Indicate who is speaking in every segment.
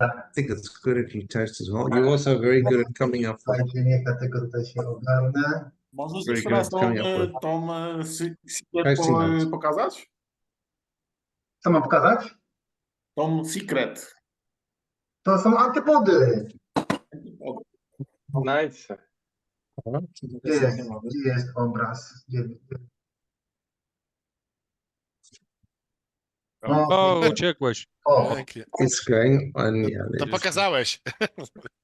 Speaker 1: I think it's good if you toast as well. You're also very good at coming up with
Speaker 2: Niech ja tego tutaj się ogarnę.
Speaker 3: Możesz
Speaker 1: Very
Speaker 3: jeszcze
Speaker 1: good
Speaker 3: raz
Speaker 1: coming up with
Speaker 3: tą secret
Speaker 1: tasting notes.
Speaker 3: pokazać?
Speaker 2: Co mam pokazać?
Speaker 3: Tą secret.
Speaker 2: To są antypody.
Speaker 4: Nice.
Speaker 2: Gdzie jest obraz?
Speaker 5: O, uciekłeś.
Speaker 2: O,
Speaker 6: Pięknie.
Speaker 1: It's going on. Yeah,
Speaker 6: To pokazałeś.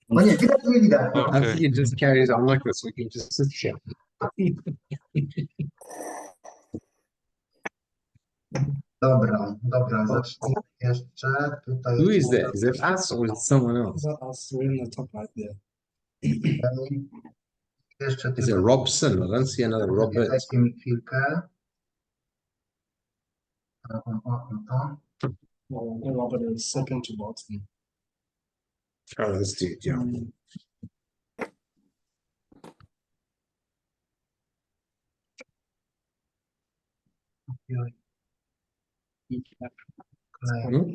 Speaker 2: no nie, widać, nie widać.
Speaker 1: I think it just carries on like this. We can just sit here.
Speaker 2: Dobra, zacznijmy jeszcze. Tutaj
Speaker 1: Who is that? Is that us or is it someone else?
Speaker 2: Jeszcze
Speaker 1: Is it Robson? I don't see another Robert.
Speaker 2: dajcie mi chwilkę.
Speaker 7: Robert is second to bottom.
Speaker 1: Oh, let's do it. Yeah.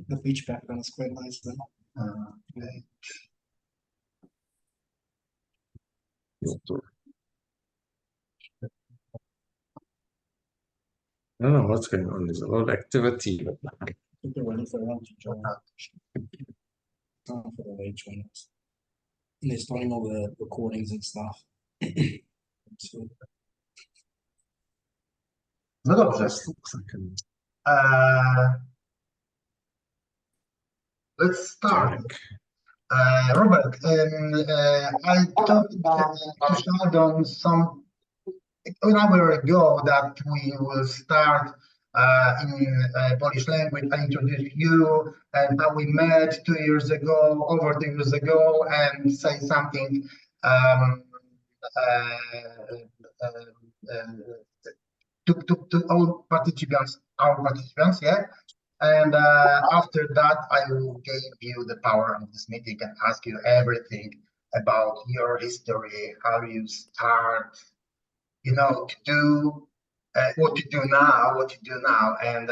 Speaker 7: The beach background is quite nice then.
Speaker 2: Okay.
Speaker 1: I don't know what's going on. There's a lot of activity.
Speaker 7: I think they're waiting for everyone to join. Time for the late joiners. And they're starting all the recordings and stuff. So,
Speaker 2: No dobrze. Let's start. Robert, I talked to Sheldon an hour ago that we will start in Polish language. I introduced you and how we met 2 years ago, over 2 years ago, and say something to all participants, our participants, yeah. And after that, I will give you the power of this meeting and ask you everything about your history, how you start, you know, to do what you do now, and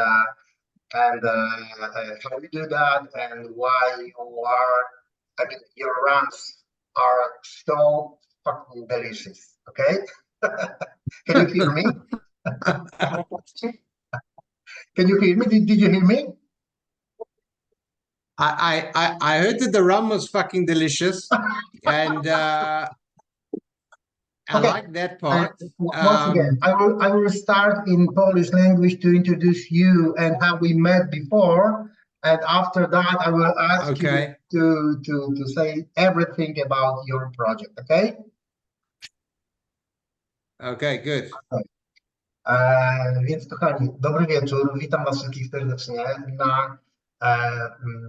Speaker 2: how you do that, and why you are. I mean, your runs are so fucking delicious. Okay, can you hear me? Can you hear me? Did you hear me?
Speaker 1: I heard that the rum was fucking delicious, and I
Speaker 2: Okay.
Speaker 1: like that part.
Speaker 2: Once again, I will start in Polish language to introduce you and how we met before, and after that, I will ask you to say everything about your project. Okay?
Speaker 1: Okay, good.
Speaker 2: Więc kochani, dobry wieczór, witam was wszystkich serdecznie na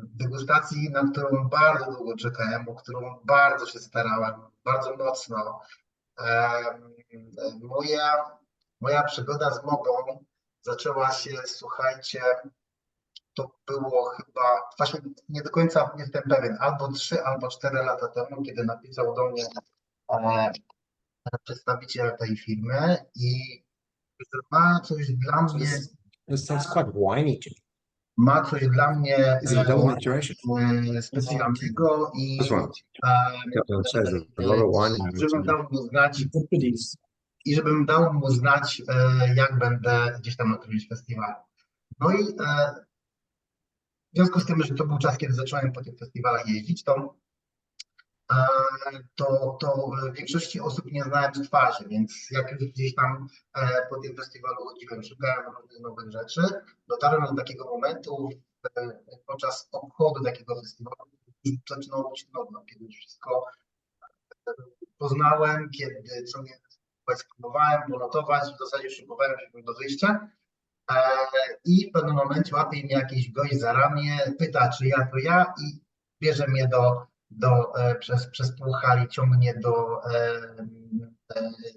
Speaker 2: degustacji, na którą bardzo długo czekałem, o którą bardzo się starałem, bardzo mocno. Moja przygoda z Mhobą zaczęła się, słuchajcie, to było chyba, właśnie nie do końca jestem pewien, albo 3, albo 4 lata temu, kiedy napisał do mnie przedstawiciel tej firmy i ma coś dla mnie.
Speaker 1: This sounds quite whiny to me.
Speaker 2: Ma coś dla mnie
Speaker 1: Is it a double maturation?
Speaker 2: specjalnego i
Speaker 1: This one. Says a lot of wine.
Speaker 2: żebym dał mu znać i żebym dał mu znać, jak będę gdzieś tam na którymś festiwalu. No i w związku z tym, że to był czas, kiedy zacząłem po tych festiwalach jeździć, to większości osób nie znałem z twarzy, więc jak już gdzieś tam po tym festiwalu chodziłem, szukałem różnych nowych rzeczy, dotarłem do takiego momentu podczas obchodu takiego festiwalu, zaczynało być nudno, kiedy już wszystko poznałem, kiedy co nie spróbowałem ponotować, w zasadzie szykowałem się do wyjścia i w pewnym momencie łapie mnie jakiś gość za ramię, pyta, czy ja to ja i bierze mnie przez pół hali, ciągnie do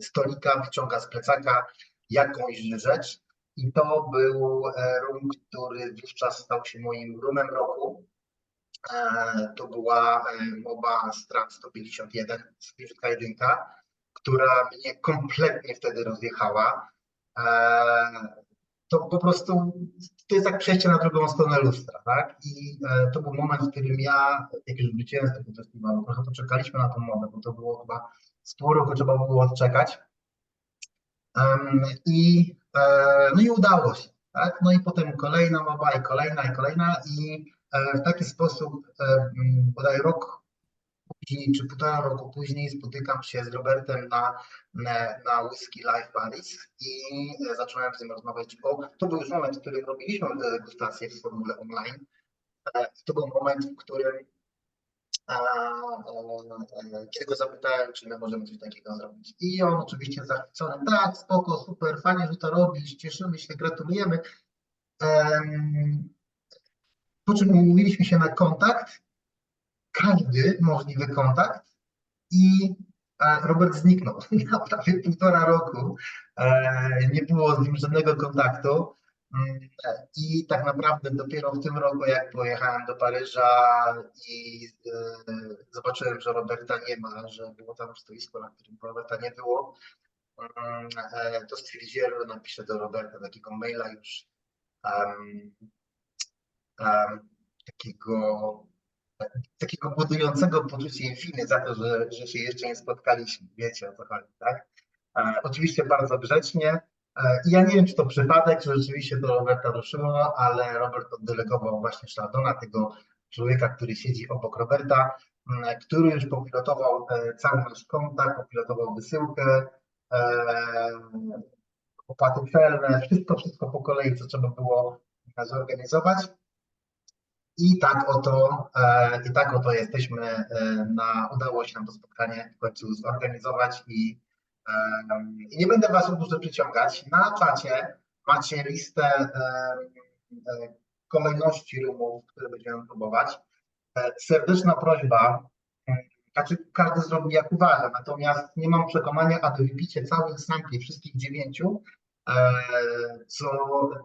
Speaker 2: stolika, wyciąga z plecaka jakąś rzecz i to był rum, który wówczas stał się moim rumem roku. To była Mhoba Strat 151, spirytka jedynka, która mnie kompletnie wtedy rozjechała. to po prostu to jest jak przejście na drugą stronę lustra, tak? I to był moment, w którym ja, jak już wróciłem z tego festiwalu, trochę poczekaliśmy na tą modę, bo to było chyba z pół roku trzeba było odczekać. No i udało się, tak? No i potem kolejna mowa i kolejna i w taki sposób bodaj rok później, czy półtora roku później spotykam się z Robertem na Whisky Live Paris i zacząłem z nim rozmawiać to był już moment, w którym robiliśmy degustację w formule online. To był moment, w którym kiedy go zapytałem, czy my możemy coś takiego zrobić. I on oczywiście zachwycony, tak, spoko, super, fajnie, że to robisz, cieszymy się, gratulujemy. Po czym umówiliśmy się na kontakt, każdy możliwy kontakt i Robert zniknął na prawie półtora roku. Nie było z nim żadnego kontaktu. I tak naprawdę dopiero w tym roku, jak pojechałem do Paryża i zobaczyłem, że Roberta nie ma, że było tam stoisko, na którym Roberta nie było, to stwierdziłem, że napiszę do Roberta takiego maila już takiego budującego poczucie winy za to, że się jeszcze nie spotkaliśmy. Wiecie o co chodzi, tak? Oczywiście bardzo grzecznie. I ja nie wiem, czy to przypadek, czy rzeczywiście to Roberta ruszyło, ale Robert oddelegował właśnie Sheldona, tego człowieka, który siedzi obok Roberta, który już popilotował cały nasz kontakt, popilotował wysyłkę, opłaty celne, wszystko po kolei, co trzeba było zorganizować. I tak oto jesteśmy, udało się nam to spotkanie w końcu zorganizować i nie będę was dłużej przyciągać. Na czacie macie listę kolejności roomów, które będziemy próbować. Serdeczna prośba, znaczy każdy zrobi jak uważa, natomiast nie mam przekonania, aby wypicie całych sampli, wszystkich 9, co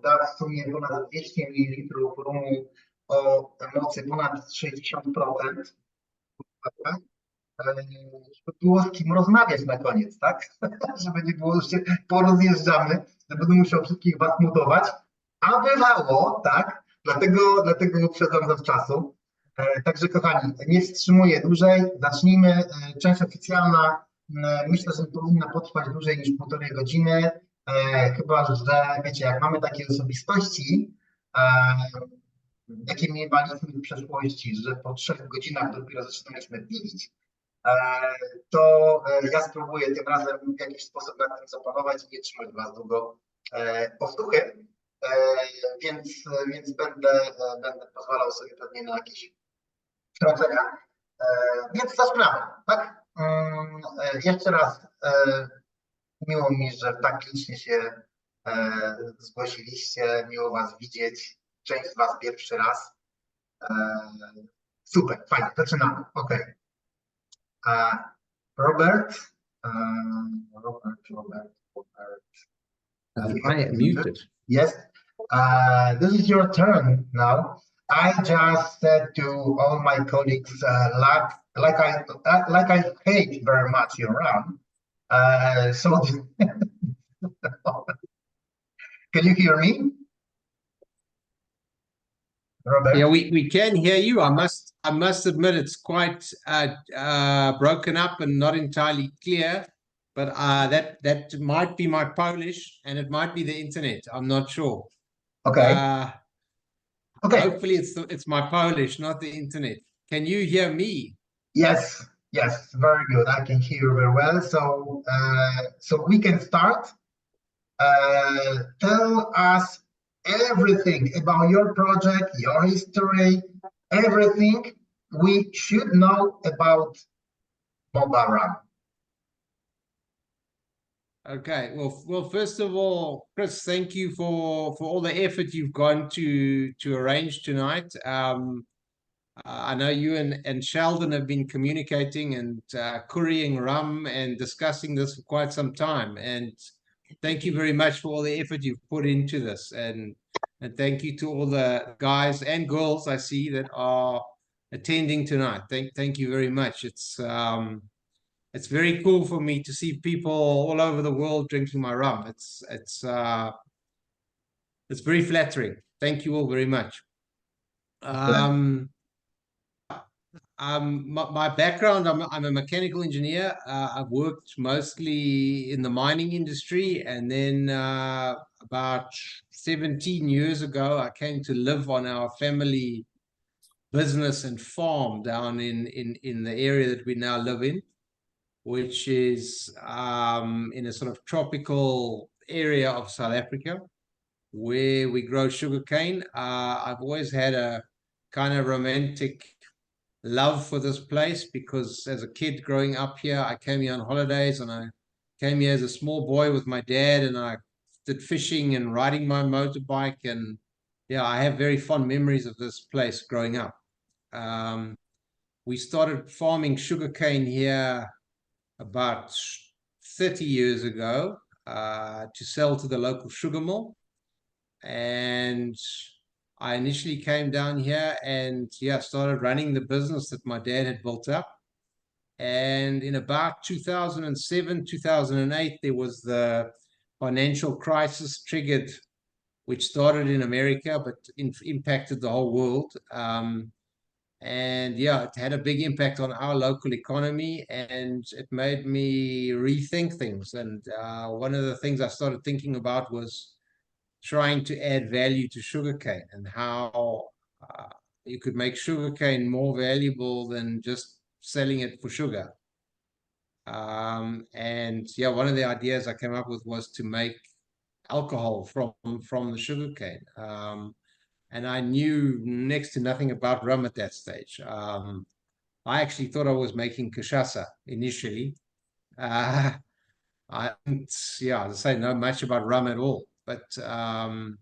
Speaker 2: da w sumie ponad 200 ml rumu o mocy ponad 60%, żeby było z kim rozmawiać na koniec, tak? Żeby nie było, że się porozjeżdżamy, że będę musiał wszystkich was mutować, a bywało, tak? Dlatego uprzedzam zawczasu. Także kochani, nie wstrzymuję dłużej, zacznijmy. Część oficjalna, myślę, że powinna potrwać dłużej niż 1,5 godziny, chyba że wiecie, jak mamy takie osobistości, jakie mieliśmy w przeszłości, że po 3 godzinach dopiero zaczynaliśmy pić, to ja spróbuję tym razem w jakiś sposób na tym zapanować i nie trzymać was długo powtórkę, więc będę pozwalał sobie pewnie na jakieś wtrącenia. Więc zaczynamy, tak? Jeszcze raz miło mi, że tak licznie się zgłosiliście, miło was widzieć, część z was pierwszy raz. Super, fajnie, zaczynamy, ok. Robert.
Speaker 1: I am muted.
Speaker 2: Yes. This is your turn now. I just said to all my colleagues, like I hate very much your rum. So, can you hear me, Robert?
Speaker 1: Yeah, we can hear you. I must admit it's quite broken up and not entirely clear, but that might be my Polish and it might be the internet. I'm not sure.
Speaker 2: Okay. Okay.
Speaker 1: Hopefully it's my Polish, not the internet. Can you hear me?
Speaker 2: Yes, very good. I can hear you very well. So we can start. Tell us everything about your project, your history, everything we should know about Mhoba rum.
Speaker 1: Okay, well, first of all, Chris, thank you for all the effort you've gone to arrange tonight. I know you and Sheldon have been communicating and currying rum and discussing this for quite some time. And thank you very much for all the effort you've put into this. And thank you to all the guys and girls I see that are attending tonight. Thank you very much. It's very cool for me to see people all over the world drinking my rum. It's very flattering. Thank you all very much. My background, I'm a mechanical engineer. I've worked mostly in the mining industry, and then about 17 years ago, I came to live on our family business and farm down in the area that we now live in, which is in a sort of tropical area of South Africa, where we grow sugarcane. I've always had a kind of romantic love for this place, because as a kid growing up here, I came here on holidays, and I came here as a small boy with my dad, and I did fishing and riding my motorbike, and yeah, I have very fond memories of this place growing up. We started farming sugarcane here about 30 years ago to sell to the local sugar mill, and I initially came down here and started running the business that my dad had built up. And in about 2007, 2008, there was the financial crisis triggered, which started in America, but impacted the whole world. And yeah, it had a big impact on our local economy, and it made me rethink things. And one of the things I started thinking about was trying to add value to sugarcane, and how you could make sugarcane more valuable than just selling it for sugar. And yeah, one of the ideas I came up with was to make alcohol from the sugarcane. And I knew next to nothing about rum at that stage. I actually thought I was making cachaça initially. I didn't, as I say, know much about rum at all. But I'm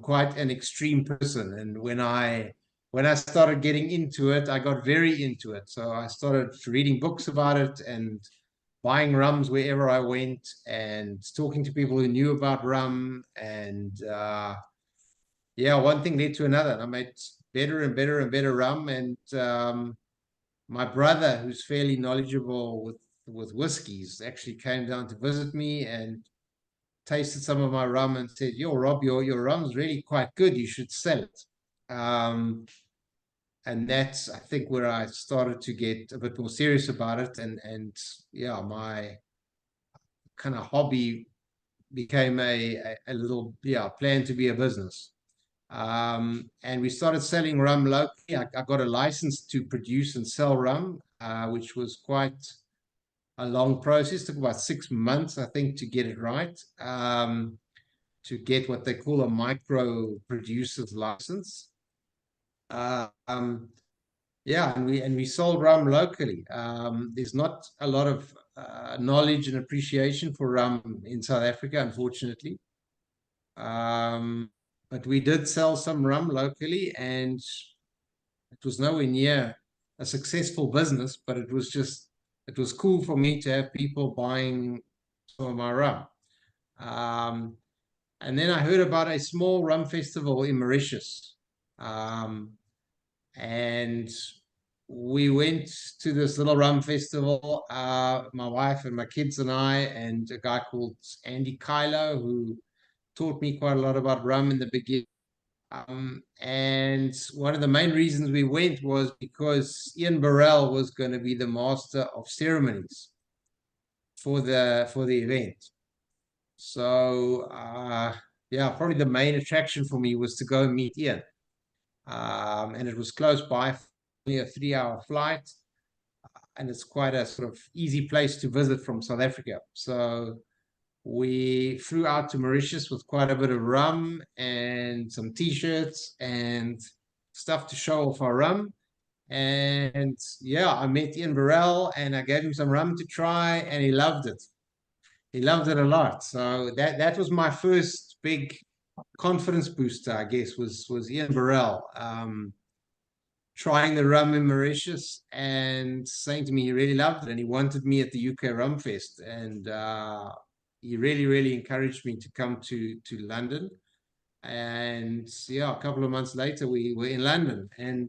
Speaker 1: quite an extreme person, and when I started getting into it, I got very into it. So I started reading books about it and buying rums wherever I went, and talking to people who knew about rum. And one thing led to another, and I made better and better and better rum. And my brother, who's fairly knowledgeable with whiskies, actually came down to visit me and tasted some of my rum and said, "Yo, Rob, your rum's really quite good. You should sell it." And that's, I think, where I started to get a bit more serious about it. And my kind of hobby became a little plan to be a business. And we started selling rum locally. I got a license to produce and sell rum, which was quite a long process. It took about 6 months, I think, to get it right, to get what they call a micro producer's license. And we sold rum locally. There's not a lot of knowledge and appreciation for rum in South Africa, unfortunately. But we did sell some rum locally, and it was nowhere near a successful business, but it was cool for me to have people buying some of my rum. And then I heard about a small rum festival in Mauritius. And we went to this little rum festival, my wife and my kids and I, and a guy called Andy Kylo, who taught me quite a lot about rum in the beginning. And one of the main reasons we went was because Ian Burrell was going to be the master of ceremonies for the event. So probably the main attraction for me was to go and meet Ian. And it was close by, only a 3-hour flight, and it's quite a sort of easy place to visit from South Africa. So we flew out to Mauritius with quite a bit of rum and some t-shirts and stuff to show off our rum. And I met Ian Burrell, and I gave him some rum to try, and he loved it. He loved it a lot. So that was my first big confidence booster, I guess, was Ian Burrell trying the rum in Mauritius and saying to me he really loved it, and he wanted me at the UK Rum Fest. And he really, really encouraged me to come to London. And a couple of months later, we were in London. And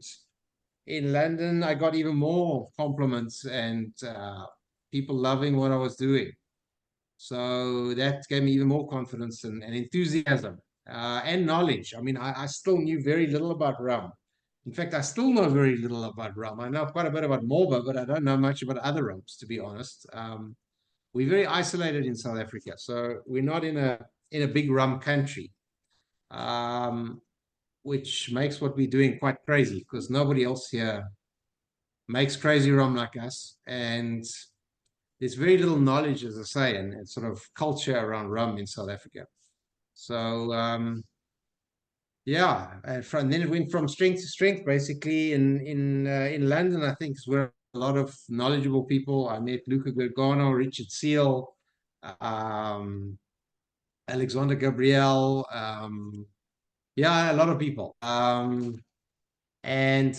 Speaker 1: in London, I got even more compliments and people loving what I was doing. So that gave me even more confidence and enthusiasm. and knowledge. I mean, I still knew very little about rum. In fact, I still know very little about rum. I know quite a bit about Mhoba, but I don't know much about other rums, to be honest. We're very isolated in South Africa, so we're not in a big rum country, which makes what we're doing quite crazy because nobody else here makes crazy rum like us, and there's very little knowledge, as I say, and sort of culture around rum in South Africa. So yeah, and then it went from strength to strength. Basically, in London, I think is where a lot of knowledgeable people. I met Luca Gargano, Richard Seal, Alexander Gabriel. Yeah, a lot of people. And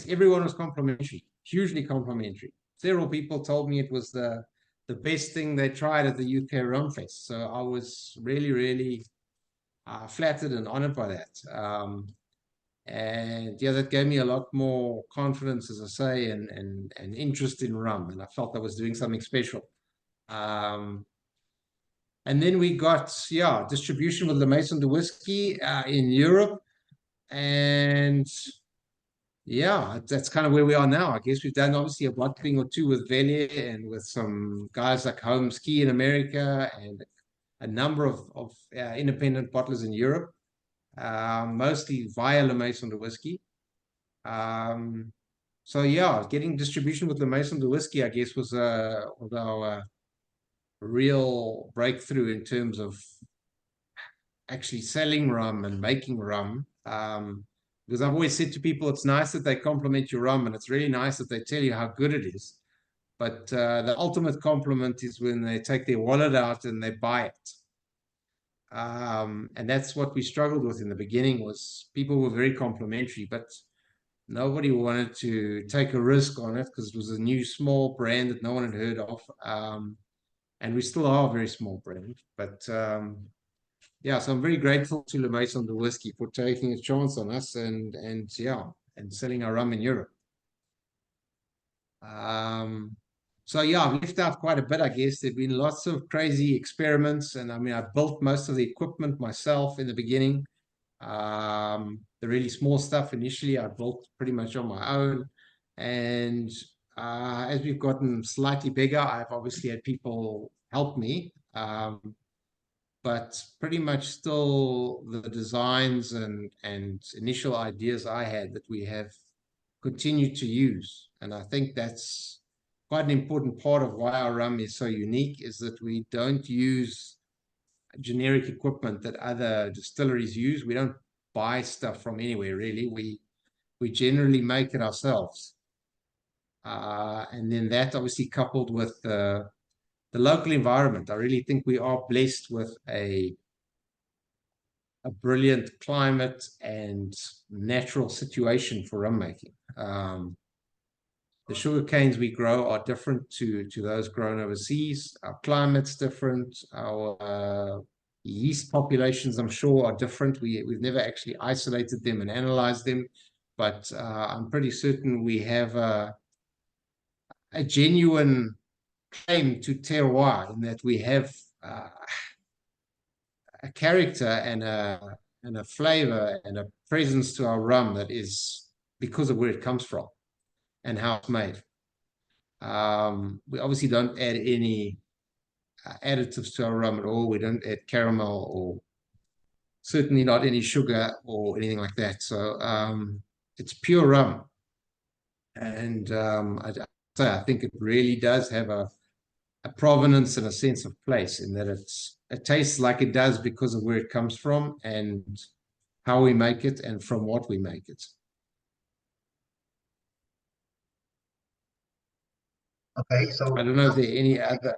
Speaker 1: everyone was complimentary, hugely complimentary. Several people told me it was the best thing they tried at the UK Rum Fest. So I was really, really flattered and honored by that. And yeah, that gave me a lot more confidence, as I say, and interest in rum. And I felt I was doing something special. And then we got, yeah, distribution with the Maison de Whiskey in Europe. And yeah, that's kind of where we are now. I guess we've done obviously a bottling or two with Velier and with some guys like Holmes Key in America and a number of independent bottlers in Europe, mostly via La Maison de Whiskey. So yeah, getting distribution with La Maison de Whiskey, I guess, was our real breakthrough in terms of actually selling rum and making rum. Because I've always said to people, it's nice that they compliment your rum, and it's really nice that they tell you how good it is. But the ultimate compliment is when they take their wallet out and they buy it. And that's what we struggled with in the beginning. Was people were very complimentary, but nobody wanted to take a risk on it because it was a new small brand that no one had heard of. And we still are a very small brand, but yeah, so I'm very grateful to La Maison de Whiskey for taking a chance on us and yeah, and selling our rum in Europe. So yeah, I've left out quite a bit, I guess. There've been lots of crazy experiments, and I mean, I built most of the equipment myself in the beginning. The really small stuff initially, I built pretty much on my own. And as we've gotten slightly bigger, I've obviously had people help me. But pretty much still the designs and initial ideas I had that we have continued to use. And I think that's quite an important part of why our rum is so unique, is that we don't use generic equipment that other distilleries use. We don't buy stuff from anywhere, really. We generally make it ourselves. And then that obviously coupled with the local environment. I really think we are blessed with a brilliant climate and natural situation for rum making. The sugar canes we grow are different to those grown overseas. Our climate's different. Our yeast populations, I'm sure, are different. We've never actually isolated them and analyzed them, but I'm pretty certain we have a genuine claim to terroir in that we have a character and a flavor and a presence to our rum that is because of where it comes from and how it's made. We obviously don't add any additives to our rum at all. We don't add caramel or certainly not any sugar or anything like that. So it's pure rum. And I think it really does have a provenance and a sense of place in that it tastes like it does because of where it comes from and how we make it and from what we make it.
Speaker 2: Okay, so
Speaker 1: I don't know if there are any other.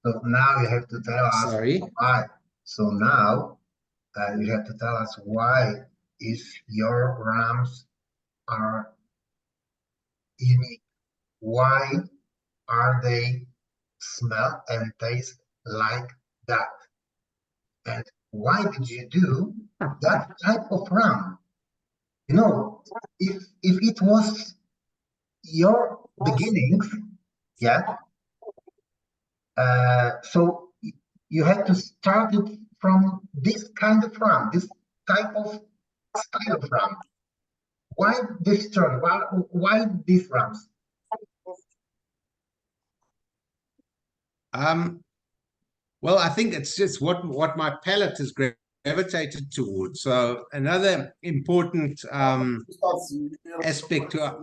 Speaker 2: So now you have to tell us
Speaker 1: Sorry.
Speaker 2: why. So now you have to tell us why if your rums are unique. Why are they smell and taste like that? And why did you do that type of rum? You know, if it was your beginnings, yeah. So you had to start it from this kind of rum, this type of style of rum? Why this turn? Why these rums?
Speaker 1: Well, I think it's just what my palate has gravitated towards. So another important aspect to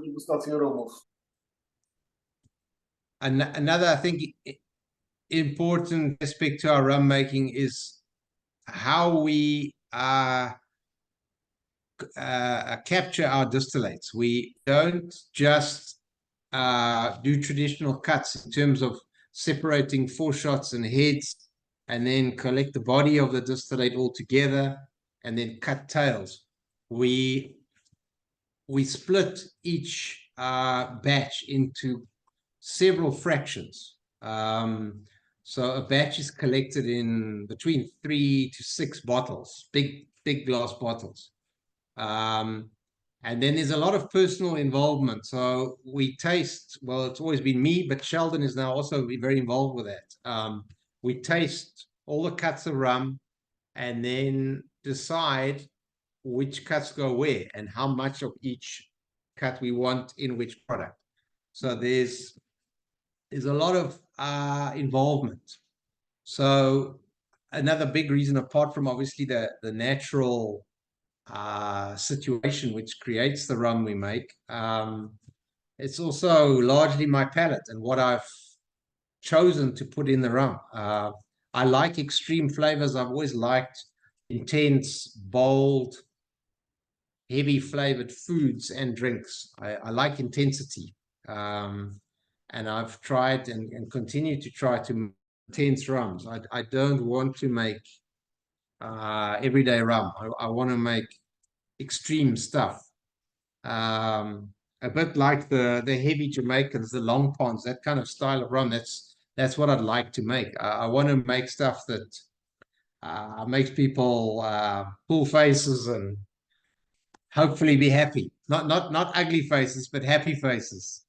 Speaker 1: another, I think, important aspect to our rum making is how we capture our distillates. We don't just do traditional cuts in terms of separating foreshots and heads and then collect the body of the distillate all together and then cut tails. We split each batch into several fractions. So a batch is collected in between 3 to 6 bottles, big glass bottles. And then there's a lot of personal involvement. So we taste, well, it's always been me, but Sheldon is now also very involved with that. We taste all the cuts of rum and then decide which cuts go where and how much of each cut we want in which product. So there's a lot of involvement. So another big reason, apart from obviously the natural situation which creates the rum we make, it's also largely my palate and what I've chosen to put in the rum. I like extreme flavors. I've always liked intense, bold, heavy flavored foods and drinks. I like intensity, and I've tried and continue to try to make intense rums. I don't want to make everyday rum. I want to make extreme stuff, a bit like the heavy Jamaicans, the long ponds, that kind of style of rum. That's what I'd like to make. I want to make stuff that makes people pull faces and hopefully be happy. Not ugly faces, but happy faces.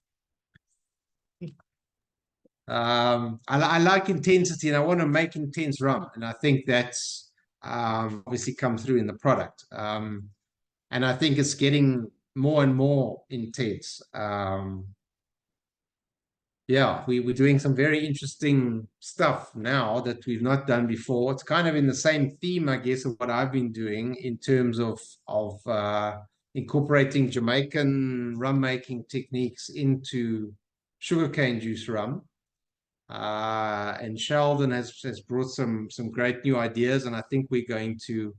Speaker 1: I like intensity and I want to make intense rum, and I think that's obviously come through in the product. And I think it's getting more and more intense. Yeah, we're doing some very interesting stuff now that we've not done before. It's kind of in the same theme, I guess, of what I've been doing in terms of incorporating Jamaican rum making techniques into sugarcane juice rum. And Sheldon has brought some great new ideas, and I think we're going to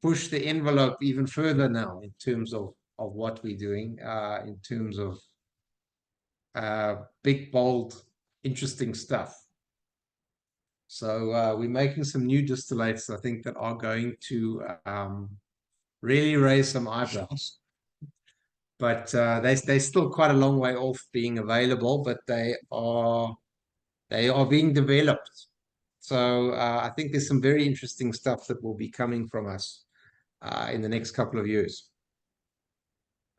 Speaker 1: push the envelope even further now in terms of what we're doing, in terms of big, bold, interesting stuff. So we're making some new distillates, I think, that are going to really raise some eyebrows. But they're still quite a long way off being available, but they are being developed. So I think there's some very interesting stuff that will be coming from us in the next couple of years.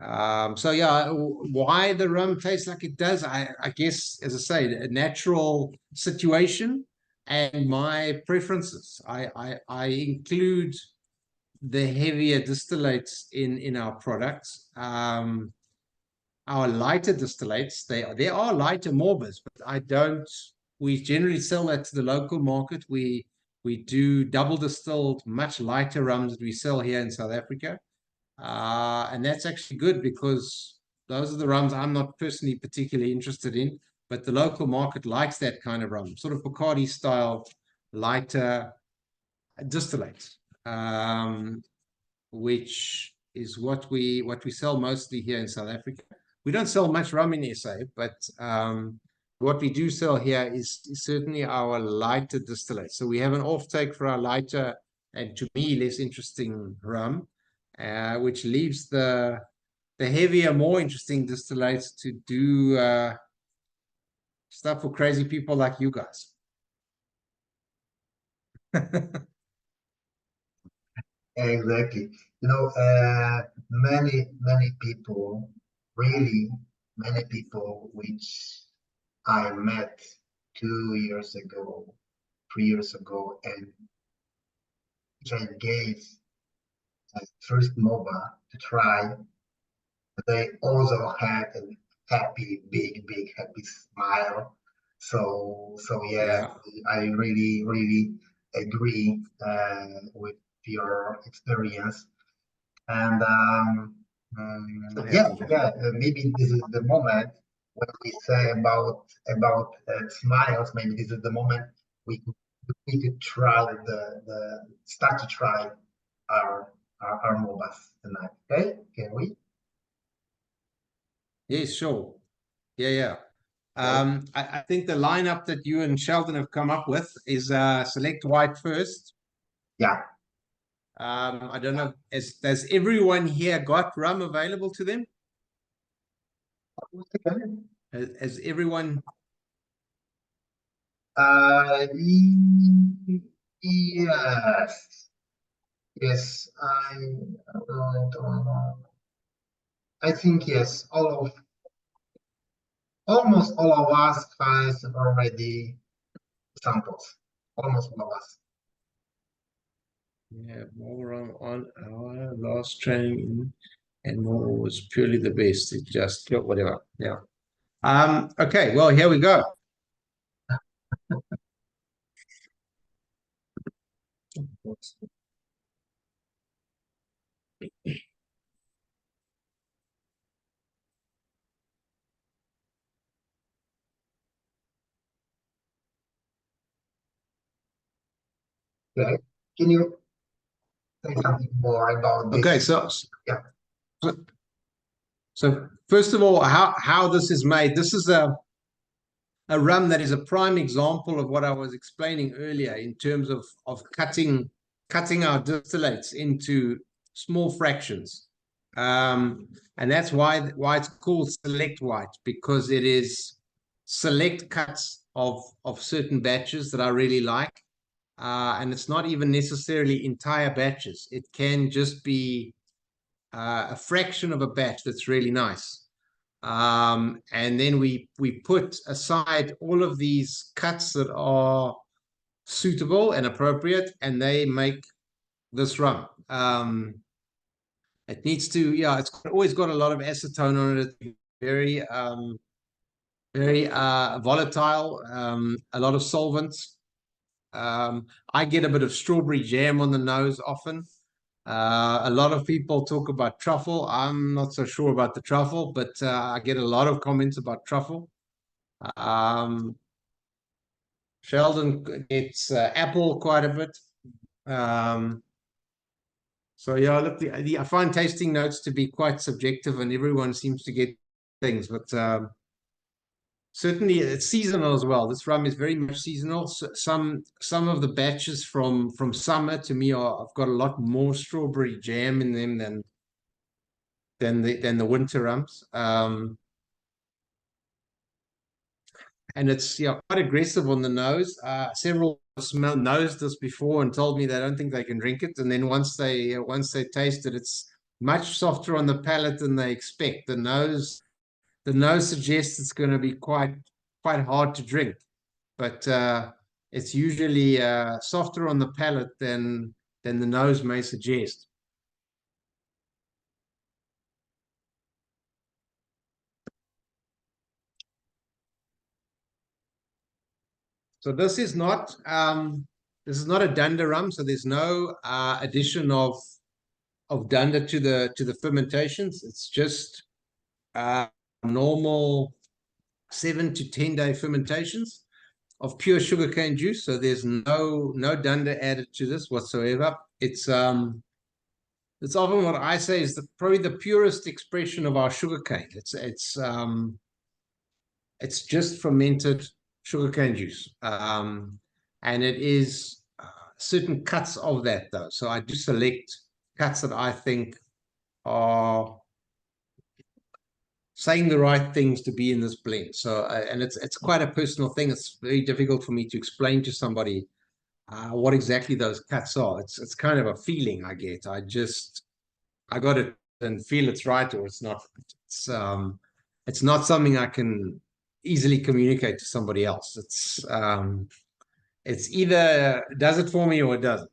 Speaker 1: So yeah, why the rum tastes like it does, I guess, as I say, a natural situation and my preferences. I include the heavier distillates in our products. Our lighter distillates, they are lighter Mhobas, but we generally sell that to the local market. We do double distilled, much lighter rums that we sell here in South Africa. And that's actually good because those are the rums I'm not personally particularly interested in, but the local market likes that kind of rum, sort of Bacardi style, lighter distillates, which is what we sell mostly here in South Africa. We don't sell much rum in SA, but what we do sell here is certainly our lighter distillate. So we have an offtake for our lighter and, to me, less interesting rum, which leaves the heavier, more interesting distillates to do stuff for crazy people like you guys.
Speaker 2: Exactly. Many people, really many people, which I met 2 years ago, 3 years ago, and which I gave first Mhoba to try, they also had a happy, big happy smile. So yeah, I really agree with your experience. And yeah, maybe this is the moment when we say about smiles. Maybe this is the moment we could try the start to try our Mhobas tonight. Okay, can we?
Speaker 1: Yes, sure. Yeah. I think the lineup that you and Sheldon have come up with is select white first.
Speaker 2: Yeah.
Speaker 1: I don't know, has everyone here got rum available to them? Has everyone?
Speaker 2: Yes. Yes, I don't know. I think yes, almost all of us has already samples. Almost all of us.
Speaker 1: Yeah, more on our last training, and more was purely the best. It just whatever. Yeah. Okay. Well, here we go.
Speaker 2: Okay. Can you say something more about this?
Speaker 1: Okay. So
Speaker 2: yeah.
Speaker 1: So first of all, how this is made. This is a rum that is a prime example of what I was explaining earlier in terms of cutting our distillates into small fractions. And that's why it's called select white, because it is select cuts of certain batches that I really like. And it's not even necessarily entire batches. It can just be a fraction of a batch that's really nice. And then we put aside all of these cuts that are suitable and appropriate, and they make this rum. It needs to, yeah, it's always got a lot of acetone on it. It's very volatile, a lot of solvents. I get a bit of strawberry jam on the nose often. A lot of people talk about truffle. I'm not so sure about the truffle, but I get a lot of comments about truffle. Sheldon gets apple quite a bit. So yeah, look, I find tasting notes to be quite subjective, and everyone seems to get things, but certainly it's seasonal as well. This rum is very much seasonal. So some of the batches from summer to me I've got a lot more strawberry jam in them than the winter rums. And it's quite aggressive on the nose. Several nosed this before and told me they don't think they can drink it. And then once they taste it, it's much softer on the palate than they expect. The nose suggests it's going to be quite hard to drink, but it's usually softer on the palate than the nose may suggest. So this is not a dunder rum, so there's no addition of dunder to the fermentations. It's just normal 7 to 10 day fermentations of pure sugarcane juice. So there's no dunder added to this whatsoever. It's often what I say is probably the purest expression of our sugarcane. It's just fermented sugarcane juice, and it is certain cuts of that though. So I do select cuts that I think are saying the right things to be in this blend. So and it's quite a personal thing. It's very difficult for me to explain to somebody what exactly those cuts are. It's kind of a feeling I get. I got it and feel it's right or it's not. It's not something I can easily communicate to somebody else. It's either does it for me or it doesn't.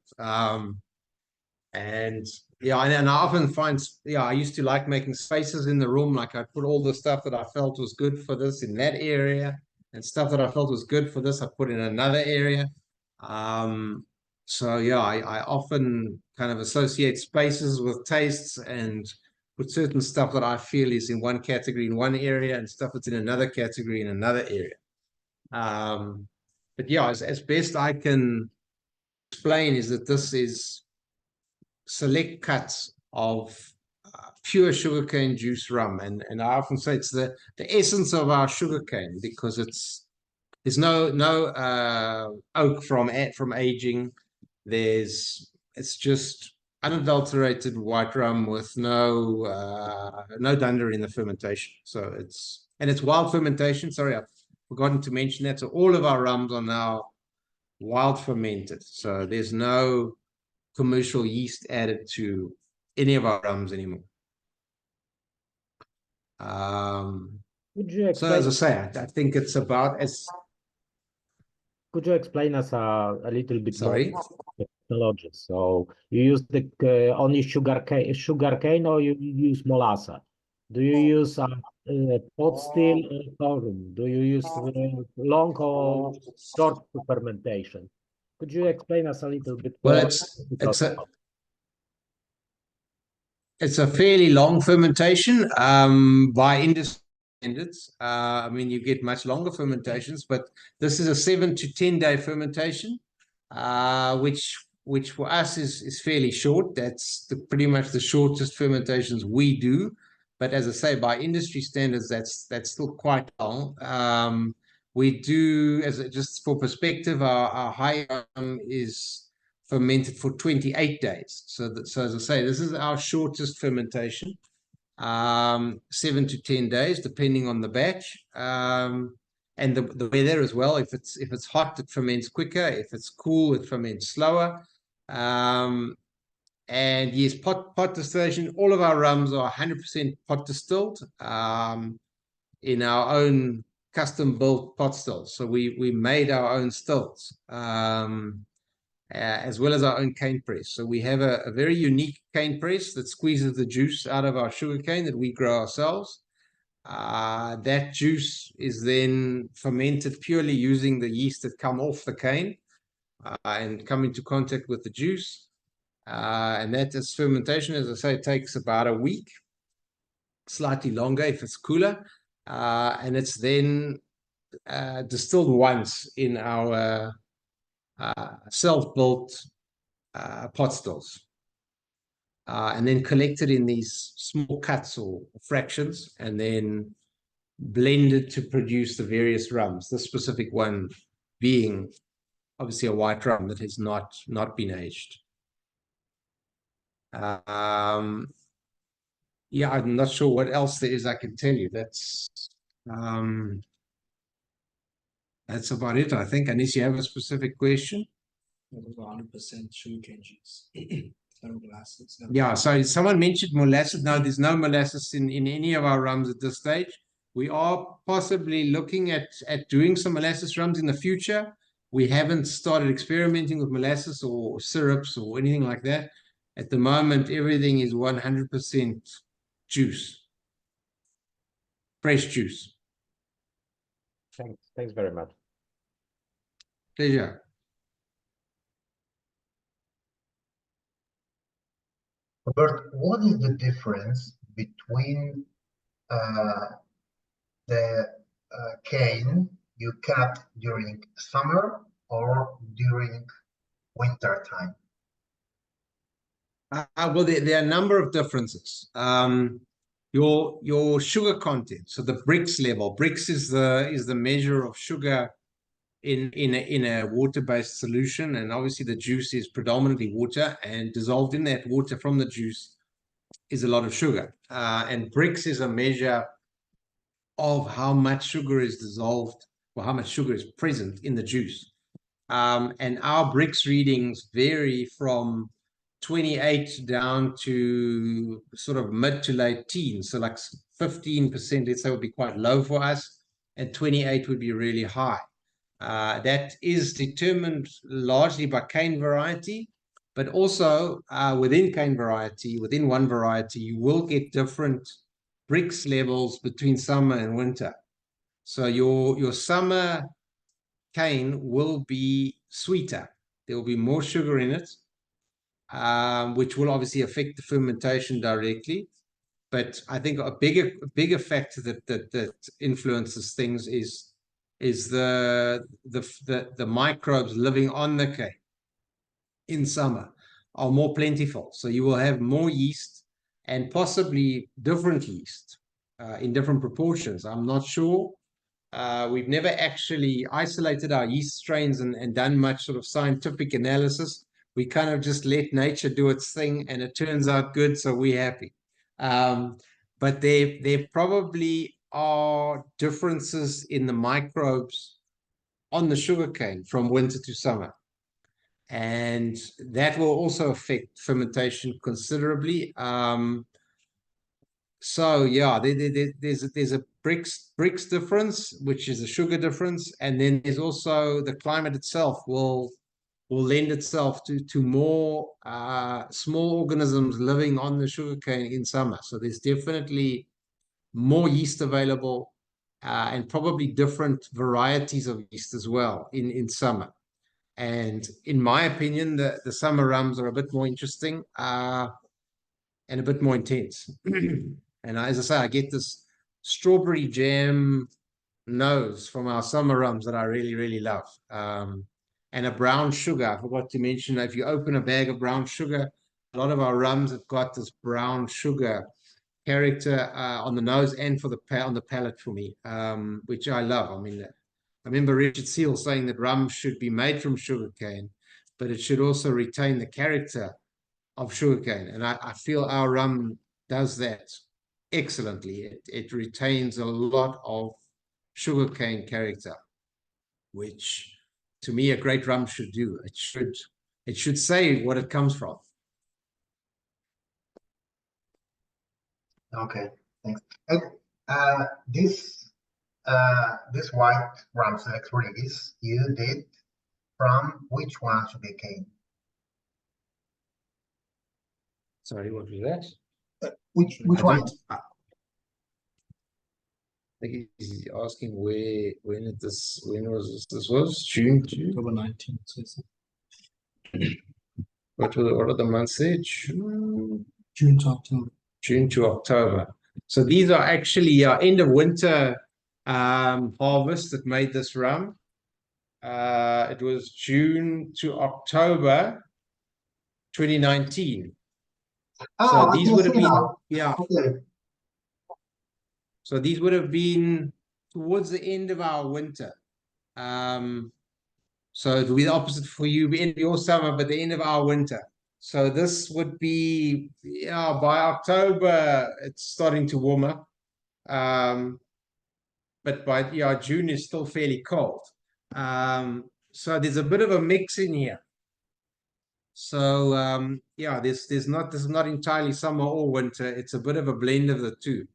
Speaker 1: And yeah, and I often find, yeah, I used to like making spaces in the room. Like I put all the stuff that I felt was good for this in that area, and stuff that I felt was good for this, I put in another area. So yeah, I often kind of associate spaces with tastes and put certain stuff that I feel is in one category in one area and stuff that's in another category in another area. But yeah, as best I can explain is that this is select cuts of pure sugarcane juice rum, and I often say it's the essence of our sugarcane because there's no oak from aging. It's just unadulterated white rum with no dunder in the fermentation. So it's wild fermentation. Sorry, I've forgotten to mention that. So all of our rums are now wild fermented. So there's no commercial yeast added to any of our rums anymore.
Speaker 4: Could you
Speaker 1: So as I
Speaker 4: explain,
Speaker 1: say, I think it's about as
Speaker 4: could you explain us a little bit more
Speaker 1: sorry.
Speaker 4: technology? So you use the only sugarcane or you use molasses? Do you use pot still or do you use long or short fermentation? Could you explain us a little bit
Speaker 1: Well,
Speaker 4: more?
Speaker 1: it's a fairly long fermentation by industry standards. I mean, you get much longer fermentations, but this is a 7 to 10 day fermentation, which for us is fairly short. That's pretty much the shortest fermentations we do. But as I say, by industry standards, that's still quite long. We do, just for perspective, our high is fermented for 28 days. So as I say, this is our shortest fermentation, 7 to 10 days, depending on the batch. And the weather as well. If it's hot, it ferments quicker. If it's cool, it ferments slower. And yes, pot distillation. All of our rums are 100% pot distilled in our own custom built pot stills. So we made our own stills. As well as our own cane press. So we have a very unique cane press that squeezes the juice out of our sugarcane that we grow ourselves. That juice is then fermented purely using the yeast that come off the cane and come into contact with the juice. And that is fermentation, as I say, it takes about a week, slightly longer if it's cooler. And it's then distilled once in our self-built pot stills, and then collected in these small cuts or fractions, and then blended to produce the various rums. This specific one being obviously a white rum that has not been aged. Yeah, I'm not sure what else there is I can tell you. That's about it, I think, unless you have a specific question.
Speaker 7: It was 100% sugarcane juice. No molasses. No.
Speaker 1: Yeah, so someone mentioned molasses. No, there's no molasses in any of our rums at this stage. We are possibly looking at doing some molasses rums in the future. We haven't started experimenting with molasses or syrups or anything like that. At the moment, everything is 100% juice, fresh juice.
Speaker 4: Thanks very much.
Speaker 1: Pleasure.
Speaker 2: Robert, what is the difference between the cane you cut during summer or during winter time?
Speaker 1: Well, there are a number of differences. Your sugar content, so the Brix level. Brix is the measure of sugar in a water-based solution, and obviously the juice is predominantly water, and dissolved in that water from the juice is a lot of sugar. And Brix is a measure of how much sugar is dissolved or how much sugar is present in the juice. And our Brix readings vary from 28 down to sort of mid to late teens. So like 15%, let's say, would be quite low for us, and 28 would be really high. That is determined largely by cane variety. But also within cane variety, within one variety, you will get different Brix levels between summer and winter. So your summer cane will be sweeter. There will be more sugar in it, which will obviously affect the fermentation directly. But I think a bigger factor that influences things is the microbes living on the cane in summer are more plentiful. So you will have more yeast and possibly different yeast in different proportions. I'm not sure. We've never actually isolated our yeast strains and done much sort of scientific analysis. We kind of just let nature do its thing, and it turns out good, so we're happy. But there probably are differences in the microbes on the sugarcane from winter to summer. And that will also affect fermentation considerably. So yeah, there's a Brix difference, which is a sugar difference, and then there's also the climate itself will lend itself to more small organisms living on the sugarcane in summer. So there's definitely more yeast available, and probably different varieties of yeast as well in summer. And in my opinion, the summer rums are a bit more interesting and a bit more intense. And as I say, I get this strawberry jam nose from our summer rums that I really, really love. And a brown sugar. I forgot to mention, if you open a bag of brown sugar, a lot of our rums have got this brown sugar character on the nose and on the palate for me, which I love. I mean, I remember Richard Seal saying that rum should be made from sugarcane, but it should also retain the character of sugarcane. And I feel our rum does that excellently. It retains a lot of sugarcane character, which to me a great rum should do. It should say what it comes from.
Speaker 2: Okay, thanks. And this white rum select release you did from which one sugarcane?
Speaker 1: Sorry, what was that?
Speaker 2: Which
Speaker 1: I
Speaker 2: one?
Speaker 1: I think he's asking when was this was June.
Speaker 7: October 19th.
Speaker 1: What are the months there? June
Speaker 7: June to October.
Speaker 1: June to October. So these are actually end of winter harvest that made this rum. It was June to October 2019. So these would have been
Speaker 2: Okay.
Speaker 1: So these would have been towards the end of our winter. So it will be the opposite for you, end of your summer, but the end of our winter. So this would be, by October, it's starting to warm up. But by June is still fairly cold. So there's a bit of a mix in here. So this is not entirely summer or winter. It's a bit of a blend of the two.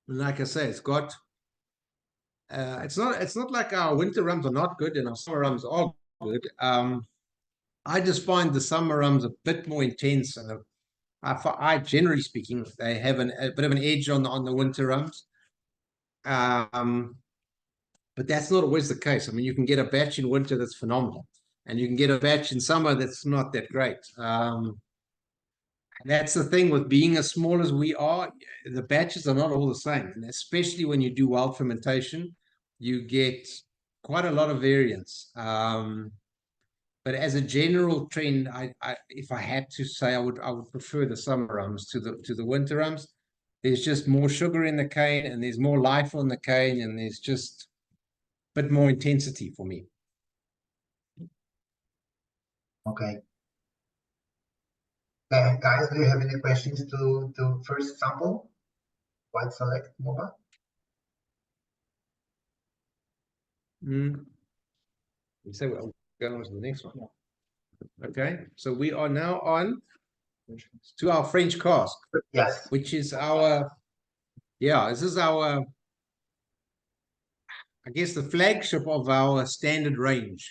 Speaker 1: Like I say, it's got it's not like our winter rums are not good and our summer rums are good. I just find the summer rums a bit more intense, and I generally speaking, they have a bit of an edge on the winter rums. But that's not always the case. I mean, you can get a batch in winter that's phenomenal, and you can get a batch in summer that's not that great. That's the thing with being as small as we are, the batches are not all the same. And especially when you do wild fermentation, you get quite a lot of variance. But as a general trend, if I had to say, I would prefer the summer rums to the winter rums. There's just more sugar in the cane, and there's more life on the cane, and there's just a bit more intensity for me.
Speaker 2: Okay. Guys, do you have any questions to first sample? White select Mhoba?
Speaker 1: You say we'll go on to the next one. Okay, so we are now on to our French cask.
Speaker 2: Yes.
Speaker 1: Which is our, this is our, I guess, the flagship of our standard range.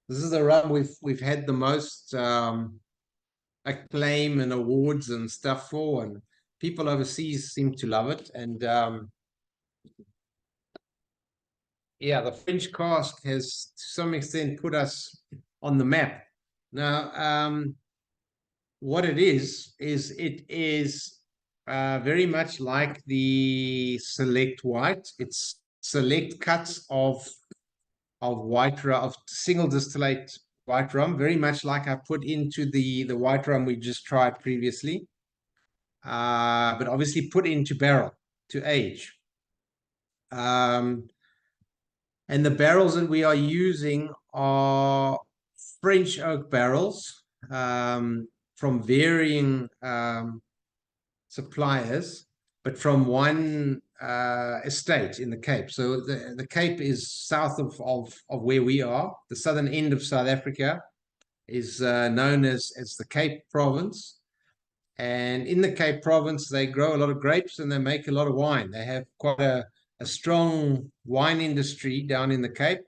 Speaker 1: This is the rum we've had the most acclaim and awards and stuff for, and people overseas seem to love it. And yeah, the French cask has to some extent put us on the map. Now, what it is it is very much like the select white. It's select cuts of white rum, of single distillate white rum, very much like I put into the white rum we just tried previously, but obviously put into barrel to age. And the barrels that we are using are French oak barrels from varying suppliers, but from one estate in the Cape. So the Cape is south of where we are. The southern end of South Africa is known as the Cape Province. And in the Cape Province, they grow a lot of grapes and they make a lot of wine. They have quite a strong wine industry down in the Cape,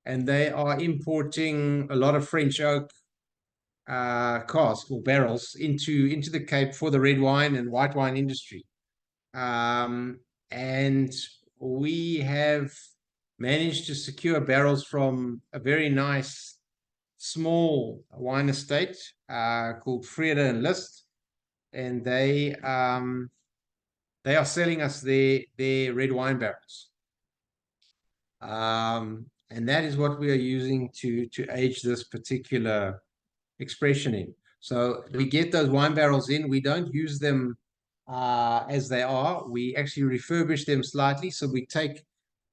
Speaker 1: and they are importing a lot of French oak casks or barrels into the Cape for the red wine and white wine industry. And we have managed to secure barrels from a very nice small wine estate called Vrede and List, and they are selling us their red wine barrels. And that is what we are using to age this particular expression in. So we get those wine barrels in. We don't use them as they are. We actually refurbish them slightly. So we take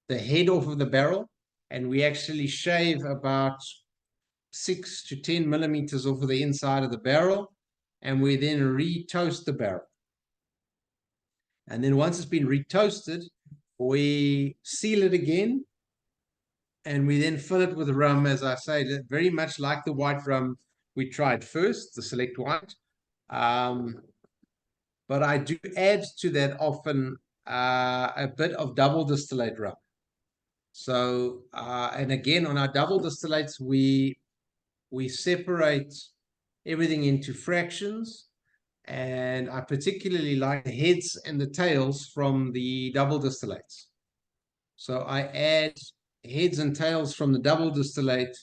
Speaker 1: the head off of the barrel and we actually shave about 6 to 10 millimeters off of the inside of the barrel, and we then re-toast the barrel. And then once it's been re-toasted, we seal it again, and we then fill it with rum, as I say, very much like the white rum we tried first, the select white. But I do add to that often a bit of double distillate rum. So, and again, on our double distillates, we separate everything into fractions, and I particularly like the heads and the tails from the double distillates. So I add heads and tails from the double distillate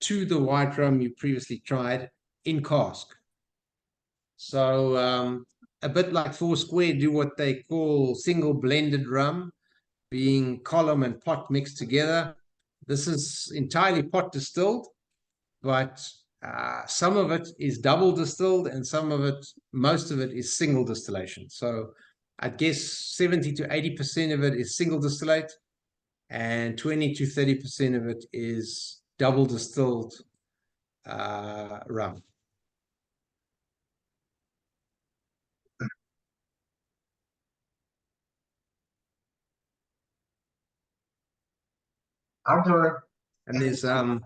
Speaker 1: to the white rum you previously tried in cask. So a bit like Foursquare do what they call single blended rum, being column and pot mixed together. This is entirely pot distilled, but some of it is double distilled and most of it is single distillation. So I guess 70 to 80% of it is single distillate, and 20 to 30% of it is double distilled rum.
Speaker 2: Arthur,
Speaker 1: And there's a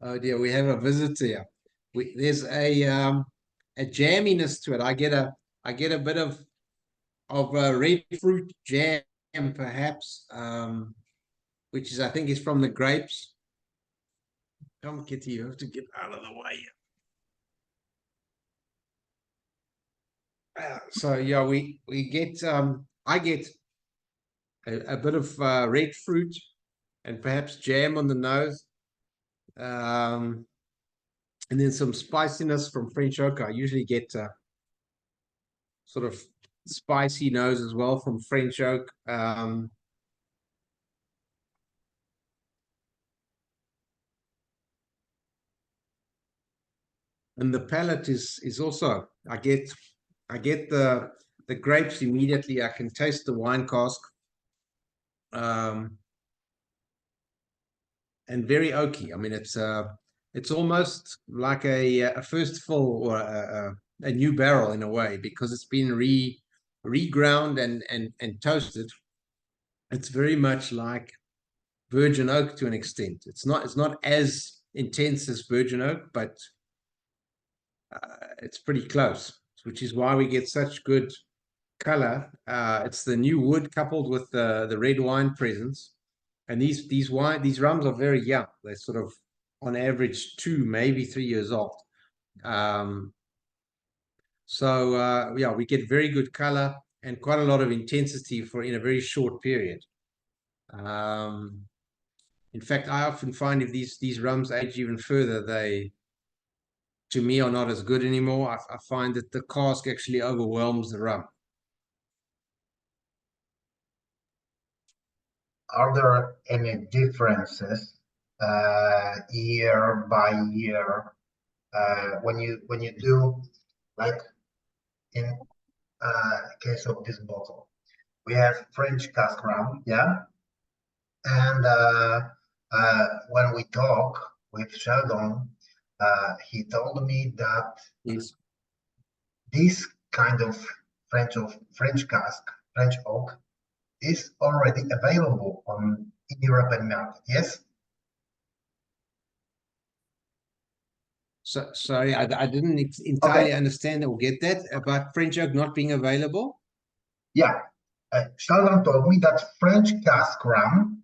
Speaker 1: oh dear, we have a visitor here. There's a jamminess to it. I get a bit of red fruit jam, perhaps, which is, I think, is from the grapes. Come, Kitty, you have to get out of the way. So yeah, we get I get a bit of red fruit and perhaps jam on the nose, and then some spiciness from French oak. I usually get sort of spicy nose as well from French oak. And the palate is also, I get the grapes immediately. I can taste the wine cask, and very oaky. I mean, it's almost like a first fill or a new barrel in a way, because it's been reground and toasted. It's very much like virgin oak to an extent. It's not as intense as virgin oak, but it's pretty close. which is why we get such good color. It's the new wood coupled with the red wine presence, and these rums are very young. They're sort of on average 2, maybe 3 years old. So yeah, we get very good color and quite a lot of intensity for in a very short period. In fact, I often find if these rums age even further, they to me are not as good anymore. I find that the cask actually overwhelms the rum.
Speaker 2: Are there any differences year by year when you do, like in case of this bottle, we have French cask rum, yeah, and when we talk with Sheldon, he told me that
Speaker 1: Yes.
Speaker 2: this kind of French cask, French oak, is already available on in European market. Yes.
Speaker 1: So sorry, I didn't entirely understand or get that about French oak not being available.
Speaker 2: Yeah. Sheldon told me that French cask rum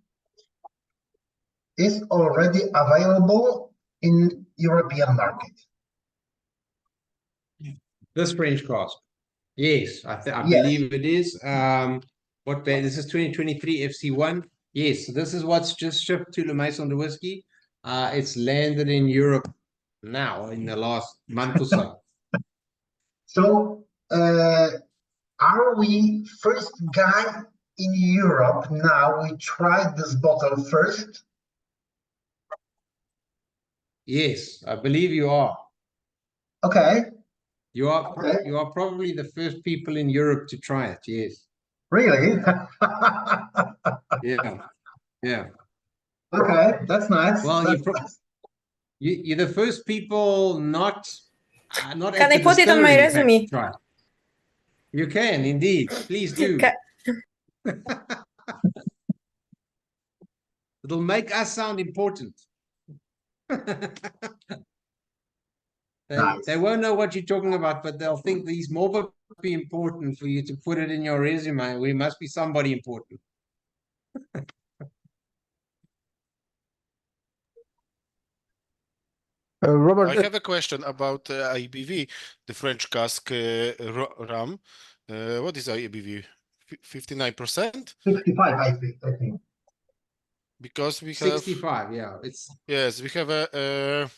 Speaker 2: is already available in European market.
Speaker 1: This French cask. Yes, I
Speaker 2: Yes.
Speaker 1: believe it is. What band? This is 2023 FC1. Yes, this is what's just shipped to Le Maison de Whiskey. It's landed in Europe now in the last month or so.
Speaker 2: So, are we first guy in Europe now? We tried this bottle first.
Speaker 1: Yes, I believe you are.
Speaker 2: Okay.
Speaker 1: You are
Speaker 2: Okay.
Speaker 1: you are probably the first people in Europe to try it. Yes.
Speaker 2: Really?
Speaker 1: Yeah. Yeah.
Speaker 2: Okay, that's nice.
Speaker 1: Well,
Speaker 2: That's nice.
Speaker 1: you're the first people not
Speaker 6: Can
Speaker 1: at
Speaker 6: I
Speaker 1: the
Speaker 6: put it on my
Speaker 1: distillery, in fact,
Speaker 6: resume?
Speaker 1: to try it. You can indeed. Please do. It'll make us sound important.
Speaker 2: Nice.
Speaker 1: They won't know what you're talking about, but they'll think these Mhoba be important for you to put it in your resume. We must be somebody important.
Speaker 5: Robert,
Speaker 3: I have a question about ABV, the French cask rum. What is ABV? 59%?
Speaker 2: 65, I think.
Speaker 3: Because we have
Speaker 1: 65, yeah. It's
Speaker 3: yes, we have a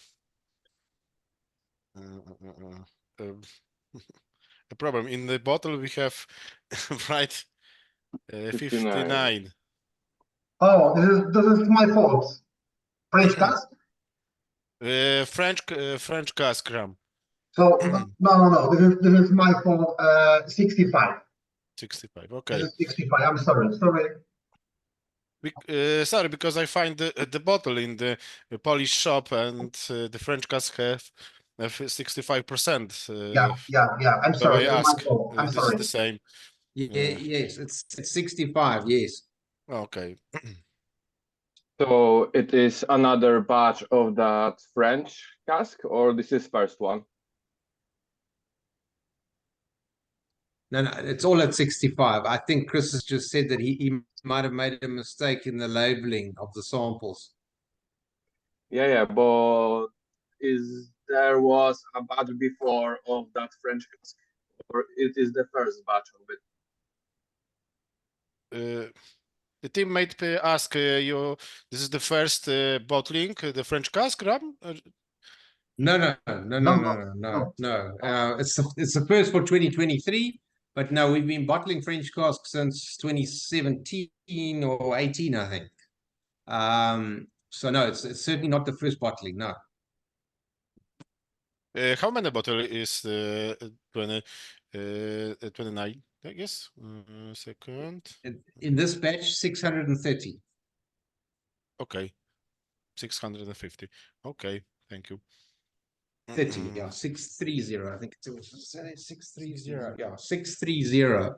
Speaker 3: problem. In the bottle we have right 59.
Speaker 2: Oh, this is my fault. French cask.
Speaker 3: French cask rum.
Speaker 2: So no. This is my fault. 65.
Speaker 3: 65.
Speaker 2: This
Speaker 3: Okay.
Speaker 2: is 65. I'm sorry.
Speaker 3: Sorry, because I find the bottle in the Polish shop and the French cask have 65%.
Speaker 2: Yeah. I'm
Speaker 3: So I
Speaker 2: sorry. This is my
Speaker 3: ask,
Speaker 2: fault. I'm
Speaker 3: this is
Speaker 2: sorry.
Speaker 3: the same.
Speaker 1: yes, it's 65, yes.
Speaker 3: Okay.
Speaker 8: So it is another batch of that French cask, or this is first one?
Speaker 1: No, it's all at 65. I think Chris has just said that he might have made a mistake in the labeling of the samples.
Speaker 8: Yeah, but there was a batch before of that French cask, or it is the first batch of it?
Speaker 3: The teammate ask you, this is the first bottling, the French cask rum?
Speaker 1: No.
Speaker 2: No.
Speaker 1: It's the first for 2023, but no, we've been bottling French cask since 2017 or 18, I think. So no, it's certainly not the first bottling. No.
Speaker 3: How many bottle is 29? I guess. Second.
Speaker 1: In this batch, 630.
Speaker 3: Okay. 650. Okay, thank you.
Speaker 1: 30, yeah, 630. I think it was 630. Yeah, 630.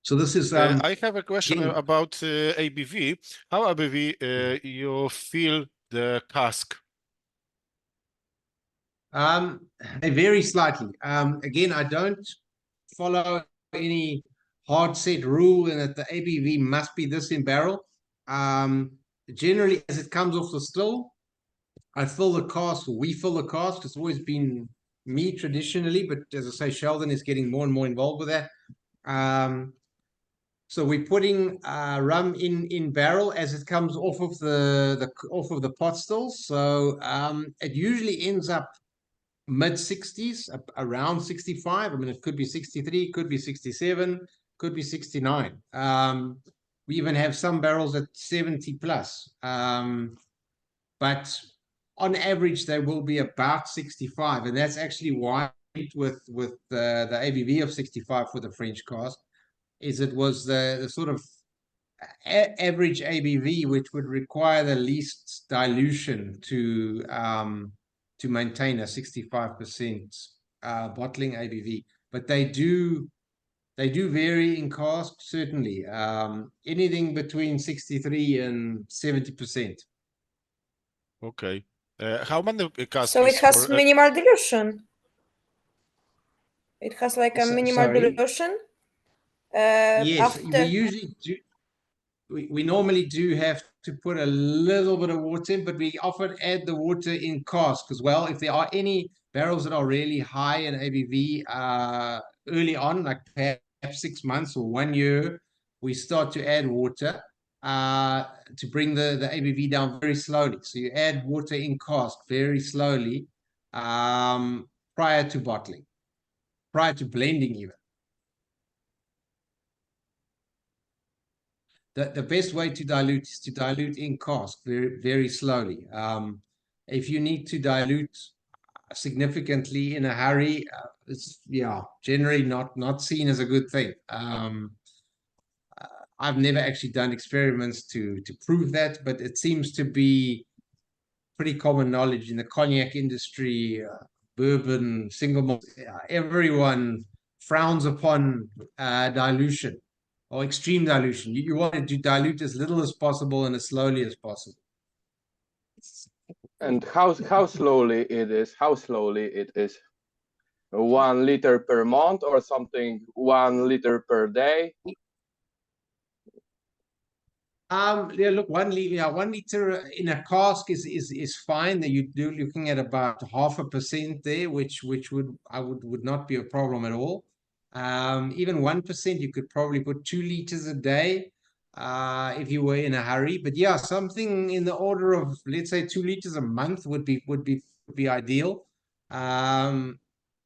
Speaker 1: So this is
Speaker 3: I have a question
Speaker 1: again,
Speaker 3: about ABV. How ABV you feel the cask?
Speaker 1: they vary slightly. Again, I don't follow any hard set rule in that the ABV must be this in barrel. Generally, as it comes off the still, I fill the cask, or we fill the cask. It's always been me traditionally, but as I say, Sheldon is getting more and more involved with that. So we're putting rum in barrel as it comes off of the pot stills. So it usually ends up mid 60s, around 65. I mean, it could be 63, could be 67, could be 69. We even have some barrels at 70 plus. But on average, they will be about 65. And that's actually why with the ABV of 65 for the French cask is it was the sort of average ABV, which would require the least dilution to maintain a 65% bottling ABV. But they do vary in cask, certainly. Anything between 63 and 70%.
Speaker 3: Okay. How many casks
Speaker 6: So it
Speaker 3: is
Speaker 6: has
Speaker 3: for,
Speaker 6: minimal dilution. It has like a minimal
Speaker 1: Sorry?
Speaker 6: dilution.
Speaker 1: Yes, we
Speaker 6: After
Speaker 1: usually do. We normally do have to put a little bit of water in, but we often add the water in cask as well. If there are any barrels that are really high in ABV early on, like perhaps 6 months or 1 year, we start to add water to bring the ABV down very slowly. So you add water in cask very slowly prior to bottling, prior to blending even. The best way to dilute is to dilute in cask very, very slowly. If you need to dilute significantly in a hurry, it's generally not seen as a good thing. I've never actually done experiments to prove that, but it seems to be pretty common knowledge in the cognac industry, bourbon, single malt. Everyone frowns upon dilution or extreme dilution. You want to dilute as little as possible and as slowly as possible.
Speaker 8: And how slowly it is? How slowly it is? 1 liter per month or something? 1 liter per day?
Speaker 1: Yeah, look, 1 liter in a cask is fine. That you're looking at about 0.5% there, which would not be a problem at all. Even 1%, you could probably put 2 liters a day if you were in a hurry. But yeah, something in the order of, let's say, 2 liters a month would be ideal. And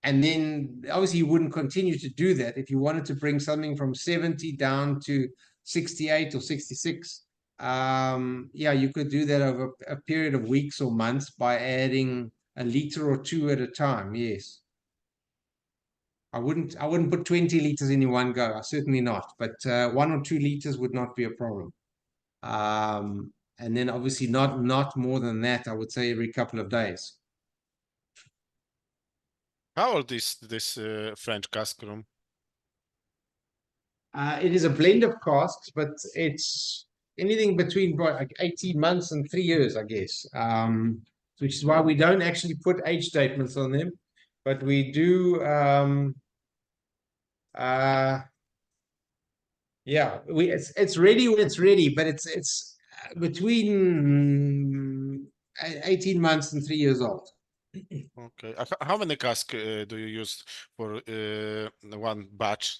Speaker 1: then obviously you wouldn't continue to do that if you wanted to bring something from 70 down to 68 or 66. Yeah, you could do that over a period of weeks or months by adding a liter or two at a time. Yes. I wouldn't put 20 liters in one go, certainly not, but 1 or 2 liters would not be a problem. And then obviously not more than that, I would say every couple of days.
Speaker 3: how old is this French cask room?
Speaker 1: It is a blend of casks, but it's anything between like 18 months and 3 years, I guess. Which is why we don't actually put age statements on them, but we do. Yeah, it's ready when it's ready, but it's between 18 months and 3 years old.
Speaker 3: Okay. How many casks do you use for one batch?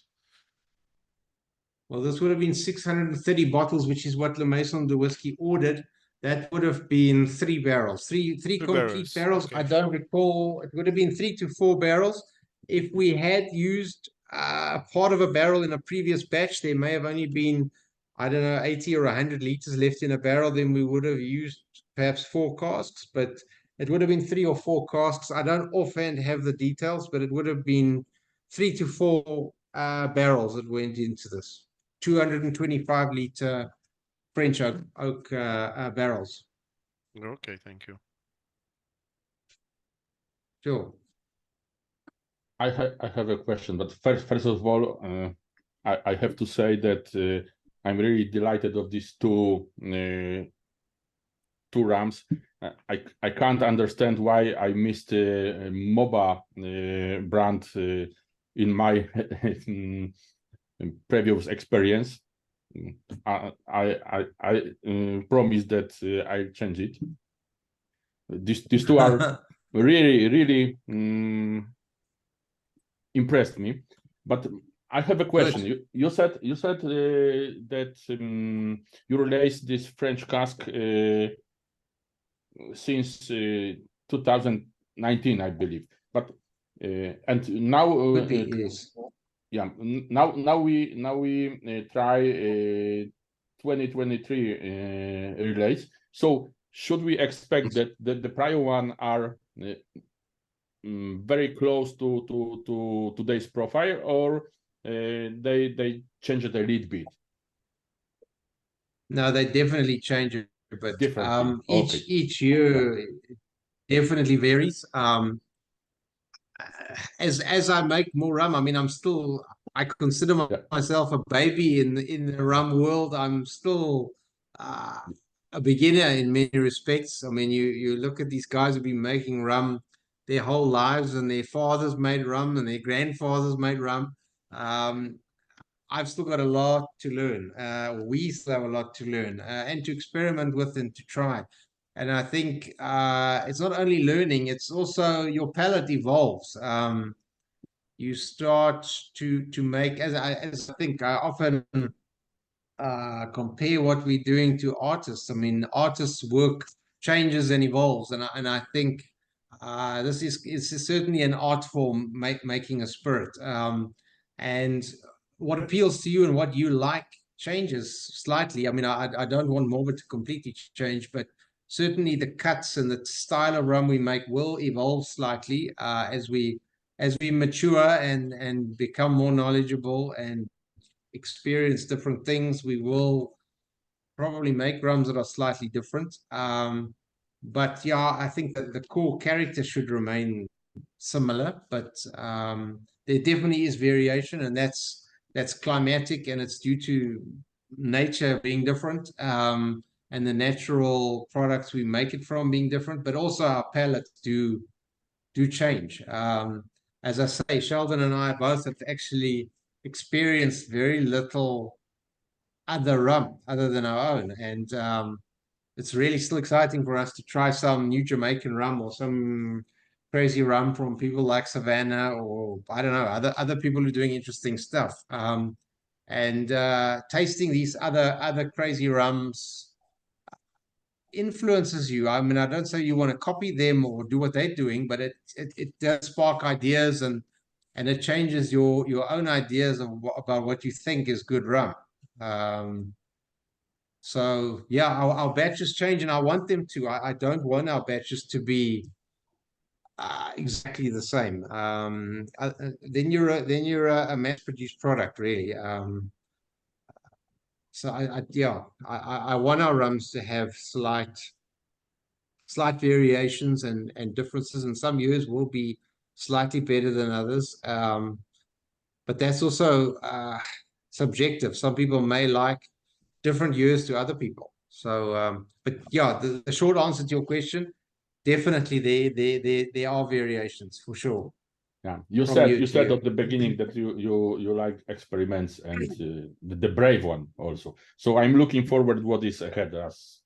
Speaker 1: Well, this would have been 630 bottles, which is what Le Maison de Whiskey ordered. That would have been 3 barrels, three complete barrels.
Speaker 3: Okay.
Speaker 1: I don't recall. It would have been 3 to 4 barrels. If we had used part of a barrel in a previous batch, there may have only been, I don't know, 80 or 100 liters left in a barrel. Then we would have used perhaps 4 casks, but it would have been 3 or 4 casks. I don't offhand have the details, but it would have been 3 to 4 barrels that went into this. 225 liter French oak barrels.
Speaker 3: Okay, thank you.
Speaker 1: Sure.
Speaker 9: I have a question, but first of all, I have to say that I'm really delighted of these two rums. I can't understand why I missed Mhoba brand in my previous experience. I promise that I'll change it. These two are really impressed me. But I have a question. You said that you released this French cask since 2019, I believe. But and now
Speaker 1: Could be, yes.
Speaker 9: yeah, now we try 2023 release. So should we expect that the prior one are very close to today's profile, or they change it a little bit?
Speaker 1: No, they definitely change it, but
Speaker 9: Differently.
Speaker 1: each year it definitely varies. As I make more rum, I mean, I consider myself a baby in the rum world. I'm still a beginner in many respects. I mean, you look at these guys who've been making rum their whole lives, and their fathers made rum, and their grandfathers made rum. I've still got a lot to learn. We still have a lot to learn and to experiment with and to try. And I think it's not only learning, it's also your palate evolves. You start to make, as I think I often compare what we're doing to artists. I mean, artists' work changes and evolves, and I think this is certainly an art form, making a spirit. And what appeals to you and what you like changes slightly. I mean, I don't want Mhoba to completely change, but certainly the cuts and the style of rum we make will evolve slightly as we mature and become more knowledgeable and experience different things. We will probably make rums that are slightly different. But yeah, I think that the core character should remain similar, but there definitely is variation, and that's climatic, and it's due to nature being different, and the natural products we make it from being different, but also our palates do change. As I say, Sheldon and I both have actually experienced very little other rum other than our own, and it's really still exciting for us to try some new Jamaican rum or some crazy rum from people like Savannah, or I don't know, other people who are doing interesting stuff. And tasting these other crazy rums influences you. I mean, I don't say you want to copy them or do what they're doing, but it does spark ideas, and it changes your own ideas about what you think is good rum. So yeah, our batches change, and I want them to. I don't want our batches to be exactly the same. Then you're a mass-produced product, really. So I want our rums to have slight variations and differences, and some years will be slightly better than others. But that's also subjective. Some people may like different years to other people. So, but yeah, the short answer to your question, definitely there are variations for sure.
Speaker 9: Yeah, you said at the beginning that you like experiments and the brave one also. So I'm looking forward to what is ahead us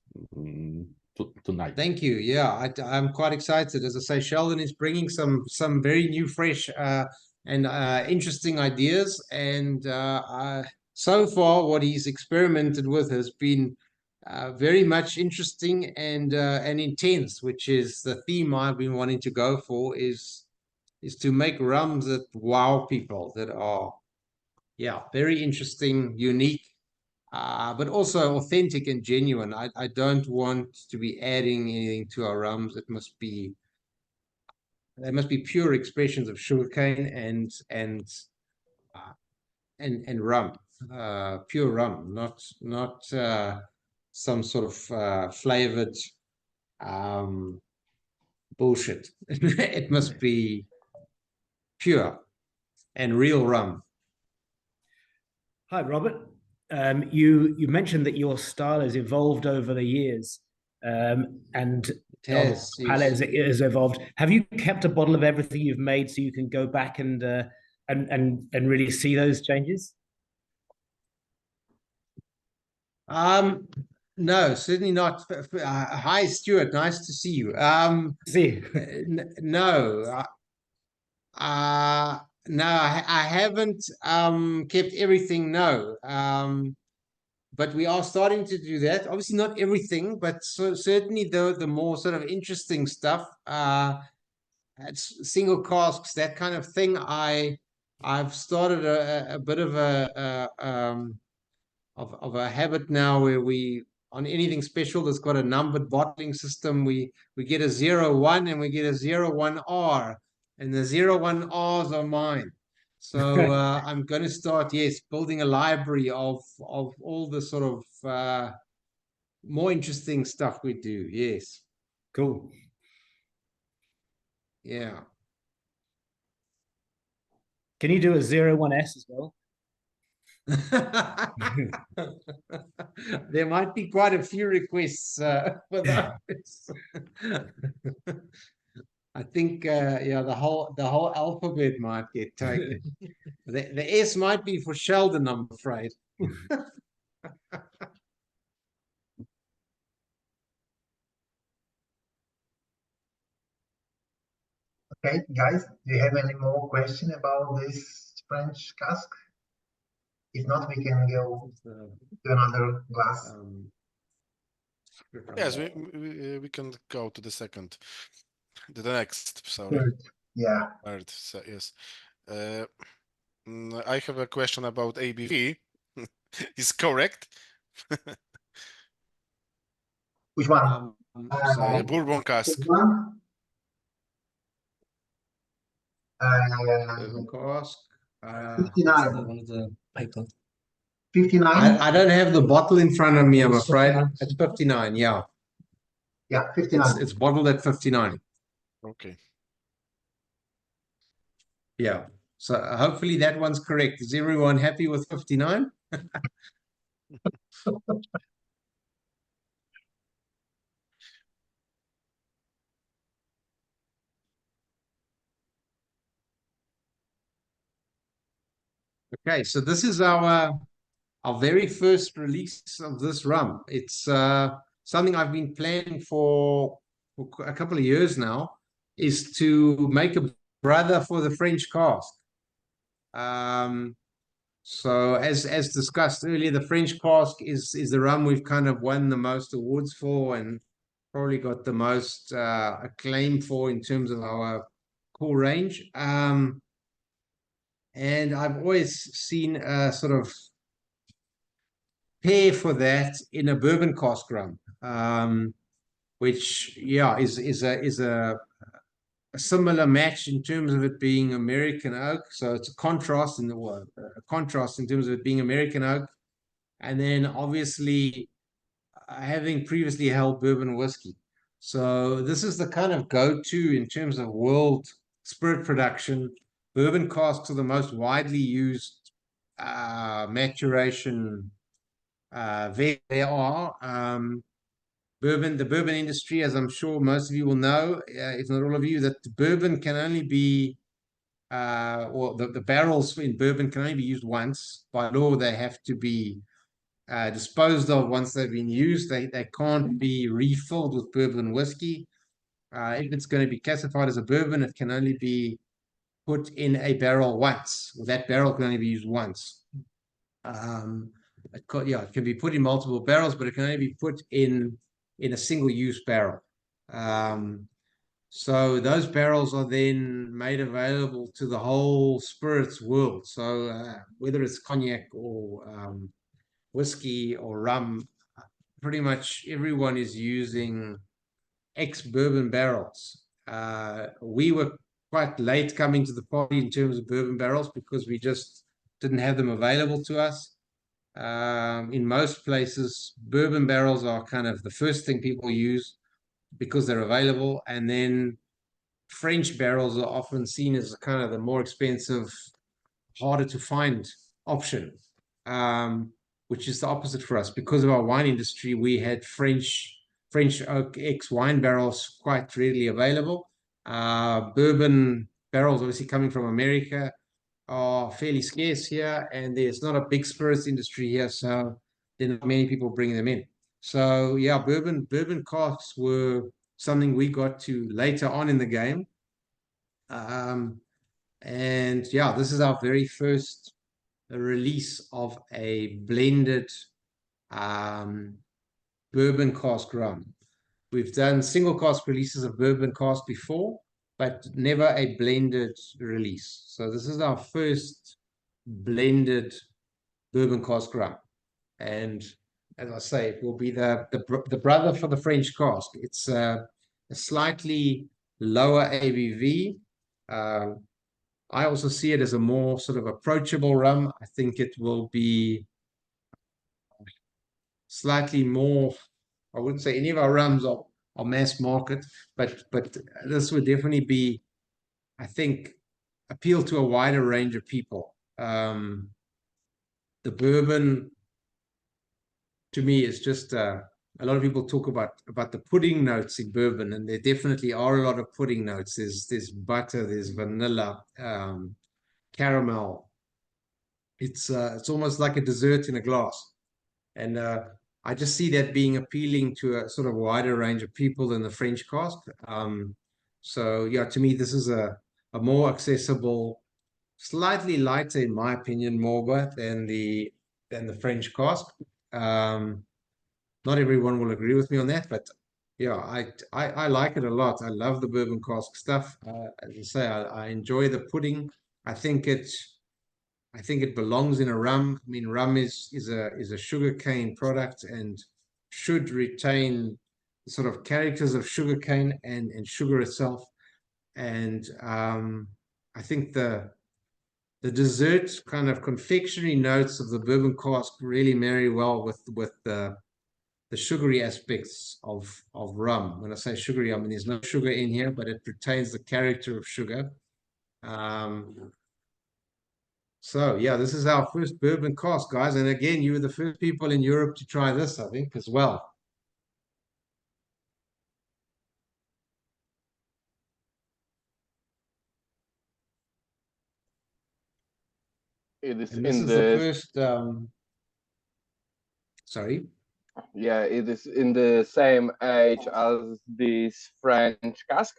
Speaker 9: tonight.
Speaker 1: Thank you. Yeah, I'm quite excited. As I say, Sheldon is bringing some very new, fresh and interesting ideas, and so far what he's experimented with has been very much interesting and intense, which is the theme I've been wanting to go for, is to make rums that wow people, that are very interesting, unique, but also authentic and genuine. I don't want to be adding anything to our rums. They must be pure expressions of sugarcane and rum, pure rum, not some sort of flavored bullshit. It must be pure and real rum.
Speaker 10: Hi, Robert. You mentioned that your style has evolved over the years, and
Speaker 1: Yes,
Speaker 10: palette
Speaker 1: yes.
Speaker 10: has evolved. Have you kept a bottle of everything you've made so you can go back and really see those changes?
Speaker 1: No, certainly not. Hi, Stuart. Nice to see you.
Speaker 10: See,
Speaker 1: No, no, I haven't kept everything. No, but we are starting to do that. Obviously, not everything, but certainly the more sort of interesting stuff. It's single casks, that kind of thing. I've started a bit of of a habit now where we on anything special that's got a numbered bottling system, we get a 01 and we get a 01R, and the 01Rs are mine. So I'm going to start, yes, building a library of all the sort of more interesting stuff we do. Yes.
Speaker 10: cool.
Speaker 1: Yeah.
Speaker 10: Can you do a 01S as well?
Speaker 1: There might be quite a few requests for those. I think yeah, the whole alphabet might get taken. The S might be for Sheldon, I'm afraid.
Speaker 2: Okay, guys, do you have any more question about this French cask? If not, we can go to another glass.
Speaker 3: Yes, we can go to the second, the next. Sorry.
Speaker 2: Third. Yeah.
Speaker 3: Third, yes. I have a question about ABV. Is correct?
Speaker 2: Which one?
Speaker 3: Bourbon cask.
Speaker 2: This one?
Speaker 1: Bourbon cask.
Speaker 2: 59.
Speaker 7: One of the paper.
Speaker 2: 59?
Speaker 1: I don't have the bottle in front of me, I'm afraid. It's 59, yeah.
Speaker 2: Yeah, 59.
Speaker 1: It's bottled at 59.
Speaker 3: Okay.
Speaker 1: Yeah. So hopefully that one's correct. Is everyone happy with 59? Okay, so this is our very first release of this rum. It's something I've been planning for a couple of years now, is to make a brother for the French cask. So as discussed earlier, the French cask is the rum we've kind of won the most awards for and probably got the most acclaim for in terms of our core range. And I've always seen a sort of pair for that in a bourbon cask rum, which yeah is a similar match in terms of it being American oak. So it's a contrast in the world, a contrast in terms of it being American oak, and then obviously having previously held bourbon whiskey. So this is the kind of go-to in terms of world spirit production. Bourbon casks are the most widely used maturation there are. The bourbon industry, as I'm sure most of you will know, if not all of you, that the bourbon can only be, or the barrels in bourbon can only be used once. By law, they have to be disposed of once they've been used. They can't be refilled with bourbon whiskey. If it's going to be classified as a bourbon, it can only be put in a barrel once. Well, that barrel can only be used once. It can be put in multiple barrels, but it can only be put in a single-use barrel. So those barrels are then made available to the whole spirits world. So whether it's cognac or whiskey or rum, pretty much everyone is using ex-bourbon barrels. We were quite late coming to the party in terms of bourbon barrels because we just didn't have them available to us. In most places, bourbon barrels are kind of the first thing people use because they're available, and then French barrels are often seen as kind of the more expensive, harder to find option. which is the opposite for us. Because of our wine industry, we had French oak X wine barrels quite readily available. Bourbon barrels, obviously coming from America, are fairly scarce here, and there's not a big spirits industry here, so there are not many people bringing them in. So yeah, bourbon casks were something we got to later on in the game. And yeah, this is our very first release of a blended bourbon cask rum. We've done single cask releases of bourbon cask before, but never a blended release. So this is our first blended bourbon cask rum. And as I say, it will be the brother for the French cask. It's a slightly lower ABV. I also see it as a more sort of approachable rum. I think it will be slightly more, I wouldn't say any of our rums are mass market, but this would definitely be, I think, appeal to a wider range of people. The bourbon, to me, is just a lot of people talk about the pudding notes in bourbon, and there definitely are a lot of pudding notes. There's butter, there's vanilla, caramel. It's almost like a dessert in a glass, and I just see that being appealing to a sort of wider range of people than the French cask. So yeah, to me, this is a more accessible, slightly lighter, in my opinion, Mhoba than the French cask. Not everyone will agree with me on that, but yeah, I like it a lot. I love the bourbon cask stuff. As I say, I enjoy the pudding. I think it belongs in a rum. I mean, rum is a sugarcane product and should retain the sort of characters of sugarcane and sugar itself. And I think the dessert kind of confectionery notes of the bourbon cask really marry well with the sugary aspects of rum. When I say sugary, I mean there's no sugar in here, but it retains the character of sugar. So yeah, this is our first bourbon cask, guys. And again, you were the first people in Europe to try this, I think, as well.
Speaker 8: It is
Speaker 1: And this
Speaker 8: in
Speaker 1: is
Speaker 8: the
Speaker 1: the first. Sorry.
Speaker 8: Yeah, it is in the same age as this French cask,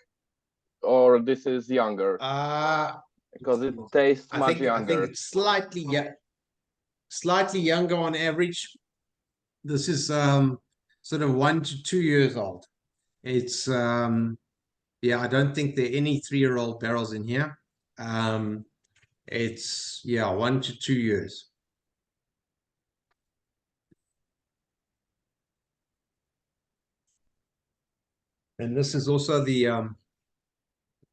Speaker 8: or this is younger? Because it tastes much younger.
Speaker 1: I think it's slightly younger on average. This is sort of 1 to 2 years old. It's yeah, I don't think there are any 3-year-old barrels in here. It's 1 to 2 years. And this is also the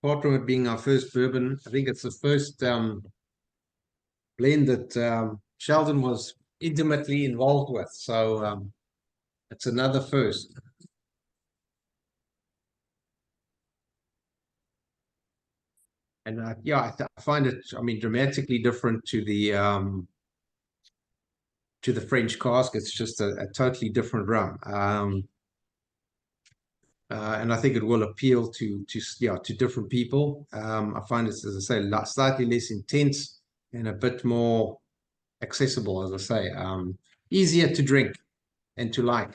Speaker 1: apart from it being our first bourbon, I think it's the first blend that Sheldon was intimately involved with. So it's another first. And yeah, I find it, I mean, dramatically different to the French cask. It's just a totally different rum. And I think it will appeal to different people. I find it, as I say, slightly less intense and a bit more accessible, as I say, easier to drink and to like.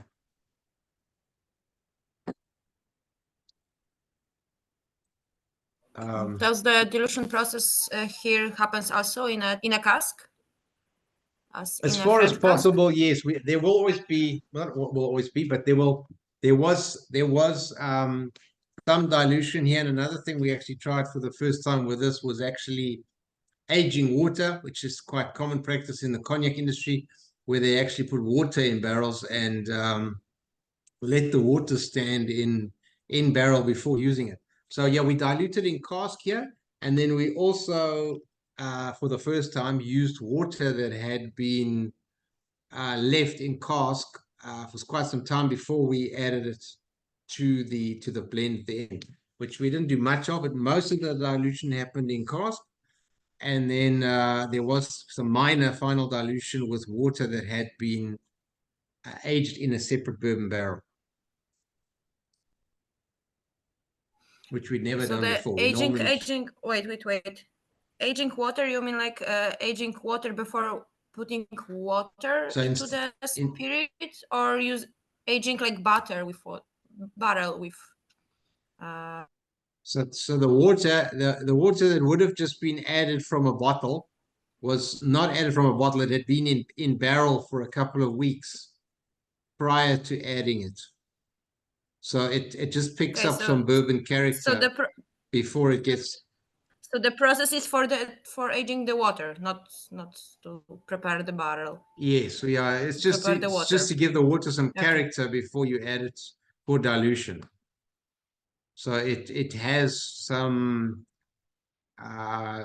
Speaker 6: Does the dilution process here happens also in a cask?
Speaker 1: As far as possible, yes. There will always be, not will always be, but there was some dilution here. And another thing we actually tried for the first time with this was actually aging water, which is quite common practice in the cognac industry, where they actually put water in barrels and let the water stand in barrel before using it. So yeah, we diluted in cask here, and then we also for the first time used water that had been left in cask for quite some time before we added it to the blend at the end, which we didn't do much of. But most of the dilution happened in cask, And then there was some minor final dilution with water that had been aged in a separate bourbon barrel, which we'd never
Speaker 6: So
Speaker 1: done
Speaker 6: the
Speaker 1: before.
Speaker 6: aging, wait. Aging water, you mean like aging water before putting water into the spirit, or use aging like butter with barrel with
Speaker 1: So the water, the water that would have just been added from a bottle was not added from a bottle. It had been in barrel for a couple of weeks prior to adding it. So it just picks up some bourbon character before it gets.
Speaker 6: So the process is for aging the water, not to prepare the barrel.
Speaker 1: Yes, yeah, it's just to give the water some character before you add it for dilution. So it has some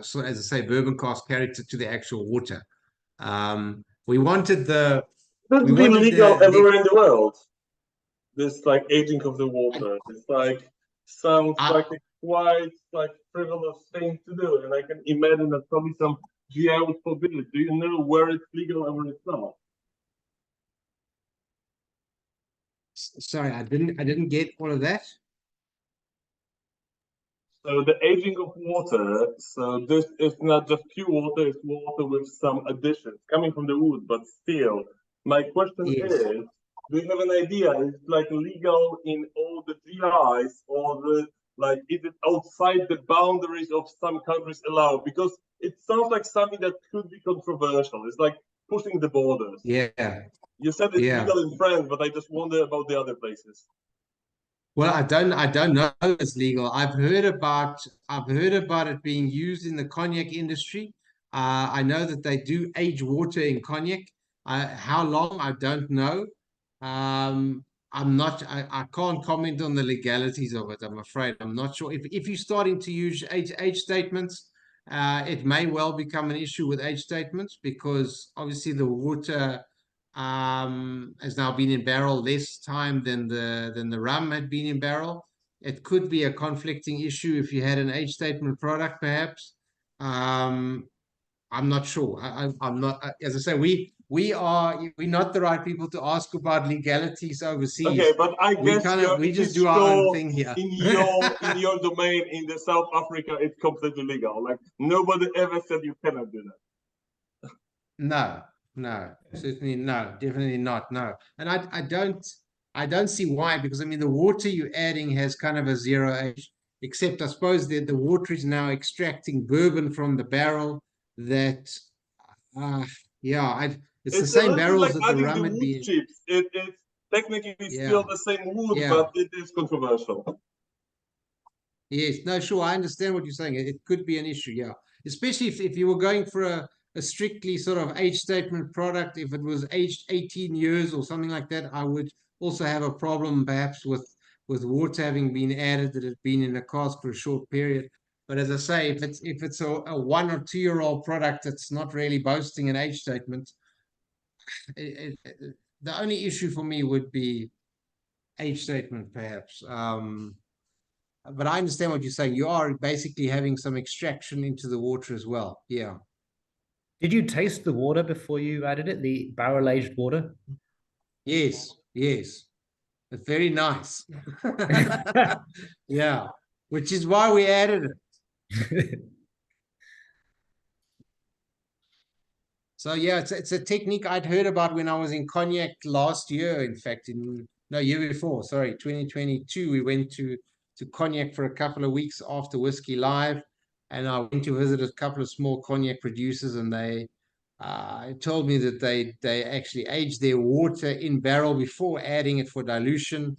Speaker 1: so as I say, bourbon cask character to the actual water. We wanted the
Speaker 11: That's been legal everywhere in the world. This like aging of the water. It's like sounds like a quite like frivolous thing to do, and I can imagine that probably some GI would forbid it. Do you know where it's legal and where it's not?
Speaker 1: Sorry, I didn't get all of that.
Speaker 11: So the aging of water, so this is not just pure water, it's water with some additions coming from the wood, but still. My question is, do you have an idea? Is it like legal in all the GIs, or like is it outside the boundaries of some countries allowed? Because it sounds like something that could be controversial. It's like pushing the borders.
Speaker 1: Yeah.
Speaker 11: You said it's legal in France, but I just wonder about the other places.
Speaker 1: Well, I don't know if it's legal. I've heard about it being used in the cognac industry. I know that they do age water in cognac. How long, I don't know. I can't comment on the legalities of it, I'm afraid. I'm not sure. If you're starting to use age statements, it may well become an issue with age statements, because obviously the water has now been in barrel less time than the rum had been in barrel. It could be a conflicting issue if you had an age statement product, perhaps. I'm not sure. I'm not, as I say, we're not the right people to ask about legalities overseas.
Speaker 11: Okay, but I guess
Speaker 1: we just do our own thing here.
Speaker 11: in your domain in the South Africa, it's completely legal. Like nobody ever said you cannot do that.
Speaker 1: No, certainly no, definitely not. No, and I don't see why, because I mean the water you're adding has kind of a zero age, except I suppose that the water is now extracting bourbon from the barrel. That it's the same barrels
Speaker 11: like
Speaker 1: that the rum had been.
Speaker 11: Chips. It's technically still the same wood, but it is controversial.
Speaker 1: Yes, no, sure, I understand what you're saying. It could be an issue, especially if you were going for a strictly sort of age statement product. If it was aged 18 years or something like that, I would also have a problem perhaps with water having been added that had been in a cask for a short period. But as I say, if it's a 1 or 2 year old product that's not really boasting an age statement, the only issue for me would be age statement, perhaps. But I understand what you're saying. You are basically having some extraction into the water as well. Yeah.
Speaker 10: Did you taste the water before you added it, the barrel-aged water?
Speaker 1: Yes. It's very nice. Yeah. Which is why we added it. So yeah, it's a technique I'd heard about when I was in cognac last year. In fact, year before, sorry, 2022, we went to cognac for a couple of weeks after Whiskey Live, and I went to visit a couple of small cognac producers, and they told me that they actually aged their water in barrel before adding it for dilution,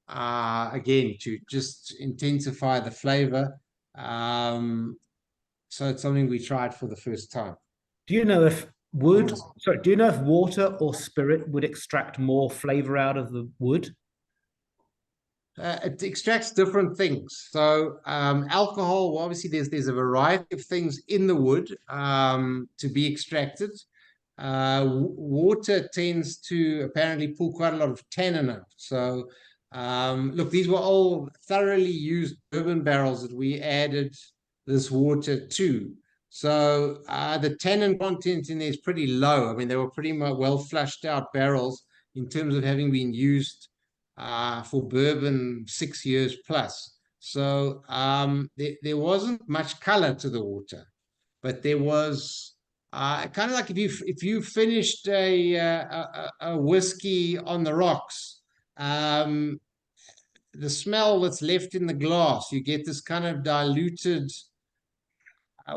Speaker 1: again to just intensify the flavor. So it's something we tried for the first time.
Speaker 10: Do you know if water or spirit would extract more flavor out of the wood?
Speaker 1: It extracts different things. So alcohol, well, obviously there's a variety of things in the wood to be extracted. Water tends to apparently pull quite a lot of tannin out. So look, these were all thoroughly used bourbon barrels that we added this water to. So the tannin content in there is pretty low. I mean, they were pretty much well flushed out barrels in terms of having been used for bourbon 6 years plus. So there wasn't much color to the water, but there was kind of like if you finished a whiskey on the rocks, the smell that's left in the glass, you get this kind of diluted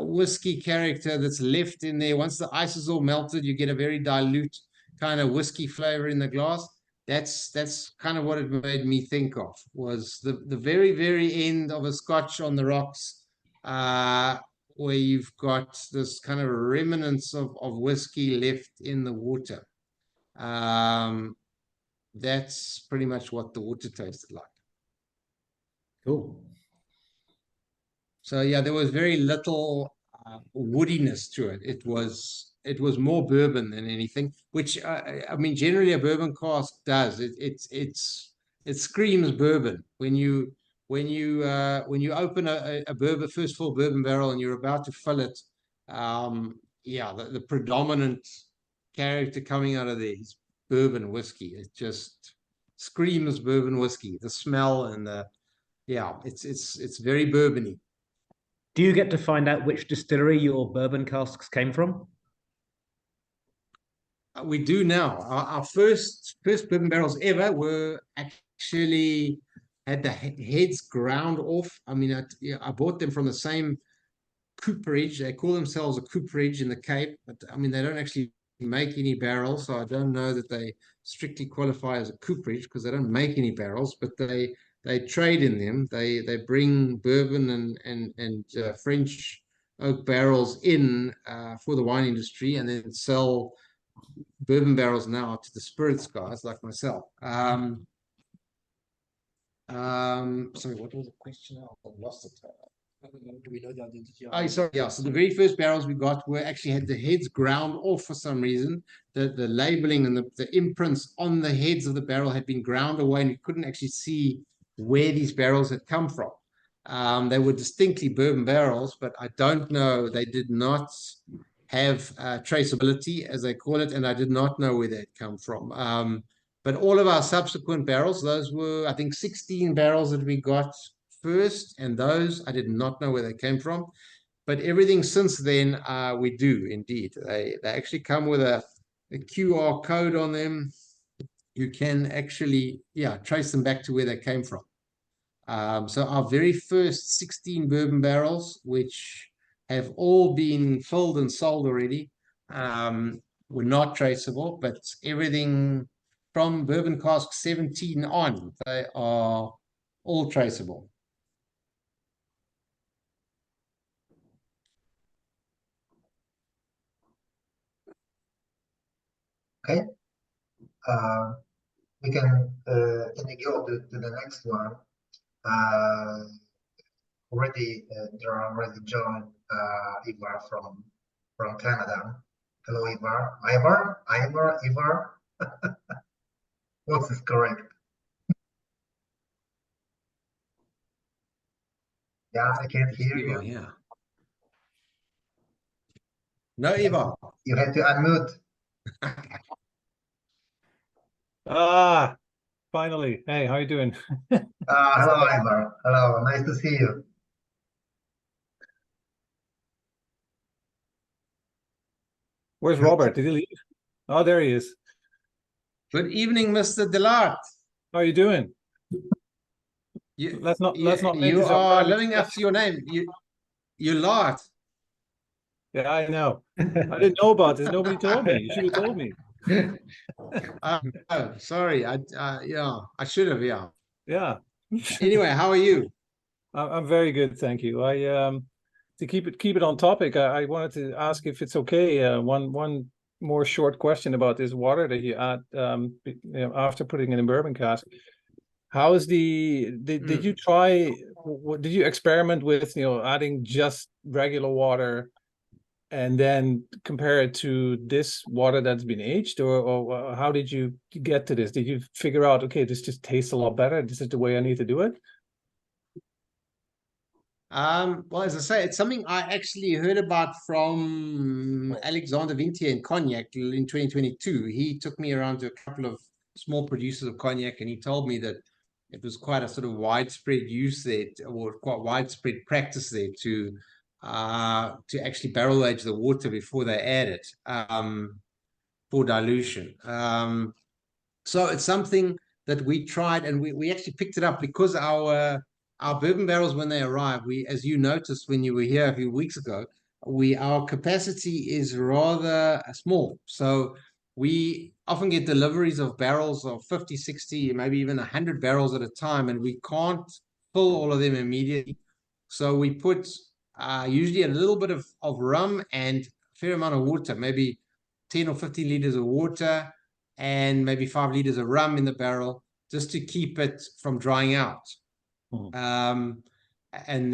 Speaker 1: whiskey character that's left in there. Once the ice is all melted, you get a very dilute kind of whiskey flavor in the glass. That's kind of what it made me think of, was the very end of a scotch on the rocks, where you've got this kind of remnants of whiskey left in the water. That's pretty much what the water tasted like.
Speaker 10: Cool.
Speaker 1: So yeah, there was very little woodiness to it. It was more bourbon than anything, which I mean, generally a bourbon cask does. It screams bourbon when you open a bourbon first full bourbon barrel and you're about to fill it. Yeah, the predominant character coming out of there is bourbon whiskey. It just screams bourbon whiskey. The smell and it's very bourbony.
Speaker 10: Do you get to find out which distillery your bourbon casks came from?
Speaker 1: We do now. Our first bourbon barrels ever were actually had the heads ground off. I mean, I bought them from the same cooperage. They call themselves a cooperage in the Cape, but I mean, they don't actually make any barrels, so I don't know that they strictly qualify as a cooperage because they don't make any barrels, but they trade in them. They bring bourbon and French oak barrels in for the wine industry, and then sell bourbon barrels now to the spirits guys like myself. Sorry, what was the question? I lost it.
Speaker 7: Do we know the identity?
Speaker 1: Oh, sorry, yeah. So the very first barrels we got were actually had the heads ground off for some reason. The labeling and the imprints on the heads of the barrel had been ground away, and you couldn't actually see where these barrels had come from. They were distinctly bourbon barrels, but I don't know. They did not have traceability, as they call it, and I did not know where they'd come from. But all of our subsequent barrels, those were, I think, 16 barrels that we got first, and those I did not know where they came from. But everything since then, we do indeed. They actually come with a QR code on them. You can actually, trace them back to where they came from. So our very first 16 bourbon barrels, which have all been filled and sold already, were not traceable, but everything from bourbon cask 17 on, they are all traceable.
Speaker 2: Okay. We can you go to the next one? There are already joined Ivar from Canada. Hello, Ivar. Ivar. What's this correct? Yeah, I can't hear you.
Speaker 1: Yeah. No, Ivar.
Speaker 2: You have to unmute.
Speaker 12: Finally. Hey, how you doing?
Speaker 2: Hello, Ivar. Hello, nice to see you.
Speaker 12: Where's Robert? Did he leave? Oh, there he is.
Speaker 1: Good evening, Mr. Delart.
Speaker 12: How are you doing? Let's not make
Speaker 1: you
Speaker 12: this
Speaker 1: are living up to your name. You Lart.
Speaker 12: Yeah, I know. I didn't know about this. Nobody told me. You should have told me.
Speaker 1: Oh, sorry. I should have.
Speaker 12: Yeah.
Speaker 1: Anyway, how are you?
Speaker 12: I'm very good, thank you. To keep it on topic, I wanted to ask if it's okay. One more short question about this water that you add after putting it in bourbon cask. How is did you try? Did you experiment with adding just regular water and then compare it to this water that's been aged, or how did you get to this? Did you figure out, okay, this just tastes a lot better, this is the way I need to do it?
Speaker 1: Well, as I say, it's something I actually heard about from Alexander Vintier in Cognac in 2022. He took me around to a couple of small producers of Cognac, and he told me that it was quite a sort of widespread use there, or quite widespread practice there to actually barrel age the water before they add it for dilution. So it's something that we tried, and we actually picked it up because our bourbon barrels, when they arrive, as you noticed when you were here a few weeks ago, our capacity is rather small. So we often get deliveries of barrels of 50, 60, maybe even 100 barrels at a time, and we can't fill all of them immediately. So we put usually a little bit of rum and a fair amount of water, maybe 10 or 15 liters of water, and maybe 5 liters of rum in the barrel, just to keep it from drying out. And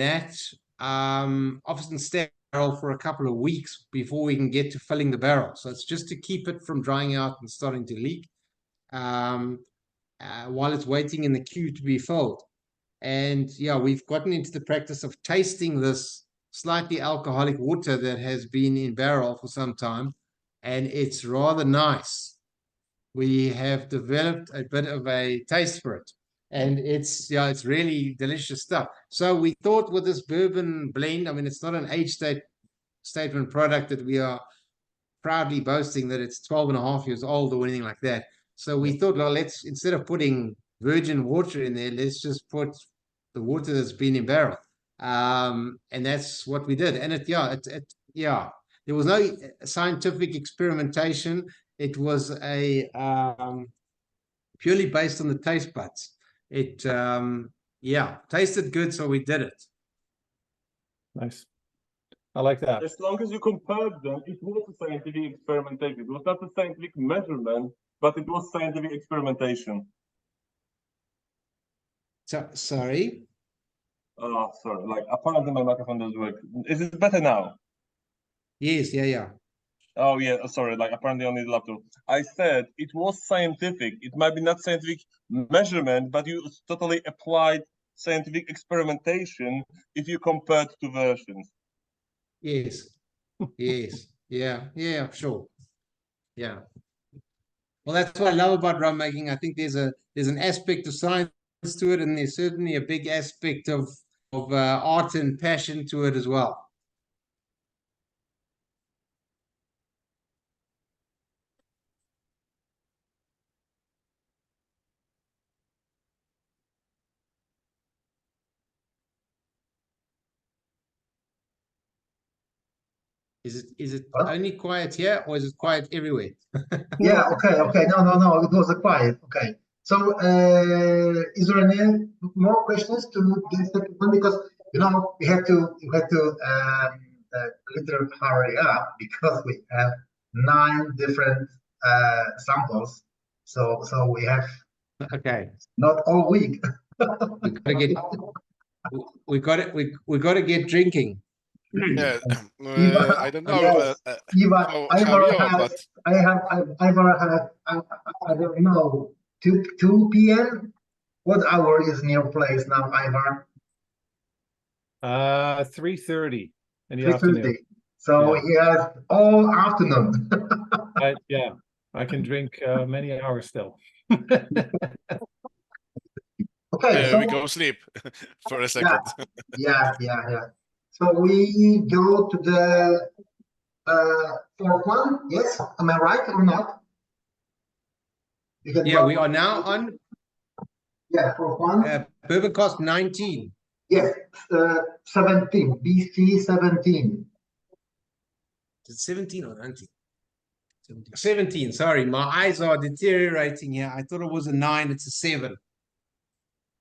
Speaker 1: that often stays in the barrel for a couple of weeks before we can get to filling the barrel. So it's just to keep it from drying out and starting to leak while it's waiting in the queue to be filled. And yeah, we've gotten into the practice of tasting this slightly alcoholic water that has been in barrel for some time, and it's rather nice. We have developed a bit of a taste for it, and it's really delicious stuff. So we thought with this bourbon blend, I mean, it's not an age statement product that we are proudly boasting that it's 12 and a half years old or anything like that. So we thought, well, let's, instead of putting virgin water in there, let's just put the water that's been in barrel. And that's what we did. And there was no scientific experimentation. It was a purely based on the taste buds. It tasted good, so we did it.
Speaker 12: Nice. I like that.
Speaker 11: As long as you compared them, it was a scientific experimentation. It was not a scientific measurement, but it was scientific experimentation.
Speaker 1: So, sorry?
Speaker 11: Oh, sorry. Like, apparently my microphone doesn't work. Is it better now?
Speaker 1: Yes, yeah.
Speaker 11: Oh, yeah, sorry. Like, apparently on the laptop. I said it was scientific. It might be not scientific measurement, but you totally applied scientific experimentation if you compared two versions.
Speaker 1: Yes. Yeah, sure. Yeah. Well, that's what I love about rum making. I think there's an aspect of science to it, and there's certainly a big aspect of art and passion to it as well. Is it only quiet here, or is it quiet everywhere?
Speaker 2: Yeah, okay. No, it was a quiet. Okay. So, is there any more questions to this one? Because we have to little hurry up because we have 9 different samples. So we have not all week.
Speaker 1: we got to get drinking.
Speaker 3: Yeah, I don't know.
Speaker 2: Yes. I don't know, 2 p.m. What hour is in your place now, Ivar?
Speaker 12: 3:30 in the afternoon.
Speaker 2: So he has all afternoon.
Speaker 12: I can drink many hours still.
Speaker 2: Okay, so
Speaker 3: we go sleep for a second.
Speaker 2: Yeah. So we go to the 4th one. Yes, am I right or not?
Speaker 1: Yeah, we are now on.
Speaker 2: Yeah, 4th one.
Speaker 1: Bourbon cost 19.
Speaker 2: Yes, 17. BC 17.
Speaker 1: Is it 17 or 19? 17. Sorry, my eyes are deteriorating here. I thought it was a 9. It's a 7.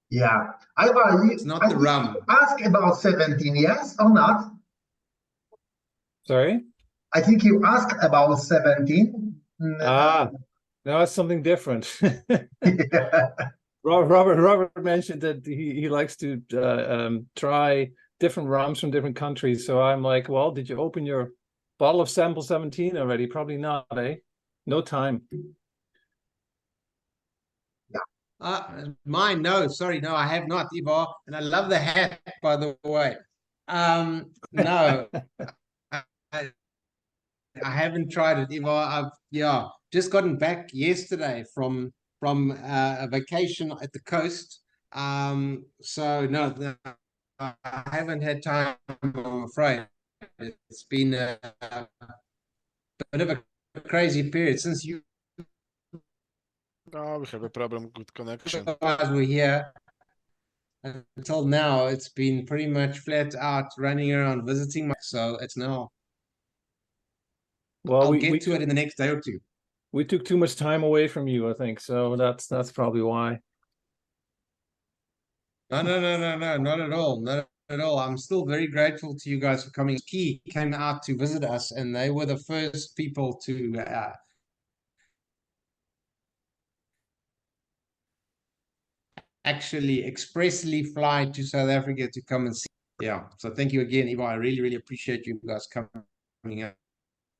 Speaker 2: Yeah, Ivar,
Speaker 1: it's not the rum.
Speaker 2: Ask about 17, yes or not?
Speaker 12: Sorry?
Speaker 2: I think you asked about 17.
Speaker 12: No, it's something different. Robert mentioned that he likes to try different rums from different countries. So I'm like, well, did you open your bottle of sample 17 already? Probably not, eh? No time.
Speaker 1: Mine, no, sorry, no, I have not, Ivar. And I love the hat, by the way. No, I haven't tried it. I've just gotten back yesterday from a vacation at the coast. So no, I haven't had time, I'm afraid. It's been a bit of a crazy period since you
Speaker 3: Oh, we have a problem with connection.
Speaker 1: guys were here. Until now, it's been pretty much flat out running around visiting. So it's now.
Speaker 12: Well,
Speaker 1: I'll get to it in the next day or two.
Speaker 12: We took too much time away from you, I think. So that's probably why.
Speaker 1: No, not at all. Not at all. I'm still very grateful to you guys for coming. Key came out to visit us, and they were the first people to actually expressly fly to South Africa to come and see. Yeah. So thank you again, Ivo. I really, really appreciate you guys coming out.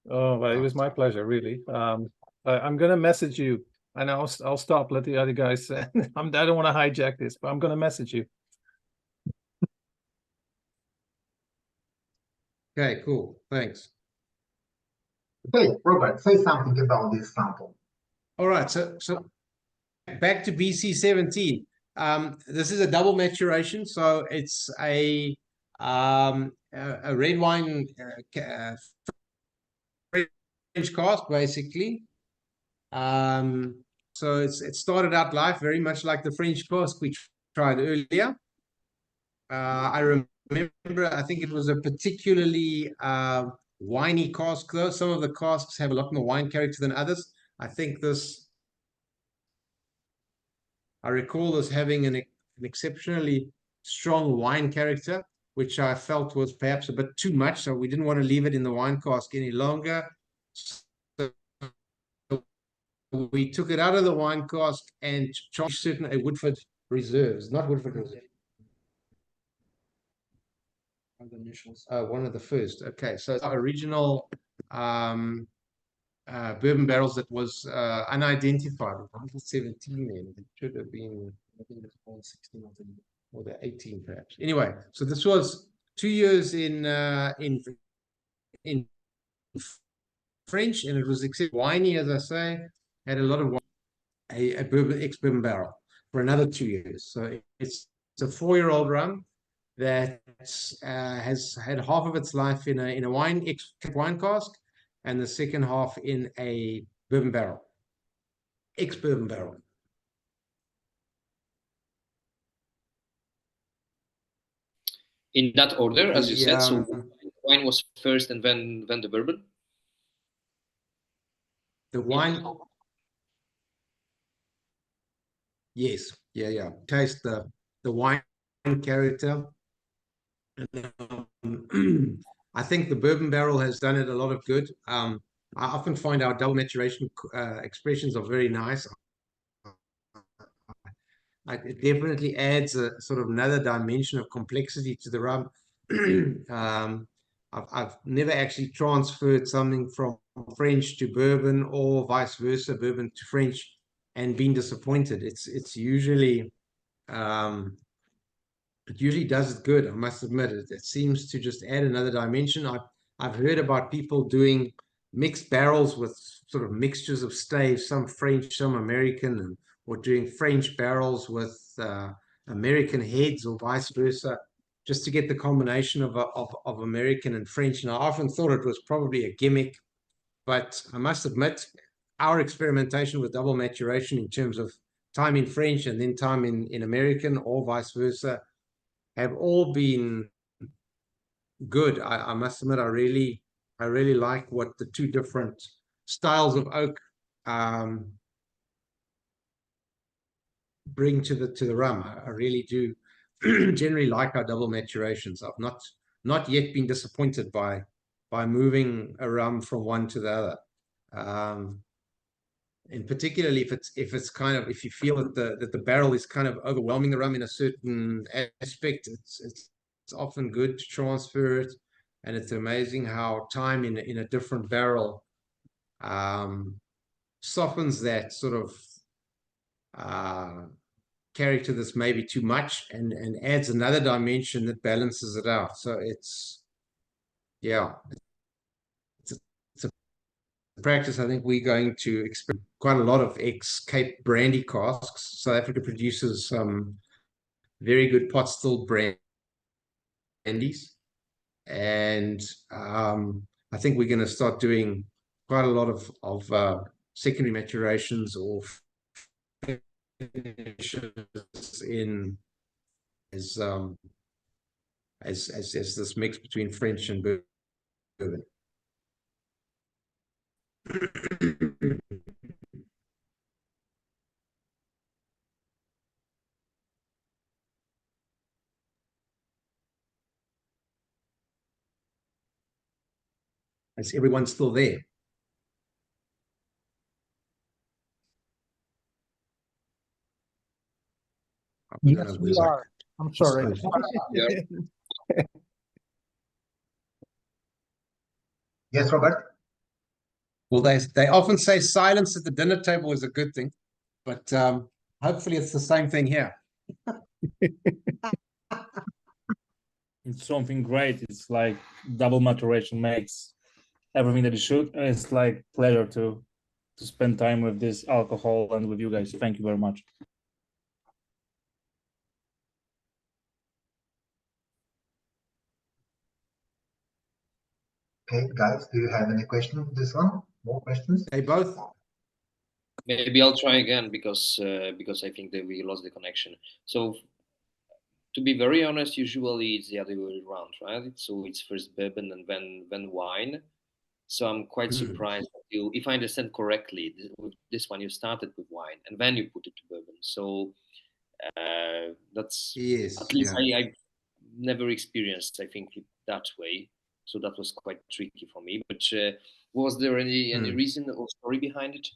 Speaker 12: Oh, well, it was my pleasure, really. I'm gonna message you, and I'll stop. Let the other guys. I don't want to hijack this, but I'm gonna message you.
Speaker 1: Okay, cool. Thanks.
Speaker 2: Okay, Robert, say something about this sample.
Speaker 1: All right, so back to BC 17. This is a double maturation, so it's a red wine French cask, basically. So it started out life very much like the French cask we tried earlier. I remember, I think it was a particularly winey cask, though. Some of the casks have a lot more wine character than others. I think I recall this having an exceptionally strong wine character, which I felt was perhaps a bit too much. So we didn't want to leave it in the wine cask any longer. So we took it out of the wine cask and charged certain Woodford reserves, not Woodford reserves. One of the first. Okay, so our original bourbon barrels that was unidentified. 117 then. It should have been, I think it was 16 or the 18 perhaps. Anyway, so this was 2 years in French, and it was winey, as I say, had a lot of wine, a bourbon ex-bourbon barrel for another 2 years. So it's a 4-year-old rum that has had half of its life in a wine cask, and the second half in a bourbon barrel, ex-bourbon barrel.
Speaker 13: In that order, as you said, so wine was first and then the bourbon?
Speaker 1: The wine... Yes, yeah. Taste the wine character. I think the bourbon barrel has done it a lot of good. I often find our double maturation expressions are very nice. It definitely adds a sort of another dimension of complexity to the rum. I've never actually transferred something from French to bourbon or vice versa, bourbon to French, and been disappointed. It's usually it usually does it good, I must admit. It seems to just add another dimension. I've heard about people doing mixed barrels with sort of mixtures of staves, some French, some American, or doing French barrels with American heads or vice versa, just to get the combination of American and French. And I often thought it was probably a gimmick, but I must admit, our experimentation with double maturation in terms of time in French and then time in American or vice versa have all been good. I must admit, I really like what the two different styles of oak bring to the rum. I really do generally like our double maturations. I've not yet been disappointed by moving a rum from one to the other. And particularly if it's kind of, if you feel that the barrel is kind of overwhelming the rum in a certain aspect, it's often good to transfer it. And it's amazing how time in a different barrel softens that sort of character that's maybe too much, and adds another dimension that balances it out. So it's a practice. I think we're going to experiment quite a lot of ex-Cape brandy casks. South Africa produces some very good pot still brandies, and I think we're going to start doing quite a lot of secondary maturations or finishes in as this mix between French and bourbon. Is everyone still there?
Speaker 14: Yes, we are. I'm sorry.
Speaker 2: Yes, Robert?
Speaker 1: Well, they often say silence at the dinner table is a good thing, but hopefully it's the same thing here.
Speaker 15: It's something great. It's like double maturation makes everything that it should. It's like pleasure to spend time with this alcohol and with you guys. Thank you very much.
Speaker 2: Okay, guys, do you have any questions for this one? More questions?
Speaker 1: They both.
Speaker 13: Maybe I'll try again because I think that we lost the connection. So to be very honest, usually it's the other way around, right? So it's first bourbon and then wine. So I'm quite surprised that you, if I understand correctly, with this one you started with wine and then you put it to bourbon. So that's at least I've never experienced, I think, it that way. So that was quite tricky for me. But was there any reason or story behind it?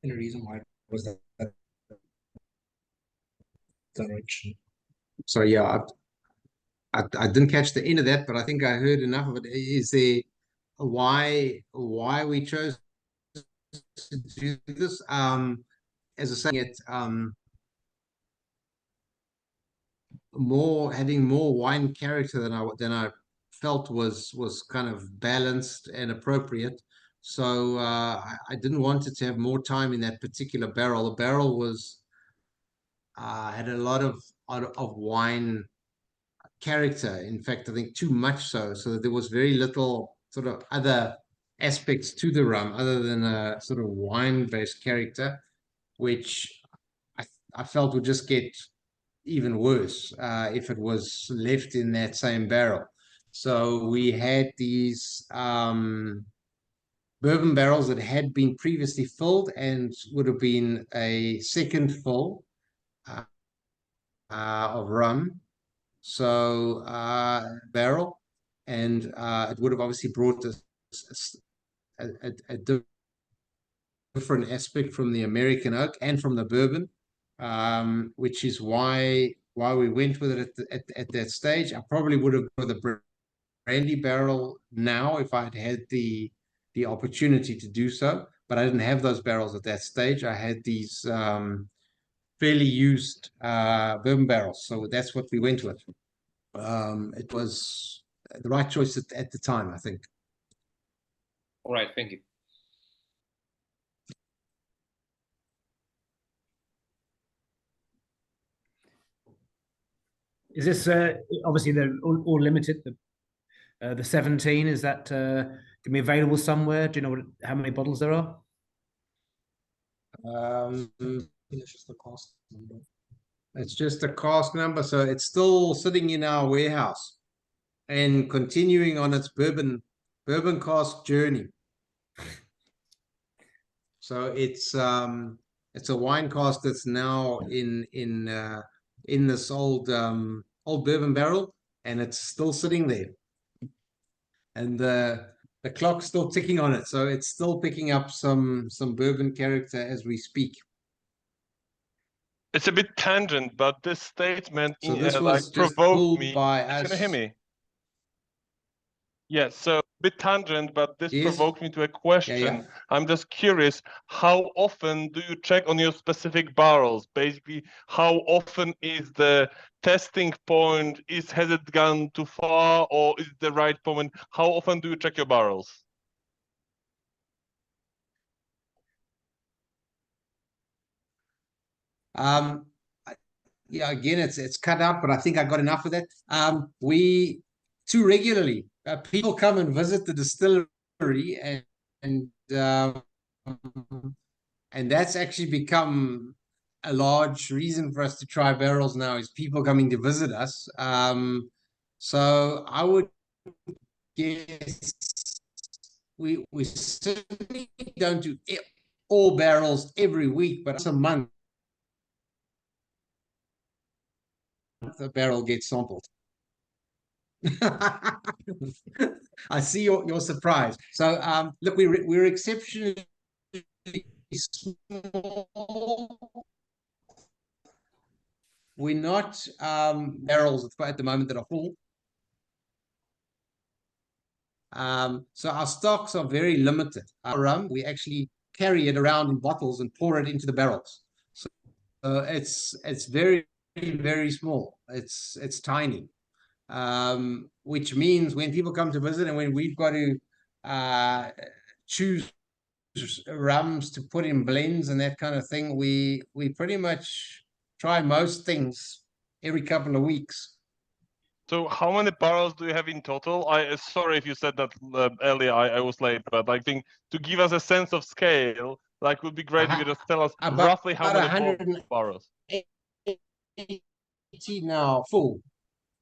Speaker 7: Any reason why was that direction?
Speaker 1: So yeah, I didn't catch the end of that, but I think I heard enough of it. Is there why we chose to do this? As I say, it having more wine character than I felt was kind of balanced and appropriate. So I didn't want it to have more time in that particular barrel. The barrel was had a lot of wine character. In fact, I think too much so that there was very little sort of other aspects to the rum other than a sort of wine-based character, which I felt would just get even worse if it was left in that same barrel. So we had these bourbon barrels that had been previously filled and would have been a second fill of rum. So barrel, and it would have obviously brought a different aspect from the American oak and from the bourbon, which is why we went with it at that stage. I probably would have with a brandy barrel now if I'd had the opportunity to do so, but I didn't have those barrels at that stage. I had these fairly used bourbon barrels, so that's what we went with. It was the right choice at the time, I think.
Speaker 13: All right, thank you.
Speaker 10: Is this obviously they're all limited? The 17, is that can be available somewhere? Do you know how many bottles there are?
Speaker 1: It's just the cost number. It's just a cask number, so it's still sitting in our warehouse and continuing on its bourbon cask journey. So it's a wine cask that's now in this old bourbon barrel, and it's still sitting there, and the clock's still ticking on it, so it's still picking up some bourbon character as we speak.
Speaker 16: It's a bit tangent, but this statement
Speaker 1: so this was
Speaker 16: like
Speaker 1: just
Speaker 16: provoked
Speaker 1: pulled
Speaker 16: me.
Speaker 1: By us.
Speaker 16: Can you hear me? Yes. So bit tangent, but this
Speaker 1: Yes.
Speaker 16: provoked me to a question. I'm just curious, how often do you check on your specific barrels? Basically, how often is the testing point? Has it gone too far, or is it the right moment? How often do you check your barrels?
Speaker 1: Yeah, again, it's cut out, but I think I got enough of that. We too regularly people come and visit the distillery, and that's actually become a large reason for us to try barrels now, is people coming to visit us. So I would guess we certainly don't do all barrels every week, but once a month the barrel gets sampled. I see your surprise. So look, we're exceptionally small. We're not barrels at the moment that are full. So our stocks are very limited. Our rum, we actually carry it around in bottles and pour it into the barrels. So it's very, very small. It's tiny. Which means when people come to visit and when we've got to choose rums to put in blends and that kind of thing, we pretty much try most things every couple of weeks.
Speaker 16: So how many barrels do you have in total? Sorry if you said that earlier, I was late, but I think to give us a sense of scale, like, would be great if you just tell us roughly how many barrels.
Speaker 1: 180 now full.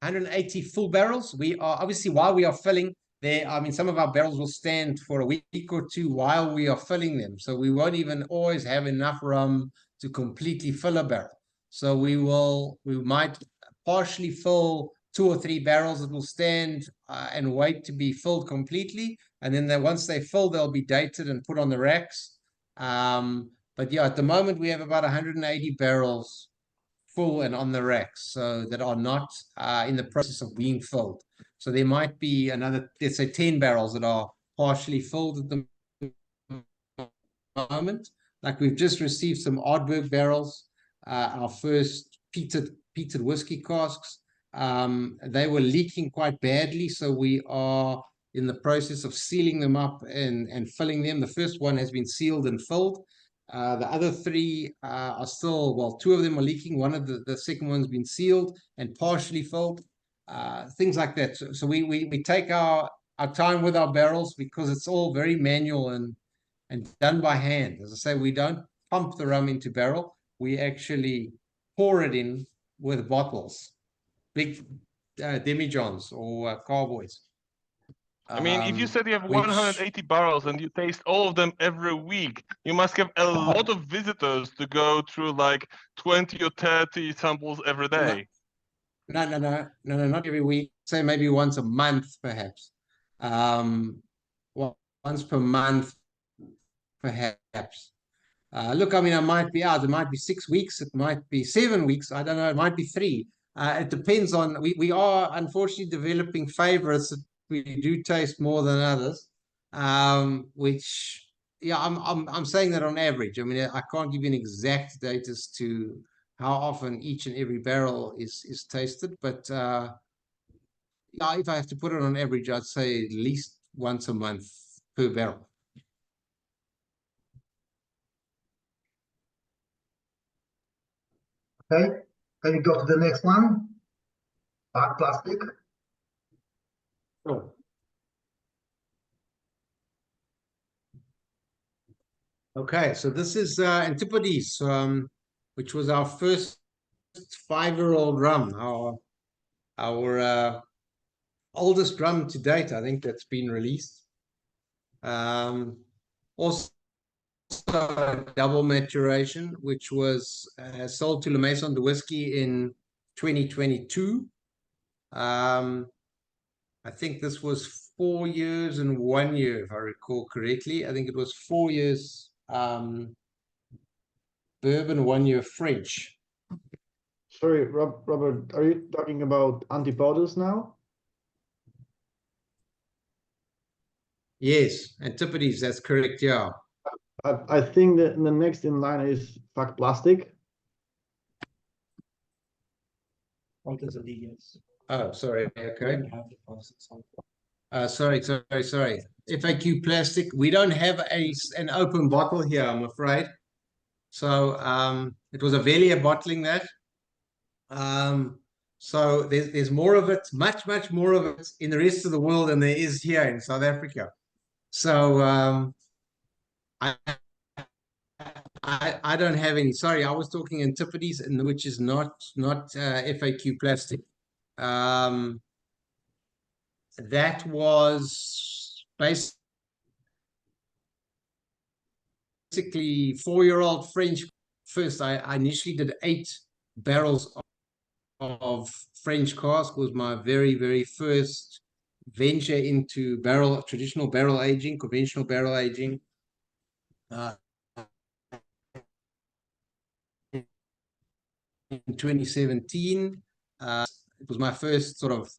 Speaker 1: 180 full barrels. We are obviously, while we are filling there, I mean, some of our barrels will stand for a week or two while we are filling them. So we won't even always have enough rum to completely fill a barrel. So we might partially fill 2 or 3 barrels that will stand and wait to be filled completely. And then once they fill, they'll be dated and put on the racks. But yeah, at the moment we have about 180 barrels full and on the racks, so that are not in the process of being filled. So there might be another, let's say, 10 barrels that are partially filled at the moment. Like, we've just received some Ardbeg barrels, our first peated whiskey casks. They were leaking quite badly, so we are in the process of sealing them up and filling them. The first one has been sealed and filled. The other 3 are still, well, 2 of them are leaking. One of the second one's been sealed and partially filled. Things like that. So we take our time with our barrels, because it's all very manual and done by hand. As I say, we don't pump the rum into barrel. We actually pour it in with bottles, big demijohns or carboys.
Speaker 16: I mean, if you said you have 180 barrels and you taste all of them every week, you must have a lot of visitors to go through, like 20 or 30 samples every day.
Speaker 1: No, not every week. Say maybe once a month, perhaps. Well, once per month, perhaps. Look, I mean, I might be out. It might be 6 weeks. It might be 7 weeks. I don't know. It might be 3. It depends on. We are unfortunately developing favorites that we do taste more than others. Which, yeah, I'm saying that on average. I mean, I can't give you an exact date as to how often each and every barrel is tasted, but yeah, if I have to put it on average, I'd say at least once a month per barrel.
Speaker 2: Okay, can you go to the next one? Back plastic.
Speaker 1: Oh. Okay, so this is Antipodes, which was our first 5-year-old rum, our oldest rum to date, I think, that's been released. Also double maturation, which was sold to La Maison de Whiskey in 2022. I think this was 4 years and 1 year, if I recall correctly. I think it was 4 years bourbon, 1 year French.
Speaker 17: Sorry, Robert, are you talking about Antipodes now?
Speaker 1: Yes, Antipodes, that's correct, yeah.
Speaker 17: I think that the next in line is Fact Plastic.
Speaker 7: What does it yes?
Speaker 1: Oh, sorry, okay.
Speaker 7: We have the process on.
Speaker 1: Sorry. FAQ Plastic. We don't have an open bottle here, I'm afraid. So it was a Velia bottling that. So there's more of it, much more of it in the rest of the world than there is here in South Africa. So I don't have any. Sorry, I was talking Antipodes, and which is not FAQ Plastic. That was basically 4-year-old French. First, I initially did 8 barrels of French cask. Was my very first venture into traditional barrel aging, conventional barrel aging. In 2017, it was my first sort of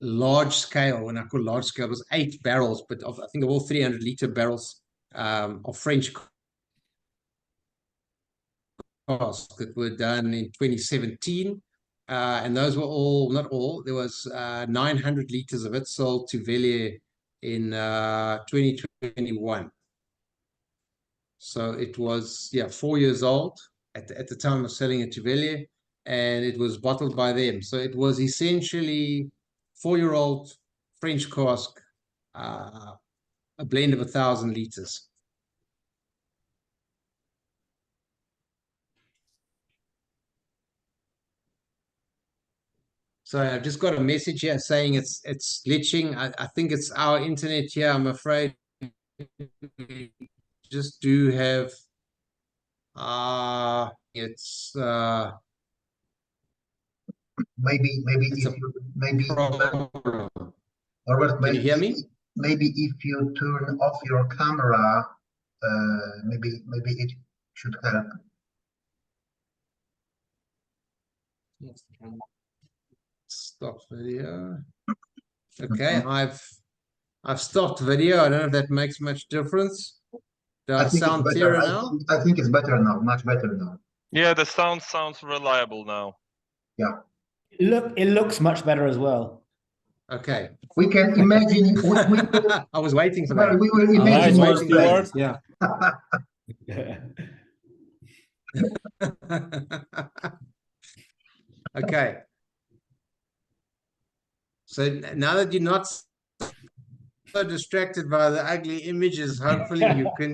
Speaker 1: large scale. When I call large scale, it was 8 barrels, but I think of all 300-liter barrels of French cask that were done in 2017. And those were all, not all, there was 900 liters of it sold to Velia in 2021. So it was, 4 years old at the time of selling it to Velia, and it was bottled by them. So it was essentially 4-year-old French cask, a blend of 1,000 liters. Sorry, I've just got a message here saying it's glitching. I think it's our internet here, I'm afraid. We just do have it's
Speaker 2: maybe
Speaker 1: it's
Speaker 2: if you maybe
Speaker 1: problem.
Speaker 2: Robert,
Speaker 1: Can you hear me?
Speaker 2: Maybe if you turn off your camera, maybe it should help.
Speaker 7: Yes,
Speaker 1: Stop video. Okay, I've stopped video. I don't know if that makes much difference. Do I sound clearer now?
Speaker 2: I think it's better now, much better now.
Speaker 16: Yeah, the sound sounds reliable now.
Speaker 2: Yeah.
Speaker 10: It looks much better as well.
Speaker 1: Okay.
Speaker 2: We can imagine.
Speaker 1: I was waiting for that.
Speaker 2: We will imagine.
Speaker 10: Nice, yeah.
Speaker 1: Okay. So now that you're not so distracted by the ugly images, hopefully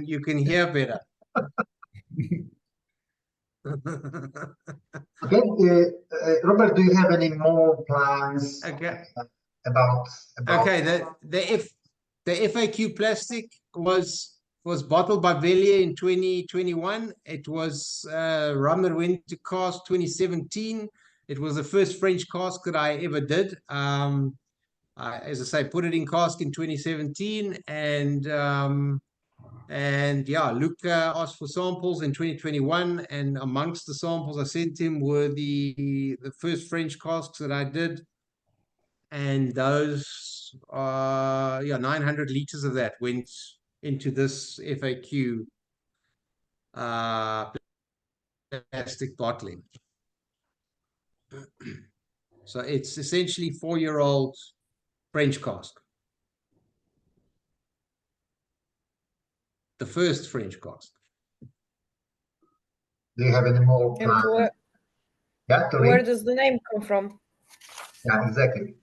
Speaker 1: you can hear better.
Speaker 2: Okay, Robert, do you have any more plans?
Speaker 1: Okay.
Speaker 2: About
Speaker 1: okay, the FAQ Plastic was bottled by Velia in 2021. It was rum that went to cask 2017. It was the first French cask that I ever did. As I say, put it in cask in 2017, and yeah, Luca asked for samples in 2021, and amongst the samples I sent him were the first French casks that I did, and those 900 liters of that went into this FAQ plastic bottling. So it's essentially 4-year-old French cask. The first French cask.
Speaker 2: Do you have any more plans?
Speaker 6: Where does the name come from?
Speaker 2: Yeah, exactly.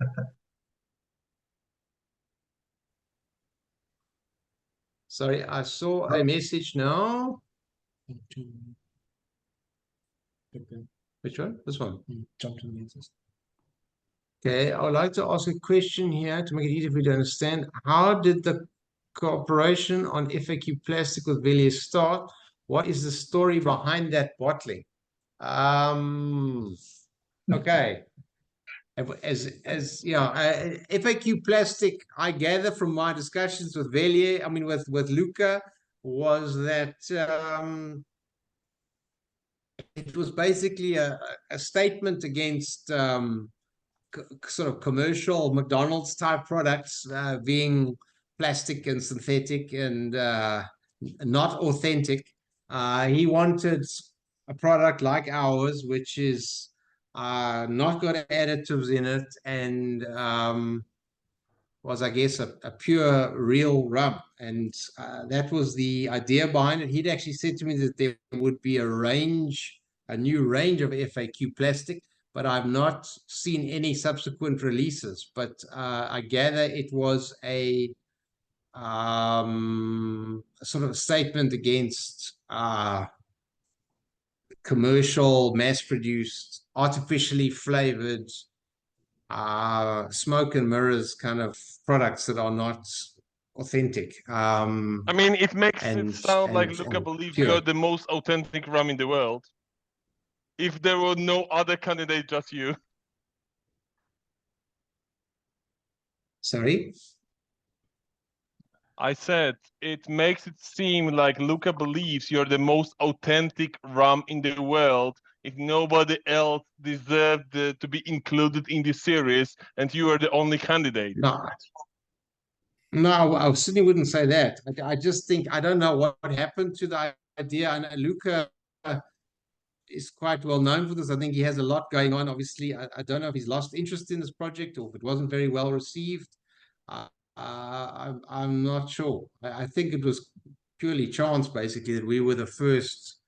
Speaker 1: Sorry, I saw a message now. Which one? This one.
Speaker 7: Jump to the answers.
Speaker 1: Okay, I would like to ask a question here to make it easier for you to understand. How did the cooperation on FAQ Plastic with Velia start? What is the story behind that bottling? Okay. As you know, FAQ Plastic, I gather from my discussions with Velia, I mean with Luca, was that it was basically a statement against sort of commercial McDonald's type products being plastic and synthetic and not authentic. He wanted a product like ours, which is not got additives in it and was, I guess, a pure, real rum. And that was the idea behind it. He'd actually said to me that there would be a new range of FAQ plastic, but I've not seen any subsequent releases. But I gather it was a sort of a statement against commercial, mass-produced, artificially flavored smoke and mirrors kind of products that are not authentic.
Speaker 16: I mean, it makes it sound like Luca believes you're the most authentic rum in the world. If there were no other candidate, just you.
Speaker 1: Sorry?
Speaker 16: I said it makes it seem like Luca believes you're the most authentic rum in the world if nobody else deserved to be included in this series and you are the only candidate.
Speaker 1: No, I certainly wouldn't say that. I just think, I don't know what happened to the idea. And Luca is quite well known for this. I think he has a lot going on. Obviously, I don't know if he's lost interest in this project or if it wasn't very well received. I'm not sure. I think it was purely chance, basically, that we were the first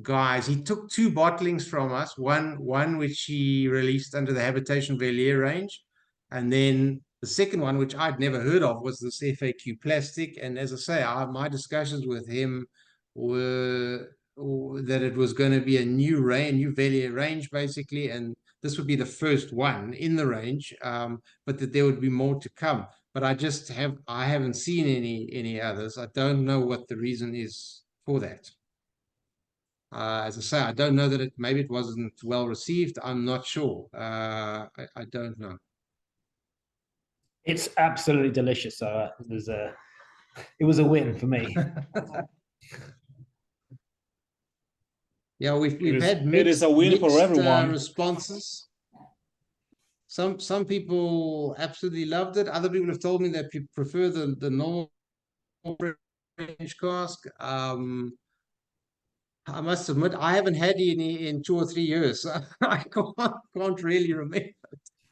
Speaker 1: guys. He took 2 bottlings from us, one which he released under the Habitation Verlier range, and then the second one, which I'd never heard of, was this FAQ plastic. And as I say, my discussions with him were that it was going to be a new Verlier range, basically, and this would be the first one in the range, but that there would be more to come. But I haven't seen any others. I don't know what the reason is for that. As I say, I don't know that maybe it wasn't well received. I'm not sure. I don't know.
Speaker 10: It's absolutely delicious. So it was a win for me.
Speaker 1: Yeah, we've had mixed,
Speaker 15: it is a win for everyone.
Speaker 1: Responses. Some people absolutely loved it. Other people have told me that people prefer the normal French cask. I must admit, I haven't had any in 2 or 3 years. So I can't really remember,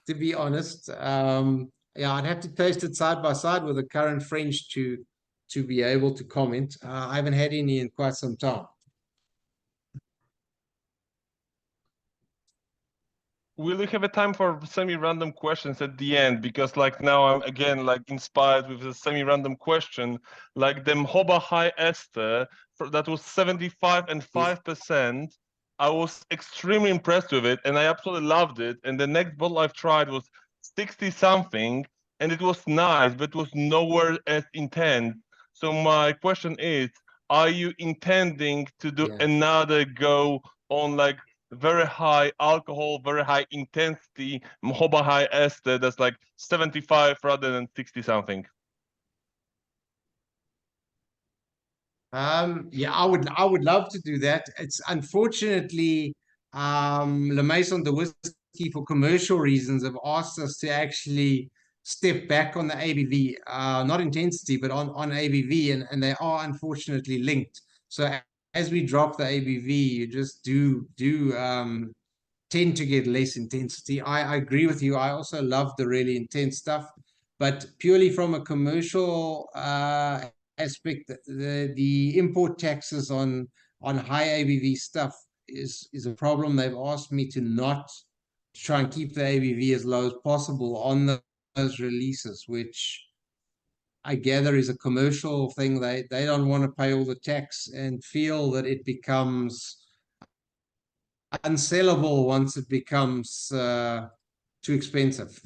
Speaker 1: to be honest. Yeah, I'd have to taste it side by side with the current French to be able to comment. I haven't had any in quite some time.
Speaker 16: Will we have a time for semi-random questions at the end? Because like now I'm again like inspired with a semi-random question. Like the Mhoba High Ester, that was 75.5%. I was extremely impressed with it and I absolutely loved it. And the next bottle I've tried was 60 something and it was nice, but it was nowhere as intense. So my question is, are you intending to do another go on like very high alcohol, very high intensity Mhoba High Ester that's like 75 rather than 60 something?
Speaker 1: Yeah, I would love to do that. It's unfortunately La Maison de Whiskey, for commercial reasons, have asked us to actually step back on the ABV, not intensity, but on ABV, and they are unfortunately linked. So as we drop the ABV, you just do tend to get less intensity. I agree with you. I also love the really intense stuff, but purely from a commercial aspect, the import taxes on high ABV stuff is a problem. They've asked me to try and keep the ABV as low as possible on those releases, which I gather is a commercial thing. They don't want to pay all the tax and feel that it becomes unsellable once it becomes too expensive.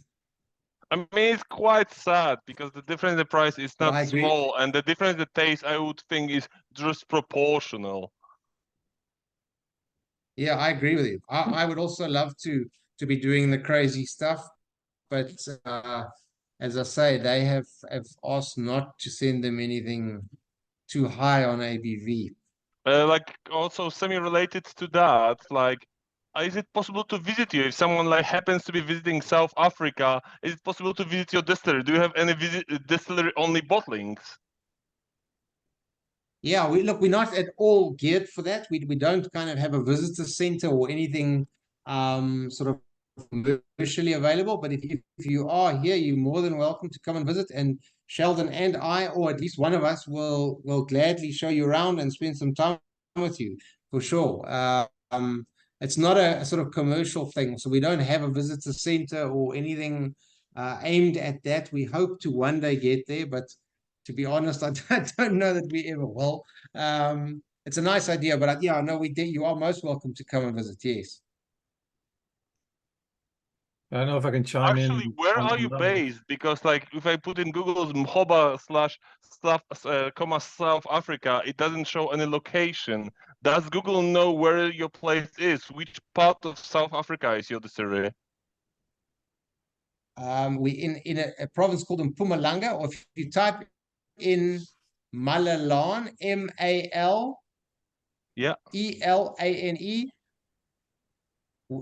Speaker 16: I mean, it's quite sad because the difference in the price is not small, and the difference in the taste, I would think, is just proportional.
Speaker 1: Yeah, I agree with you. I would also love to be doing the crazy stuff, but as I say, they have asked not to send them anything too high on ABV.
Speaker 16: Like also semi-related to that, like is it possible to visit you if someone like happens to be visiting South Africa? Is it possible to visit your distillery? Do you have any distillery only bottlings?
Speaker 1: Yeah, we're not at all geared for that. We don't kind of have a visitor center or anything sort of commercially available. But if you are here, you're more than welcome to come and visit. And Sheldon and I, or at least one of us, will gladly show you around and spend some time with you for sure. It's not a sort of commercial thing, so we don't have a visitor center or anything aimed at that. We hope to one day get there, but to be honest, I don't know that we ever will. It's a nice idea, but yeah, no, you are most welcome to come and visit. Yes.
Speaker 12: I don't know if I can chime in.
Speaker 16: Actually, where are you based? Because like if I put in Google's Mhoba / South Africa, it doesn't show any location. Does Google know where your place is? Which part of South Africa is your distillery?
Speaker 1: We in a province called Mpumalanga, or if you type in Malalan, MALELANE,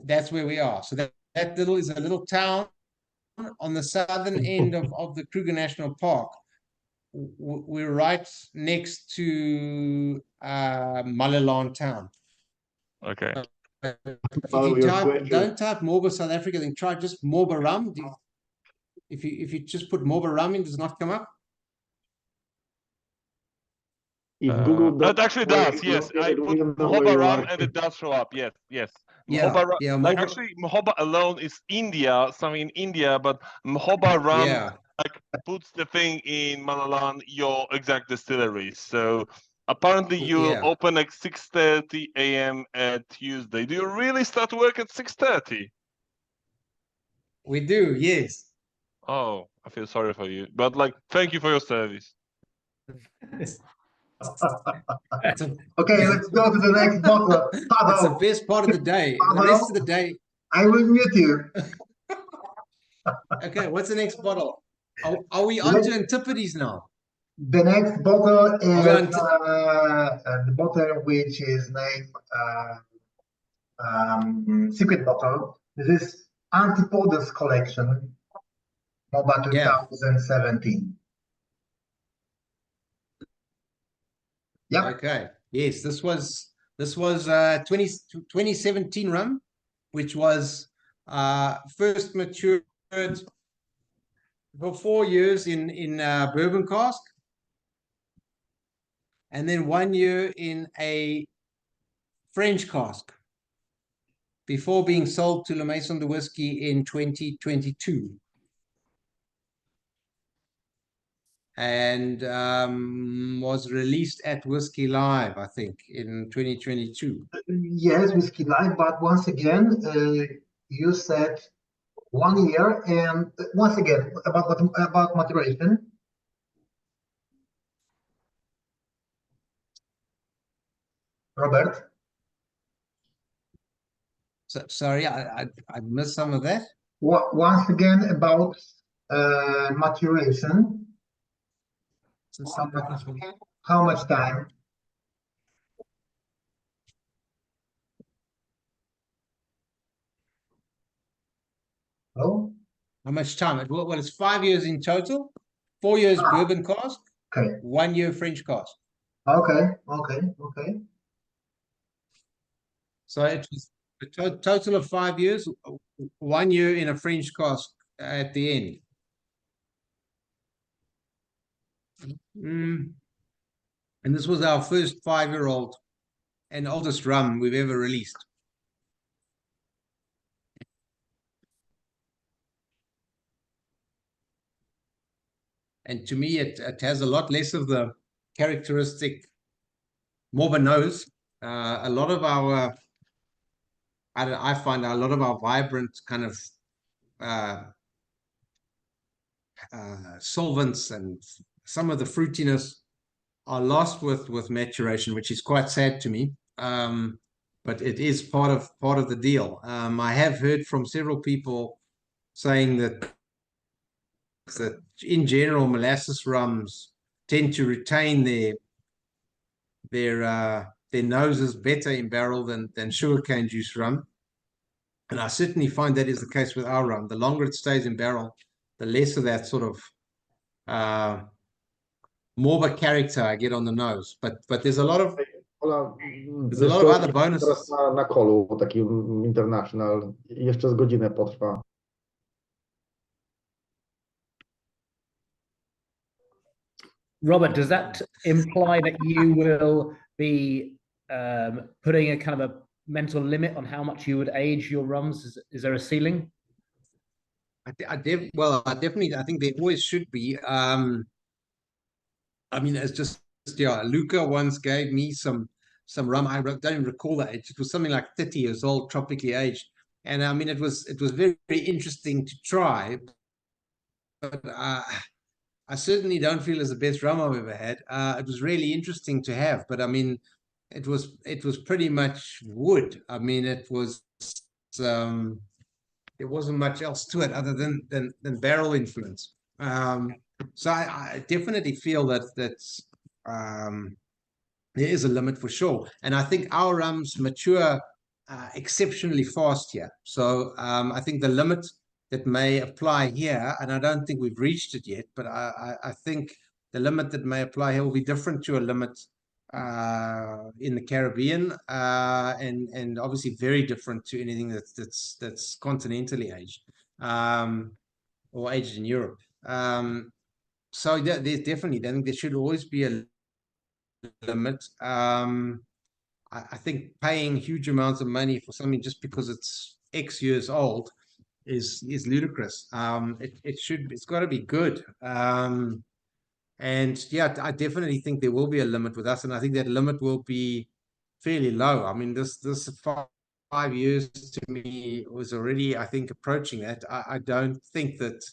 Speaker 1: that's where we are. So that is a little town on the southern end of the Kruger National Park. We're right next to Malalan town.
Speaker 16: Okay.
Speaker 1: If you don't type Mhoba South Africa, then try just Mhoba rum. If you just put Mhoba rum in, does it not come up?
Speaker 16: It actually does. Yes, I put Mhoba rum and it does show up. Yes, yes. Mhoba rum.
Speaker 1: Yeah,
Speaker 16: like actually, Mhoba alone is India, something in India, but Mhoba rum like puts the thing in Malalan, your exact distillery. So apparently you open at 6:30 a.m. at Tuesday. Do you really start work at 6:30?
Speaker 1: We do. Yes.
Speaker 16: Oh, I feel sorry for you, but like, thank you for your service.
Speaker 2: Okay, let's go to the next bottle.
Speaker 1: That's the best part of the day. The rest of the day,
Speaker 2: I will mute you.
Speaker 1: Okay, what's the next bottle? Are we on to Antipodes now?
Speaker 2: The next bottle is the bottle which is named Secret Bottle. This is Antipodes Collection, Mhoba 2017. Yeah.
Speaker 1: Okay. Yes, this was 2017 rum, which was first matured for 4 years in bourbon cask, and then 1 year in a French cask before being sold to La Maison de Whiskey in 2022. And was released at Whiskey Live, I think, in 2022.
Speaker 2: Yes, Whiskey Live, but once again, you said 1 year, and once again, about maturation. Robert?
Speaker 1: So, sorry, I missed some of that.
Speaker 2: Once again, about maturation. How much time? Oh,
Speaker 1: how much time? Well, it's 5 years in total. 4 years bourbon cask.
Speaker 2: Okay.
Speaker 1: 1 year French cask.
Speaker 2: Okay.
Speaker 1: So it was a total of 5 years. 1 year in a French cask at the end. And this was our first 5-year-old and oldest rum we've ever released. And to me, it has a lot less of the characteristic Mhoba nose. A lot of our, I find a lot of our vibrant kind of solvents and some of the fruitiness are lost with maturation, which is quite sad to me. But it is part of the deal. I have heard from several people saying that in general molasses rums tend to retain their noses better in barrel than sugarcane juice rum. And I certainly find that is the case with our rum. The longer it stays in barrel, the less of that sort of Mhoba character I get on the nose. But there's a lot of other bonuses.
Speaker 17: Teraz na kolu takim international. Jeszcze z godzinę potrwa.
Speaker 10: Robert, does that imply that you will be putting a kind of a mental limit on how much you would age your rums? Is there a ceiling?
Speaker 1: I definitely, I think there always should be. I mean, it's just, yeah, Luca once gave me some rum. I don't even recall that age. It was something like 30 years old, tropically aged. And I mean, it was very, very interesting to try. But I certainly don't feel it's the best rum I've ever had. It was really interesting to have, but I mean, it was pretty much wood. I mean, it was there wasn't much else to it other than barrel influence. So I definitely feel that there is a limit for sure, and I think our rums mature exceptionally fast here. So I think the limit that may apply here, and I don't think we've reached it yet, but I think the limit that may apply here will be different to a limit in the Caribbean, and obviously very different to anything that's continentally aged, or aged in Europe. So there's definitely, I think there should always be a limit. I think paying huge amounts of money for something just because it's X years old is ludicrous. It's got to be good. And yeah, I definitely think there will be a limit with us, and I think that limit will be fairly low. I mean, this 5 years to me was already, I think, approaching that. I don't think that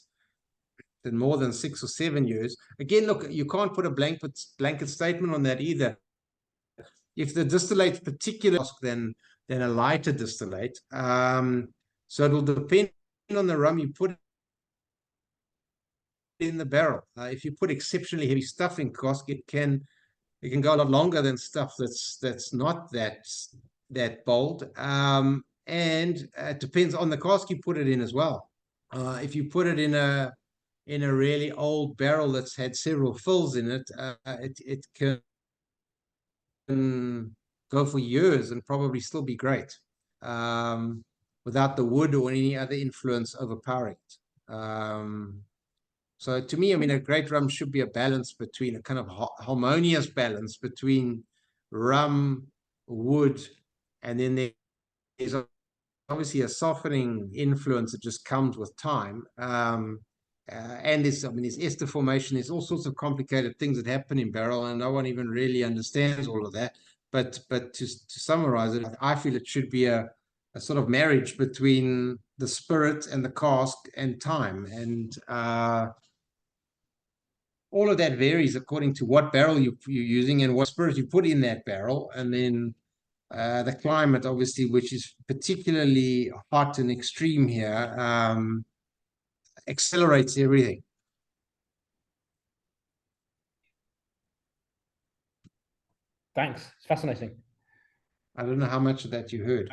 Speaker 1: more than 6 or 7 years. Again, look, you can't put a blanket statement on that either. If the distillate's particular than a lighter distillate, so it'll depend on the rum you put in the barrel. If you put exceptionally heavy stuff in cask, it can go a lot longer than stuff that's not that bold. And it depends on the cask you put it in as well. If you put it in a really old barrel that's had several fills in it, it can go for years and probably still be great, without the wood or any other influence overpowering it. So to me, I mean, a great rum should be a balance between a kind of harmonious balance between rum, wood, and then there's obviously a softening influence that just comes with time. And there's ester formation. There's all sorts of complicated things that happen in barrel, and no one even really understands all of that. But to summarize it, I feel it should be a sort of marriage between the spirit and the cask and time, and all of that varies according to what barrel you're using and what spirit you put in that barrel, and then the climate, obviously, which is particularly hot and extreme here, accelerates everything.
Speaker 10: Thanks. It's fascinating.
Speaker 1: I don't know how much of that you heard.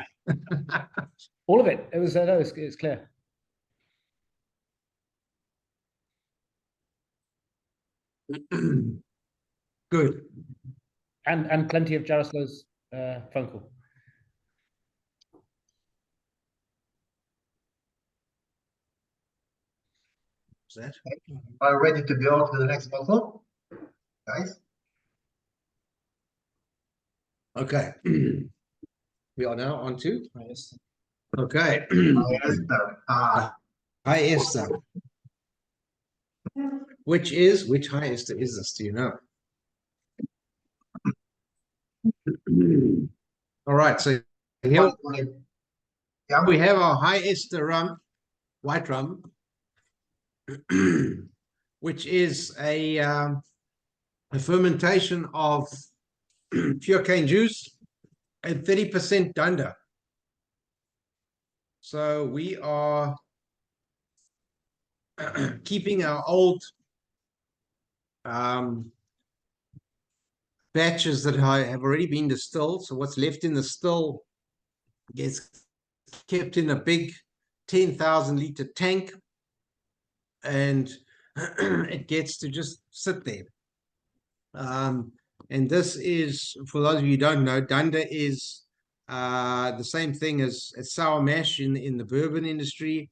Speaker 10: All of it. It was no, it's clear.
Speaker 1: Good.
Speaker 10: And plenty of Jaroslav's phone call.
Speaker 2: Are you ready to go to the next bottle, guys?
Speaker 1: Okay. We are now on to okay. High ester. Which high ester is this? Do you know? All right, so here we have our high ester rum, white rum, which is a fermentation of pure cane juice and 30% dunder. So we are keeping our old batches that have already been distilled. So what's left in the still gets kept in a big 10,000 liter tank, and it gets to just sit there. And this is, for those of you who don't know, Dunder is the same thing as sour mash in the bourbon industry,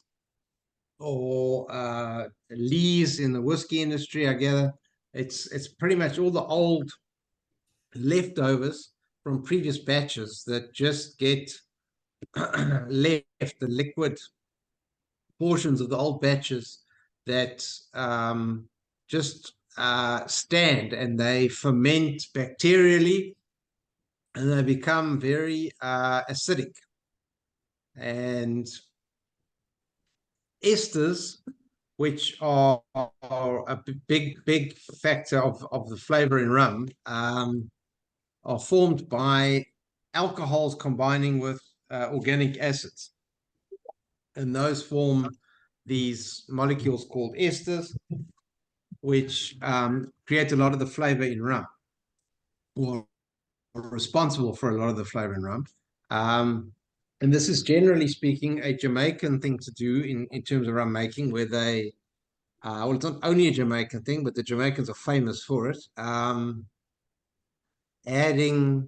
Speaker 1: or Lees in the whiskey industry, I gather. It's pretty much all the old leftovers from previous batches that just get left, the liquid portions of the old batches that just stand, and they ferment bacterially, and they become very acidic. And esters, which are a big factor of the flavor in rum, are formed by alcohols combining with organic acids, and those form these molecules called esters, which create a lot of the flavor in rum, or are responsible for a lot of the flavor in rum. And this is, generally speaking, a Jamaican thing to do in terms of rum making, where they, well, it's not only a Jamaican thing, but the Jamaicans are famous for it. Adding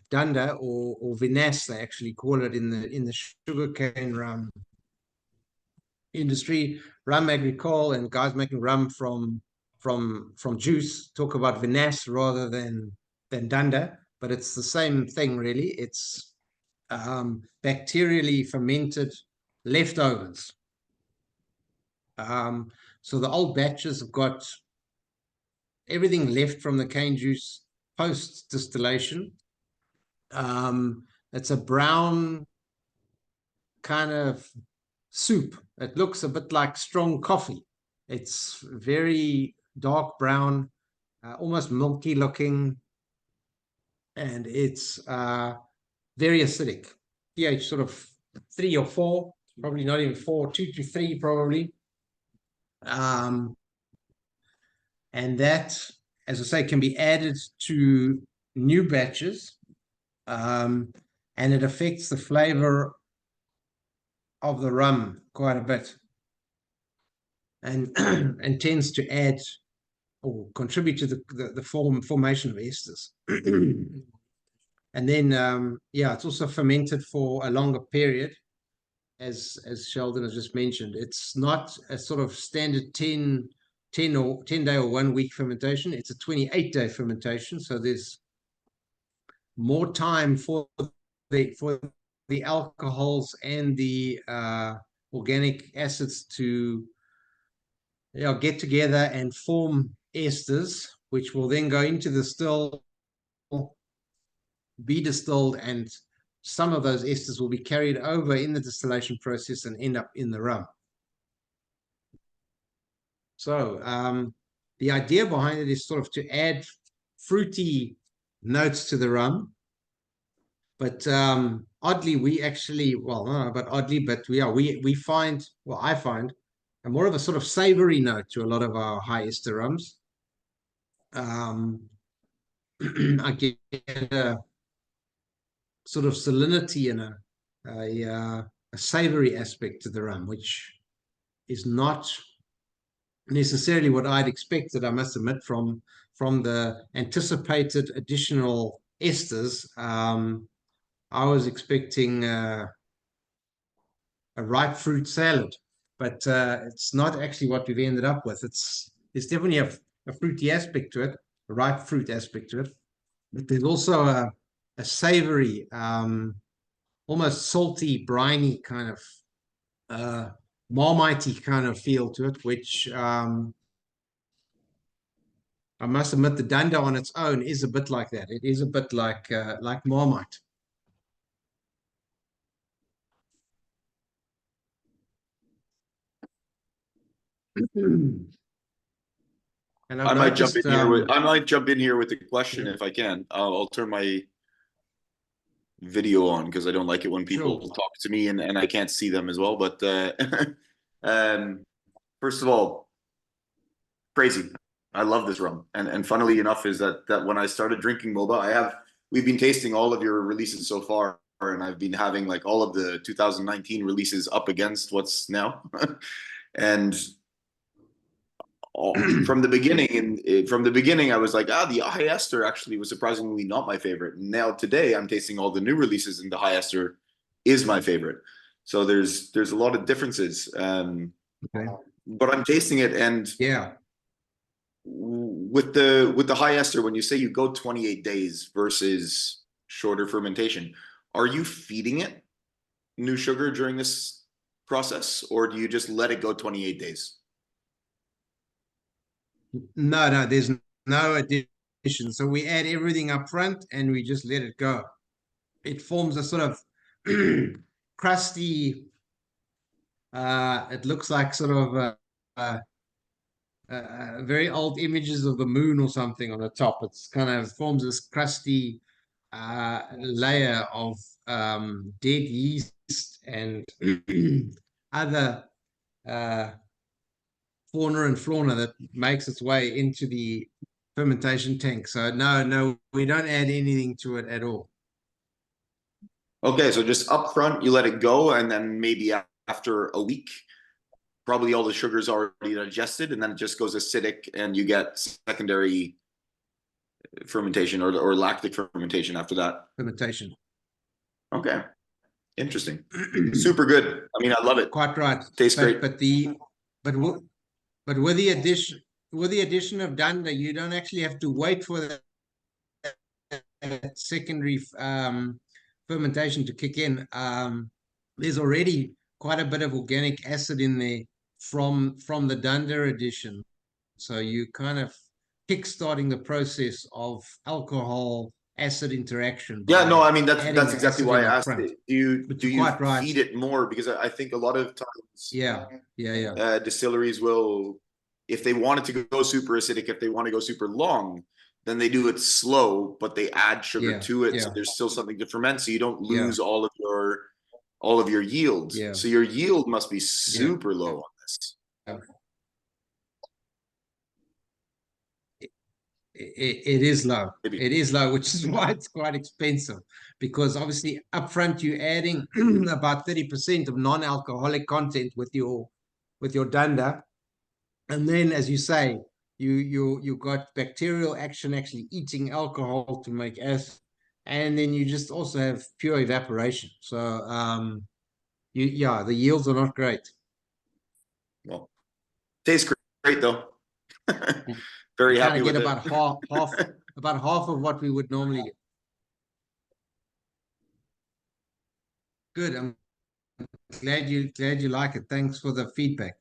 Speaker 1: Dunder or vinasse, they actually call it in the sugarcane rum industry. Rum agricole, and guys making rum from juice talk about vinasse rather than Dunder, but it's the same thing, really. It's bacterially fermented leftovers. So the old batches have got everything left from the cane juice post distillation. It's a brown kind of soup. It looks a bit like strong coffee. It's very dark brown, almost milky looking, and it's very acidic. pH sort of 3 or 4, probably not even 4, 2 to 3 probably. And that, as I say, can be added to new batches, and it affects the flavor of the rum quite a bit, and and tends to add or contribute to the formation of esters. And then yeah, it's also fermented for a longer period, as Sheldon has just mentioned. It's not a sort of standard 10 day or 1 week fermentation. It's a 28-day fermentation, so there's more time for the alcohols and the organic acids to get together and form esters, which will then go into the still, be distilled, and some of those esters will be carried over in the distillation process and end up in the rum. So the idea behind it is sort of to add fruity notes to the rum, but oddly, we actually, well, not but oddly, but we find, well, I find a more of a sort of savory note to a lot of our high ester rums. I get a sort of salinity and a savory aspect to the rum, which is not necessarily what I'd expected, I must admit, from the anticipated additional esters. I was expecting a ripe fruit salad, but it's not actually what we've ended up with. There's definitely a fruity aspect to it, a ripe fruit aspect to it, but there's also a savory, almost salty, briny kind of marmitey kind of feel to it, which I must admit the Dunder on its own is a bit like that. It is a bit like Marmite.
Speaker 18: And I might jump in here with a question if I can. I'll turn my video on because I don't like it when people talk to me and I can't see them as well. But first of all, crazy. I love this rum, and funnily enough is that when I started drinking Mhoba, we've been tasting all of your releases so far, and I've been having like all of the 2019 releases up against what's now. And from the beginning, I was like, the high ester actually was surprisingly not my favorite. Now today, I'm tasting all the new releases, and the high ester is my favorite. So there's a lot of differences.
Speaker 1: Okay.
Speaker 18: But I'm tasting it, and
Speaker 1: yeah,
Speaker 18: with the high ester, when you say you go 28 days versus shorter fermentation, are you feeding it new sugar during this process, or do you just let it go 28 days?
Speaker 1: No, there's no addition. So we add everything up front and we just let it go. It forms a sort of crusty, it looks like sort of very old images of the moon or something on the top. It's kind of forms this crusty layer of dead yeast and other fauna and flora that makes its way into the fermentation tank. So no, we don't add anything to it at all.
Speaker 18: Okay, so just up front, you let it go, and then maybe after a week, probably all the sugar's already digested, and then it just goes acidic, and you get secondary fermentation or lactic fermentation after that.
Speaker 1: Fermentation.
Speaker 18: Okay, interesting. Super good. I mean, I love it.
Speaker 1: Quite right.
Speaker 18: Tastes great.
Speaker 1: But with the addition of dunder, you don't actually have to wait for that secondary fermentation to kick in. There's already quite a bit of organic acid in there from the dunder addition, so you kind of kickstarting the process of alcohol acid interaction.
Speaker 18: Yeah, no, I mean that's exactly why I asked it. Do you
Speaker 1: right.
Speaker 18: feed it more? Because I think a lot of times, distilleries will, if they want it to go super acidic, if they want to go super long, then they do it slow, but they add sugar to it, so there's still something to ferment, so you don't lose all of your yield. So your yield must be super low on this.
Speaker 1: It is low. It is low, which is why it's quite expensive, because obviously upfront you're adding about 30% of non-alcoholic content with your dunder, and then, as you say, you got bacterial action actually eating alcohol to make acid, and then you just also have pure evaporation. So the yields are not great.
Speaker 18: Well, tastes great though. Very happy with
Speaker 1: it.
Speaker 18: About
Speaker 1: half of what we would normally get. Good. I'm glad you like it. Thanks for the feedback.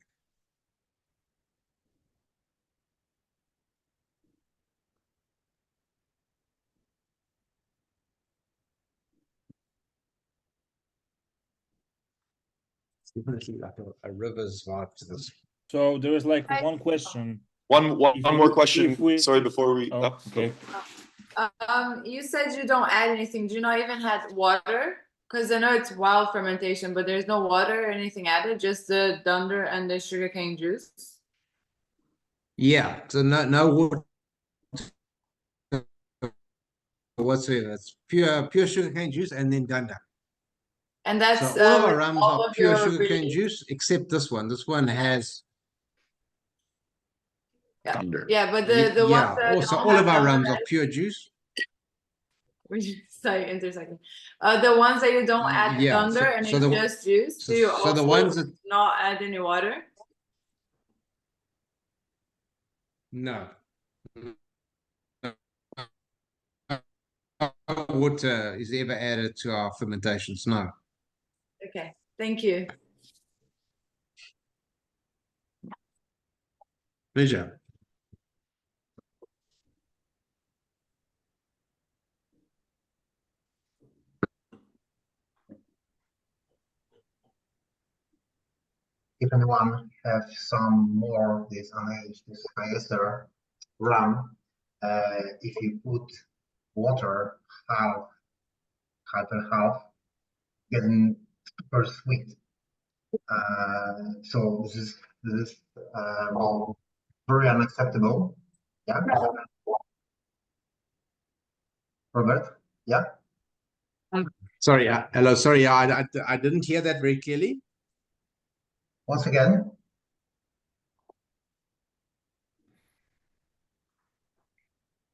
Speaker 1: It's definitely like a river's vibe to this.
Speaker 15: So there is like one question.
Speaker 18: One more question. Sorry, before we.
Speaker 15: Oh, okay.
Speaker 19: You said you don't add anything. Do you not even add water? Because I know it's wild fermentation, but there's no water or anything added, just the dunder and the sugarcane juice.
Speaker 1: Yeah, so no water whatsoever. It's pure sugarcane juice and then dunder.
Speaker 19: And that's
Speaker 1: so all of our rums are pure sugarcane juice, except this one. This one has
Speaker 18: dunder.
Speaker 19: Yeah, but the ones that
Speaker 1: also all of our rums are pure juice.
Speaker 19: Sorry, intersecting. The ones that you don't add dunder and it's just juice, do you also
Speaker 1: the ones that
Speaker 19: not add any water?
Speaker 1: No. Water is ever added to our fermentations. No.
Speaker 19: Okay, thank you.
Speaker 1: Pleasure.
Speaker 2: If anyone have some more this unaged, this high ester rum, if you put water half and half, getting super sweet. So this is very unacceptable. Yeah. Robert. Yeah.
Speaker 1: Sorry, hello. Sorry, I didn't hear that very clearly.
Speaker 2: Once again.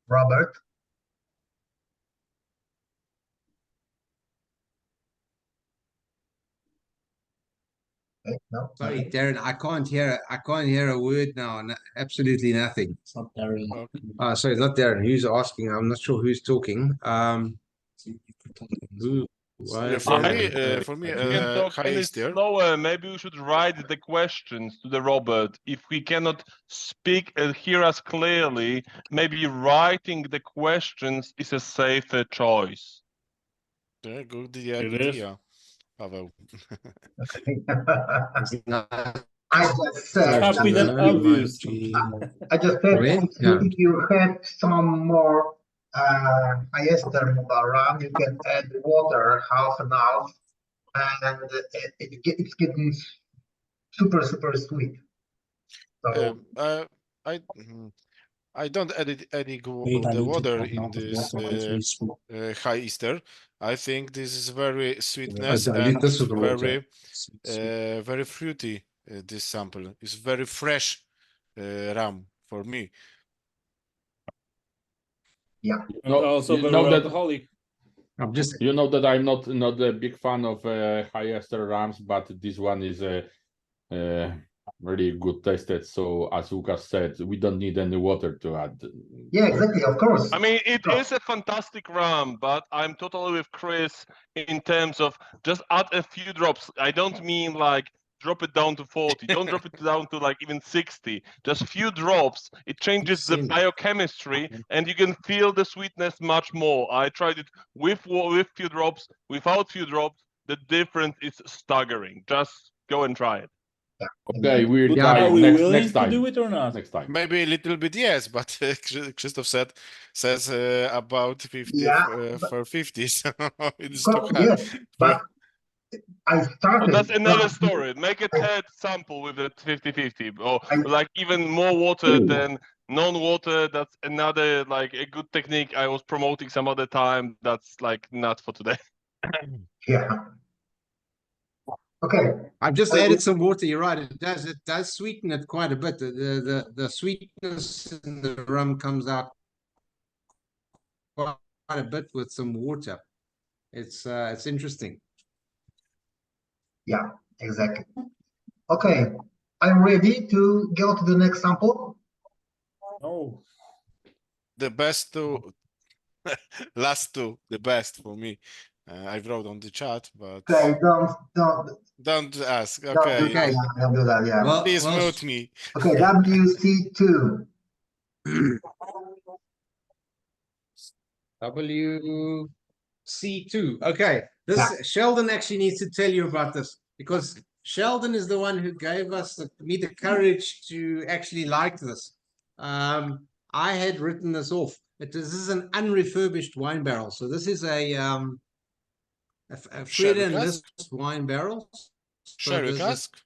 Speaker 2: Robert. Okay, no.
Speaker 1: Sorry, Darren, I can't hear a word now. Absolutely nothing.
Speaker 7: It's not Darren.
Speaker 1: Sorry, it's not Darren. Who's asking? I'm not sure who's talking. Who?
Speaker 16: For me, can talk any slower. Maybe we should write the questions to the robot. If we cannot speak and hear us clearly, maybe writing the questions is a safer choice.
Speaker 3: Yeah, good idea, Paweł.
Speaker 2: I just said, if you have some more Hyester Mhoba rum, you can add water, half and half, and it's getting super sweet. So
Speaker 3: I don't add any water in this high Easter. I think this is very sweetness and very fruity. This sample is very fresh rum for me.
Speaker 2: Yeah,
Speaker 15: and also very alcoholic.
Speaker 9: You know that I'm not a big fan of Hyester rams, but this one is really good tasted. So as Lucas said, we don't need any water to add.
Speaker 2: Yeah, exactly. Of course.
Speaker 16: I mean, it is a fantastic rum, but I'm totally with Chris in terms of just add a few drops. I don't mean like drop it down to 40. Don't drop it down to like even 60. Just few drops. It changes the biochemistry, and you can feel the sweetness much more. I tried it with few drops, without few drops. The difference is staggering. Just go and try it.
Speaker 9: Okay, we'll try
Speaker 15: Are we willing
Speaker 9: next time.
Speaker 15: to do it or not?
Speaker 9: Next time.
Speaker 3: Maybe a little bit, yes, but Krzysztof says about 50 for 50, so it's too high.
Speaker 2: Yes, but I started.
Speaker 16: That's another story. Make a TED sample with the 50-50, or like even more water than non-water. That's another like a good technique I was promoting some other time. That's like not for today.
Speaker 2: Yeah. Okay.
Speaker 1: I've just added some water. You're right. It does sweeten it quite a bit. The sweetness in the rum comes out quite a bit with some water. It's interesting.
Speaker 2: Yeah, exactly. Okay, I'm ready to go to the next sample.
Speaker 15: Oh,
Speaker 3: the best two, last two, the best for me. I wrote on the chat, but
Speaker 2: okay,
Speaker 3: don't ask.
Speaker 2: Don't
Speaker 3: Okay,
Speaker 2: don't do that. Yeah.
Speaker 3: Well, please mute me.
Speaker 2: Okay, WC2.
Speaker 1: WC2. Okay, Sheldon actually needs to tell you about this because Sheldon is the one who gave us me the courage to actually like this. I had written this off. This is an unrefurbished wine barrel, so this is a Fred and List wine barrel.
Speaker 3: Sherry cask?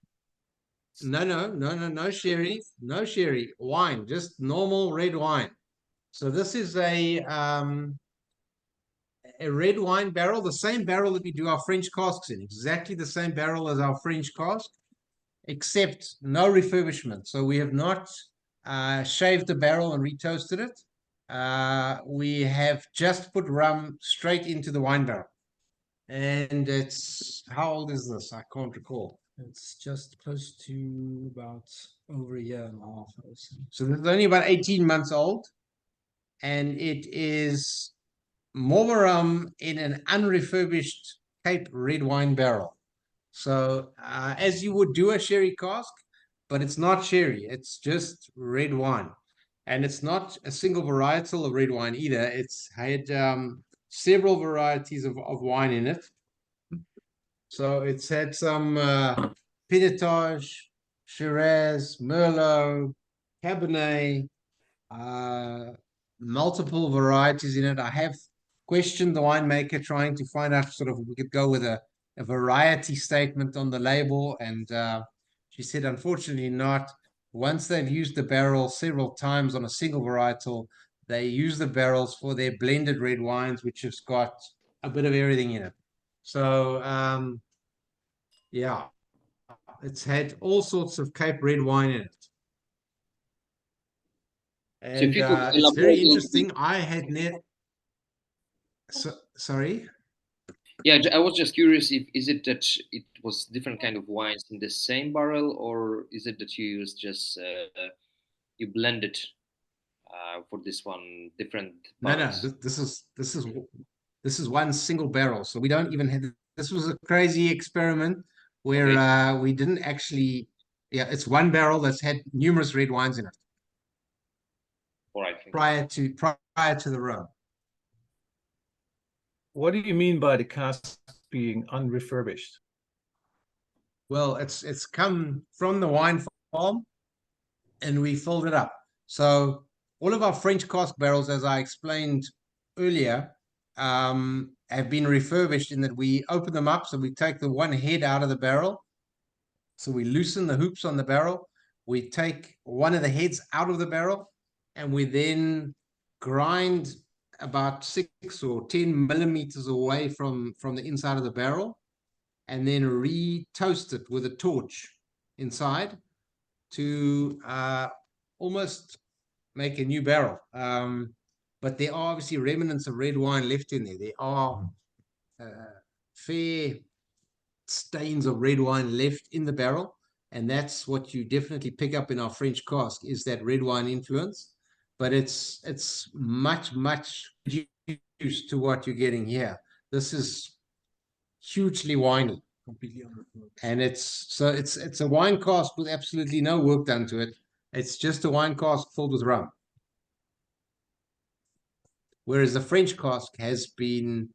Speaker 1: No sherry, wine, just normal red wine. So this is a red wine barrel, the same barrel that we do our French casks in, exactly the same barrel as our French cask, except no refurbishment. So we have not shaved the barrel and retoasted it. We have just put rum straight into the wine barrel. And it's, how old is this? I can't recall.
Speaker 7: It's just close to about over a year and a half.
Speaker 1: So this is only about 18 months old. And it is Mhoba rum in an unrefurbished Cape red wine barrel. So as you would do a sherry cask, but it's not sherry. It's just red wine. And it's not a single varietal of red wine either. It's had several varieties of wine in it. So it's had some Pinotage, Shiraz, Merlot, Cabernet, multiple varieties in it. I have questioned the winemaker trying to find out sort of we could go with a variety statement on the label, and she said unfortunately not. Once they've used the barrel several times on a single varietal, they use the barrels for their blended red wines, which has got a bit of everything in it. So yeah, it's had all sorts of Cape red wine in it. And it's very interesting. I had never. Sorry.
Speaker 13: Yeah, I was just curious if is it that it was different kind of wines in the same barrel, or is it that you use just you blended for this one different barrels?
Speaker 1: No. This is one single barrel. So we don't even have. This was a crazy experiment where we didn't actually. Yeah, it's one barrel that's had numerous red wines in it.
Speaker 13: All right.
Speaker 1: Prior to the rum.
Speaker 12: What do you mean by the cask being unrefurbished?
Speaker 1: Well, it's come from the wine farm, and we filled it up. So all of our French cask barrels, as I explained earlier, have been refurbished in that we open them up. So we take the one head out of the barrel. So we loosen the hoops on the barrel. We take one of the heads out of the barrel, and we then grind about 6 or 10 millimeters away from the inside of the barrel, and then re-toast it with a torch inside to almost make a new barrel. But there are obviously remnants of red wine left in there. There are fair stains of red wine left in the barrel, and that's what you definitely pick up in our French cask, is that red wine influence. But it's much reduced to what you're getting here. This is hugely winey, and it's a wine cask with absolutely no work done to it. It's just a wine cask filled with rum. Whereas the French cask has been,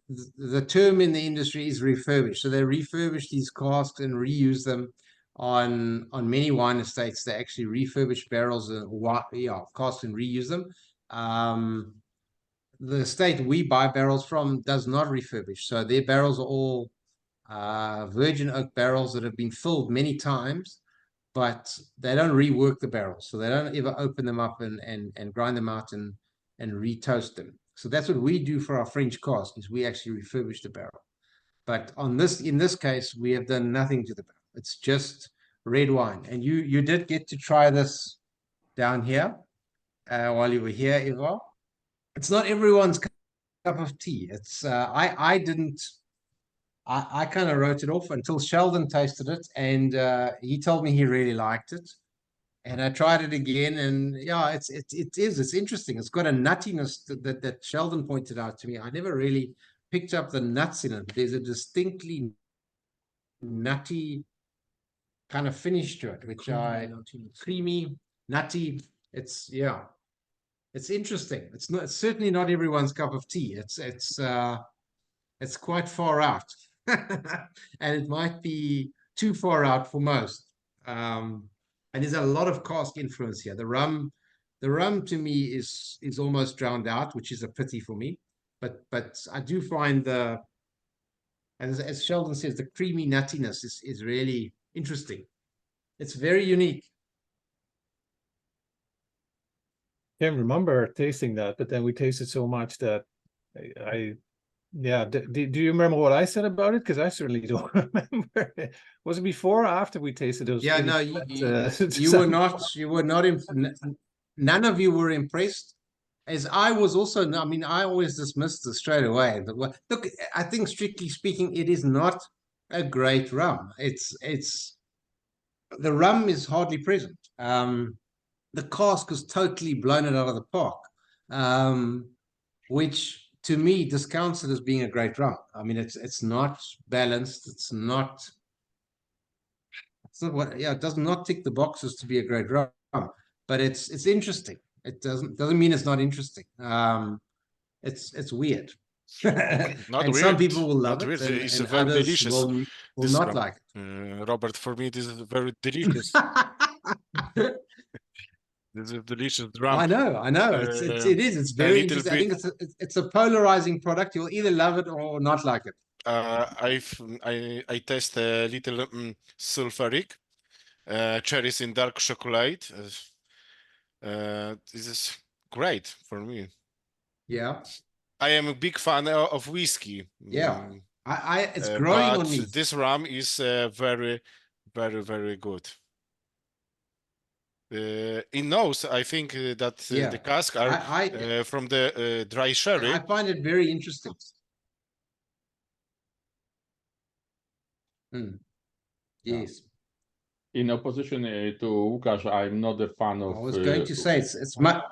Speaker 1: the term in the industry is refurbished. So they refurbish these casks and reuse them on many wine estates. They actually refurbish barrels and casks and reuse them. The estate we buy barrels from does not refurbish. So their barrels are all virgin oak barrels that have been filled many times, but they don't rework the barrels. So they don't ever open them up and grind them out and re-toast them. So that's what we do for our French cask, is we actually refurbish the barrel. But in this case, we have done nothing to the barrel. It's just red wine. And you did get to try this down here while you were here, Eva. It's not everyone's cup of tea. It's I didn't. I kind of wrote it off until Sheldon tasted it, and he told me he really liked it. And I tried it again, and yeah, it's interesting. It's got a nuttiness that Sheldon pointed out to me. I never really picked up the nuts in it. There's a distinctly nutty kind of finish to it, which creamy, nutty. It's interesting. It's certainly not everyone's cup of tea. It's quite far out, and it might be too far out for most. And there's a lot of cask influence here. The rum to me is almost drowned out, which is a pity for me. But I do find as Sheldon says, the creamy nuttiness is really interesting. It's very unique.
Speaker 12: Can't remember tasting that, but then we tasted so much that yeah. Do you remember what I said about it? Because I certainly don't remember. Was it before or after we tasted those?
Speaker 1: Yeah, no, you were not. You were not. None of you were impressed, as I was also. I mean, I always dismissed this straight away. But look, I think strictly speaking, it is not a great rum. It's the rum is hardly present. The cask has totally blown it out of the park, which to me discounts it as being a great rum. I mean, it's not balanced. It's not what. Yeah, it does not tick the boxes to be a great rum, but it's interesting. It doesn't mean it's not interesting. It's weird.
Speaker 3: Not
Speaker 1: and
Speaker 3: weird.
Speaker 1: some people will love
Speaker 3: Not
Speaker 1: it,
Speaker 3: weird. It's
Speaker 1: and
Speaker 3: very
Speaker 1: others
Speaker 3: delicious.
Speaker 1: will
Speaker 3: This
Speaker 1: not
Speaker 3: rum.
Speaker 1: like it.
Speaker 3: Robert, for me, this is very delicious. This is delicious rum.
Speaker 1: I know. It is. It's very interesting. I think it's a polarizing product. You'll either love it or not like it.
Speaker 3: I taste a little sulfuric cherries in dark chocolate. This is great for me.
Speaker 1: Yeah.
Speaker 3: I am a big fan of whiskey.
Speaker 1: Yeah, it's growing on me.
Speaker 3: This rum is very, very, very good. In nose, I think that the cask are from the dry sherry.
Speaker 1: I find it very interesting. Yes.
Speaker 9: In opposition to Łukasz, I'm not a fan of.
Speaker 1: I was going to say it's my.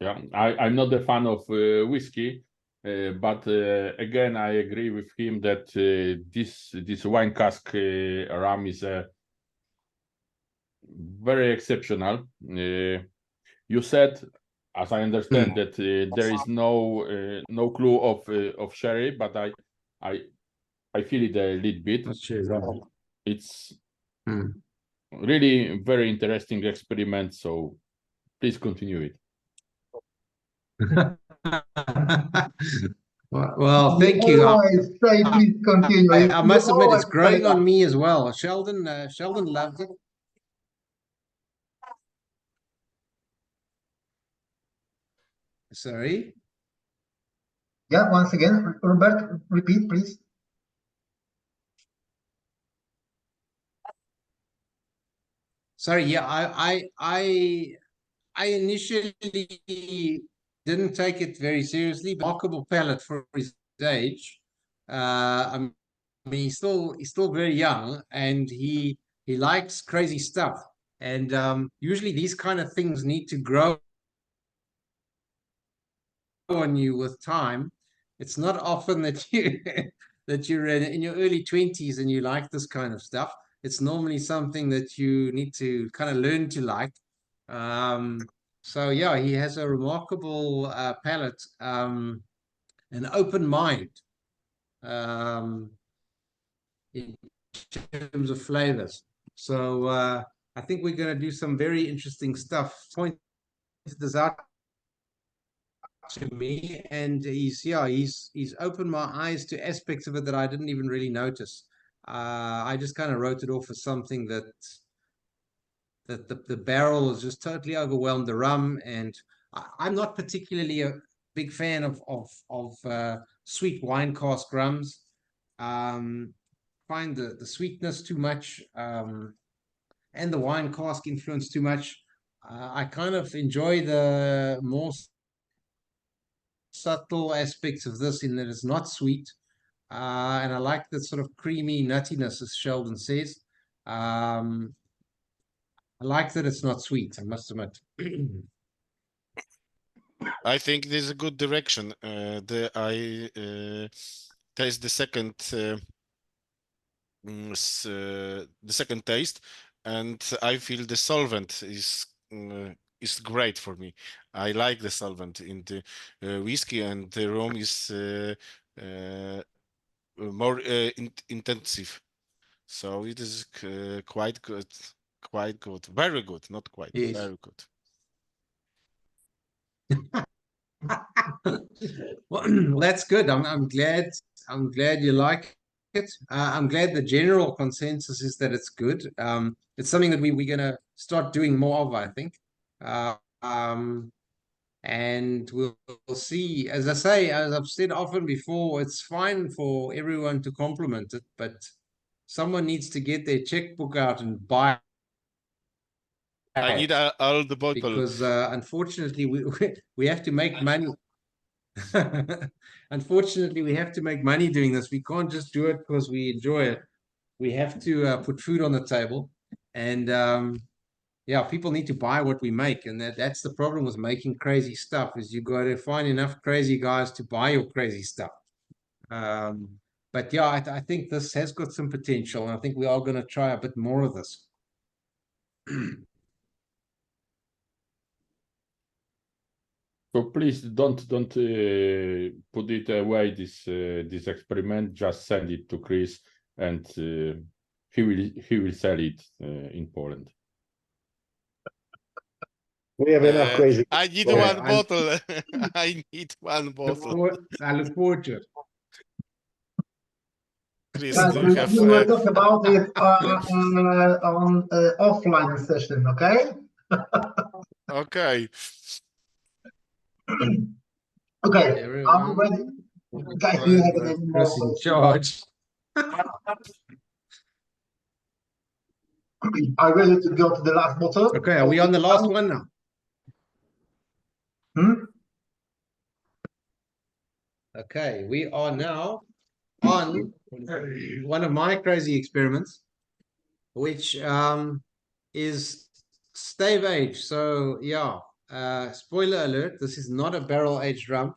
Speaker 9: Yeah, I'm not a fan of whiskey, but again, I agree with him that this wine cask rum is very exceptional. You said, as I understand, that there is no clue of sherry, but I feel it a little bit. It's really very interesting experiment. So please continue it.
Speaker 1: Well, thank you.
Speaker 2: Say, please continue.
Speaker 1: I must admit, it's growing on me as well. Sheldon loves it. Sorry.
Speaker 2: Yeah, once again, Robert, repeat, please.
Speaker 1: Sorry. Yeah, I initially didn't take it very seriously. Remarkable palate for his age. I mean, he's still very young, and he likes crazy stuff. And usually these kind of things need to grow on you with time. It's not often that you that you're in your early 20s and you like this kind of stuff. It's normally something that you need to kind of learn to like. So yeah, he has a remarkable palate, an open mind in terms of flavors. So I think we're going to do some very interesting stuff. Pointed this out to me, and he's opened my eyes to aspects of it that I didn't even really notice. I just kind of wrote it off as something that the barrel is just totally overwhelmed the rum, and I'm not particularly a big fan of sweet wine cask rums. Find the sweetness too much, and the wine cask influence too much. I kind of enjoy the more subtle aspects of this in that it's not sweet, and I like the sort of creamy nuttiness, as Sheldon says. I like that it's not sweet, I must admit.
Speaker 3: I think this is a good direction. I taste the second taste, and I feel the solvent is great for me. I like the solvent in the whiskey, and the rum is more intensive. So it is quite good, very good, not quite,
Speaker 1: yes.
Speaker 3: Very good.
Speaker 1: Well, that's good. I'm glad you like it. I'm glad the general consensus is that it's good. It's something that we're gonna start doing more of, I think. And we'll see. As I say, as I've said often before, it's fine for everyone to compliment it, but someone needs to get their checkbook out and buy.
Speaker 3: I need all the bottle
Speaker 1: because unfortunately we have to make money. Unfortunately, we have to make money doing this. We can't just do it because we enjoy it. We have to put food on the table, and yeah, people need to buy what we make, and that's the problem with making crazy stuff. Is you got to find enough crazy guys to buy your crazy stuff. But yeah, I think this has got some potential, and I think we are going to try a bit more of this.
Speaker 9: So please don't put it away. This experiment. Just send it to Chris, and he will sell it in Poland.
Speaker 17: We have enough crazy.
Speaker 3: I need one bottle. I need one bottle.
Speaker 1: I look forward to it.
Speaker 3: Chris,
Speaker 2: we will talk about it on offline session, okay?
Speaker 3: Okay.
Speaker 2: Okay, I'm ready. Guys, do you have any more
Speaker 1: Chris in
Speaker 2: questions?
Speaker 1: charge.
Speaker 2: Are you ready to go to the last bottle?
Speaker 1: Okay, are we on the last one now? Okay, we are now on one of my crazy experiments, which is stave age. So yeah, spoiler alert, this is not a barrel aged rum.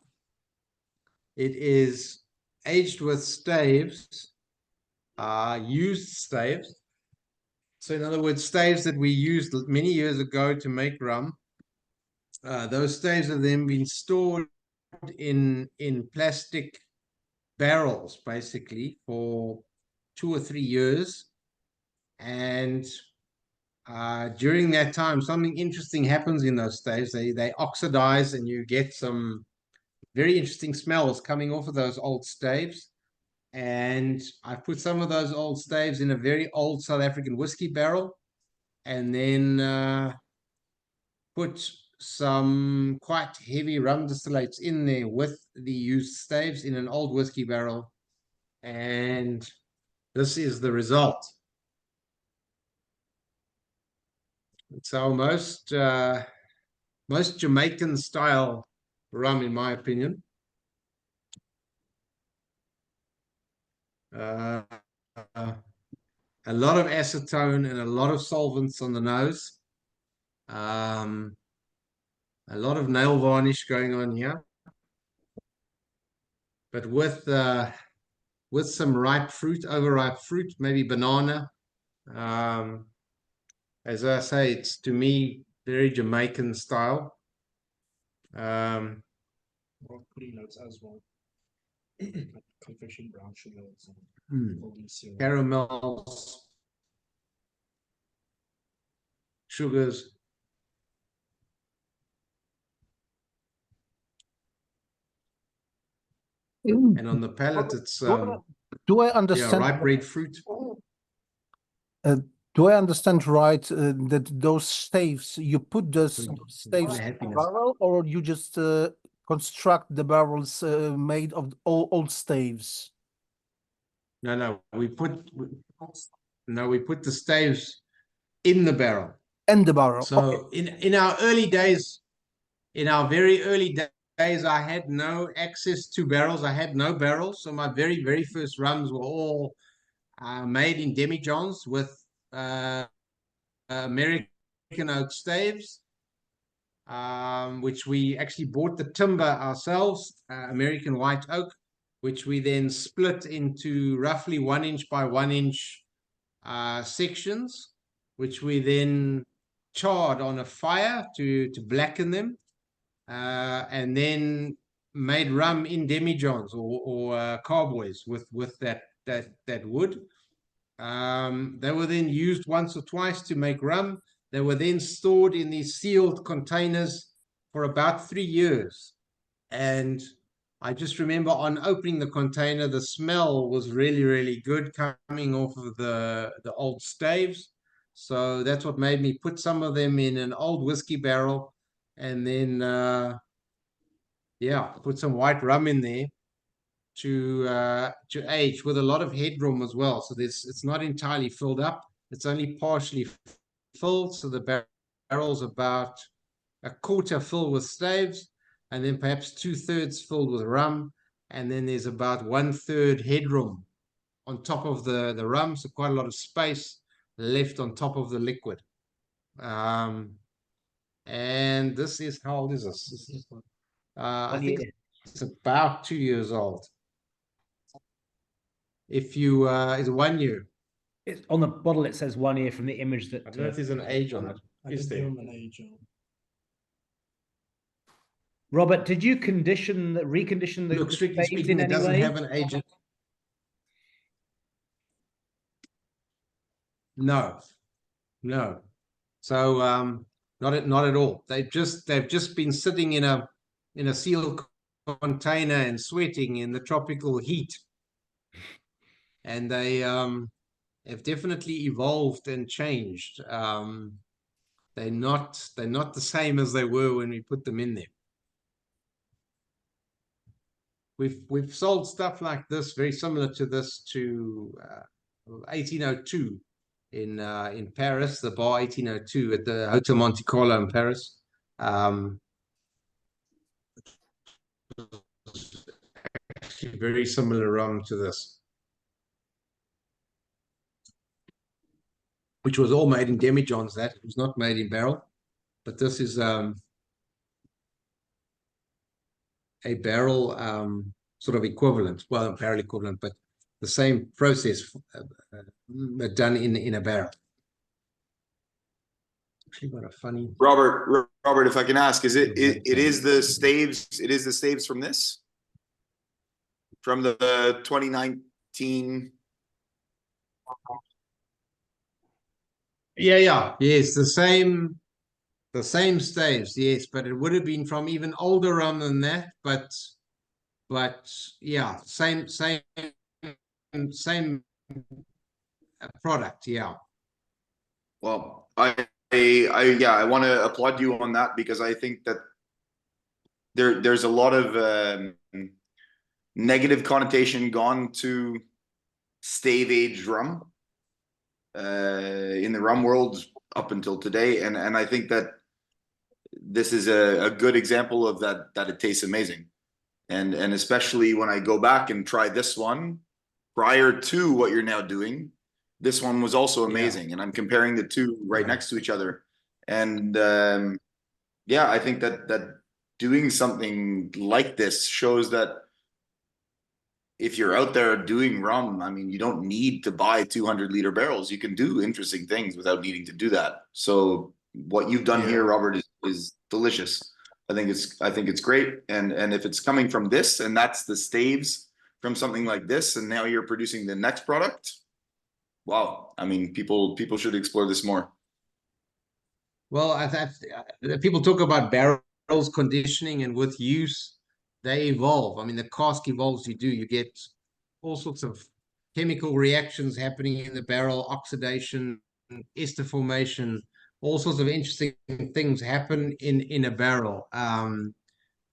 Speaker 1: It is aged with staves, used staves. So in other words, staves that we used many years ago to make rum. Those staves have then been stored in plastic barrels, basically, for 2 or 3 years. And during that time, something interesting happens in those staves. They oxidize, and you get some very interesting smells coming off of those old staves. And I put some of those old staves in a very old South African whiskey barrel, and then put some quite heavy rum distillates in there with the used staves in an old whiskey barrel. And this is the result. It's our most Jamaican style rum, in my opinion. A lot of acetone and a lot of solvents on the nose. A lot of nail varnish going on here, but with some ripe fruit, overripe fruit, maybe banana. As I say, it's, to me, very Jamaican style.
Speaker 7: Putting notes as well. Confection, brown sugar, golden syrup.
Speaker 1: Caramels, sugars. And on the palate, it's
Speaker 14: do I understand?
Speaker 1: Yeah, ripe red fruit.
Speaker 14: Do I understand right that those staves, you put those staves in the barrel, or you just construct the barrels made of old staves?
Speaker 1: No, we put the staves in the barrel.
Speaker 14: In the barrel.
Speaker 1: So in our early days, in our very early days, I had no access to barrels. I had no barrels. So my very, very first rums were all made in demijohns with American oak staves, which we actually bought the timber ourselves, American white oak, which we then split into roughly 1 inch by 1 inch sections, which we then charred on a fire to blacken them, and then made rum in demijohns or carboys with that wood. They were then used once or twice to make rum. They were then stored in these sealed containers for about 3 years. And I just remember on opening the container, the smell was really, really good coming off of the old staves. So that's what made me put some of them in an old whiskey barrel, and then put some white rum in there to age with a lot of headroom as well. So it's not entirely filled up. It's only partially filled. So the barrel's about a quarter filled with staves, and then perhaps 2/3 filled with rum. And then there's about 1/3 headroom on top of the rum. So quite a lot of space left on top of the liquid. And this is, how old is this? I think it's about 2 years old. If you is 1 year.
Speaker 10: It's on the bottle. It says 1 year from the image that.
Speaker 1: I don't know if there's an age on it. Is there?
Speaker 7: An age on.
Speaker 10: Robert, did you recondition the
Speaker 1: Look, strictly
Speaker 10: staves
Speaker 1: speaking,
Speaker 10: in
Speaker 1: it
Speaker 10: any
Speaker 1: doesn't
Speaker 10: way?
Speaker 1: have an age. No. So not at all. They've just been sitting in a sealed container and sweating in the tropical heat. And they have definitely evolved and changed. They're not the same as they were when we put them in there. we've sold stuff like this, very similar to this, to 1802 in Paris, the bar 1802 at the Hotel Monte Carlo in Paris. Actually very similar rum to this, which was all made in demijohns. That it was not made in barrel, but this is a barrel sort of equivalent, well, barrel equivalent, but the same process done in a barrel. Actually, what a funny
Speaker 18: Robert, if I can ask, is it is the staves from this, from the 2019?
Speaker 1: Yes, the same staves, yes, but it would have been from even older rum than that, but yeah, same product, yeah.
Speaker 18: Well, I want to applaud you on that, because I think that there's a lot of negative connotation gone to stave aged rum in the rum world up until today, and I think that this is a good example of that it tastes amazing, and especially when I go back and try this one prior to what you're now doing, this one was also amazing, and I'm comparing the two right next to each other, and yeah, I think that doing something like this shows that if you're out there doing rum, I mean, you don't need to buy 200-liter barrels. You can do interesting things without needing to do that. So what you've done here, Robert, is delicious. I think it's great. And if it's coming from this, and that's the staves from something like this, and now you're producing the next product, wow. I mean, people should explore this more.
Speaker 1: Well, people talk about barrels conditioning, and with use, they evolve. I mean, the cask evolves. You get all sorts of chemical reactions happening in the barrel, oxidation, ester formation, all sorts of interesting things happen in a barrel. And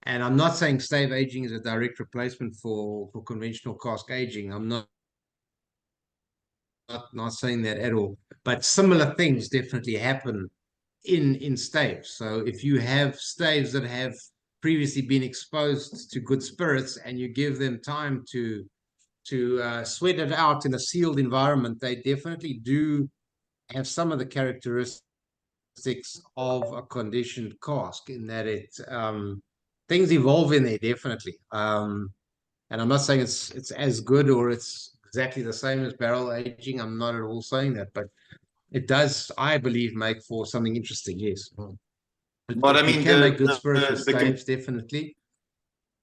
Speaker 1: I'm not saying stave aging is a direct replacement for conventional cask aging. I'm not saying that at all. But similar things definitely happen in staves. So if you have staves that have previously been exposed to good spirits, and you give them time to sweat it out in a sealed environment, they definitely do have some of the characteristics of a conditioned cask, in that it things evolve in there, definitely. And I'm not saying it's as good or it's exactly the same as barrel aging. I'm not at all saying that, but it does, I believe, make for something interesting, yes.
Speaker 18: But I mean,
Speaker 1: you can make good spirits with staves, definitely.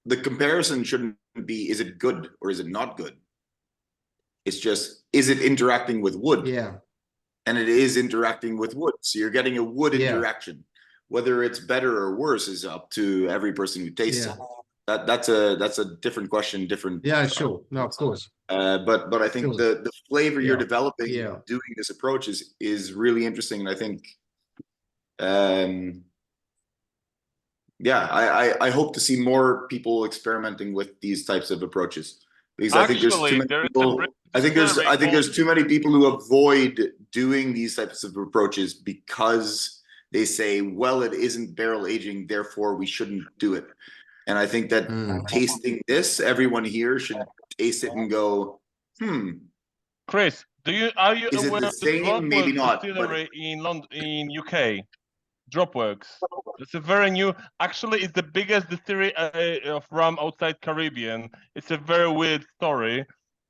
Speaker 18: The comparison shouldn't be, is it good or is it not good? It's just, is it interacting with wood?
Speaker 1: Yeah.
Speaker 18: And it is interacting with wood. So you're getting a wood interaction. Whether it's better or worse is up to every person who tastes it. That's a different question, different.
Speaker 1: Yeah, sure. No, of course.
Speaker 18: But I think the flavor you're developing doing this approach is really interesting. And I think I hope to see more people experimenting with these types of approaches, because I think there's too many people. I think there's too many people who avoid doing these types of approaches because they say, well, it isn't barrel aging, therefore we shouldn't do it. And I think that tasting this, everyone here should taste it and go,
Speaker 16: Chris, are you
Speaker 18: is it
Speaker 16: aware
Speaker 18: the
Speaker 16: of the
Speaker 18: same? Maybe
Speaker 16: Dropworks
Speaker 18: not.
Speaker 16: distillery in UK? Dropworks. It's a very new. Actually, it's the biggest distillery of rum outside Caribbean. It's a very weird story,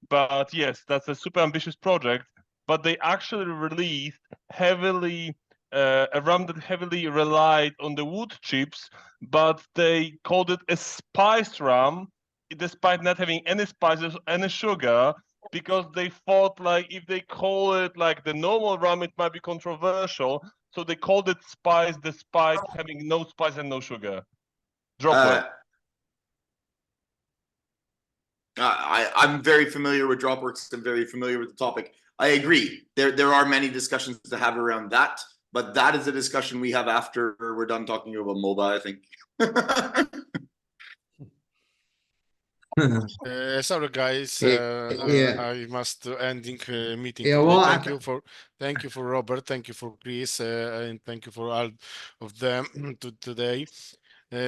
Speaker 16: but yes, that's a super ambitious project. But they actually released heavily a rum that heavily relied on the wood chips, but they called it a spiced rum, despite not having any spices, any sugar, because they thought, like, if they call it like the normal rum, it might be controversial. So they called it spice, despite having no spice and no sugar. Dropworks.
Speaker 18: I'm very familiar with Dropworks. I'm very familiar with the topic. I agree. There are many discussions to have around that, but that is a discussion we have after we're done talking about Mhoba, I think.
Speaker 3: Sorry, guys.
Speaker 1: Yeah.
Speaker 3: I must ending meeting
Speaker 1: Yeah,
Speaker 3: today.
Speaker 1: well,
Speaker 3: Thank you for Robert. Thank you for Chris, and thank you for all of them today.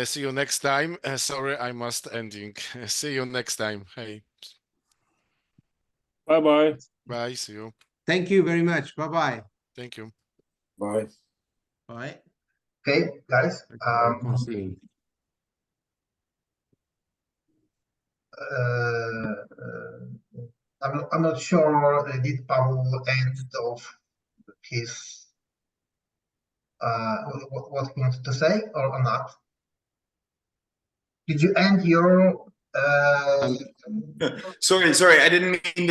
Speaker 3: See you next time. Sorry, I must ending. See you next time. Hey.
Speaker 15: Bye bye.
Speaker 3: Bye. See you.
Speaker 1: Thank you very much. Bye-bye.
Speaker 3: Thank you.
Speaker 7: Bye.
Speaker 1: Bye.
Speaker 2: Okay, guys. I'm not sure did Pavel end of his what he wanted to say or not. Did you end your?
Speaker 18: Sorry. I didn't mean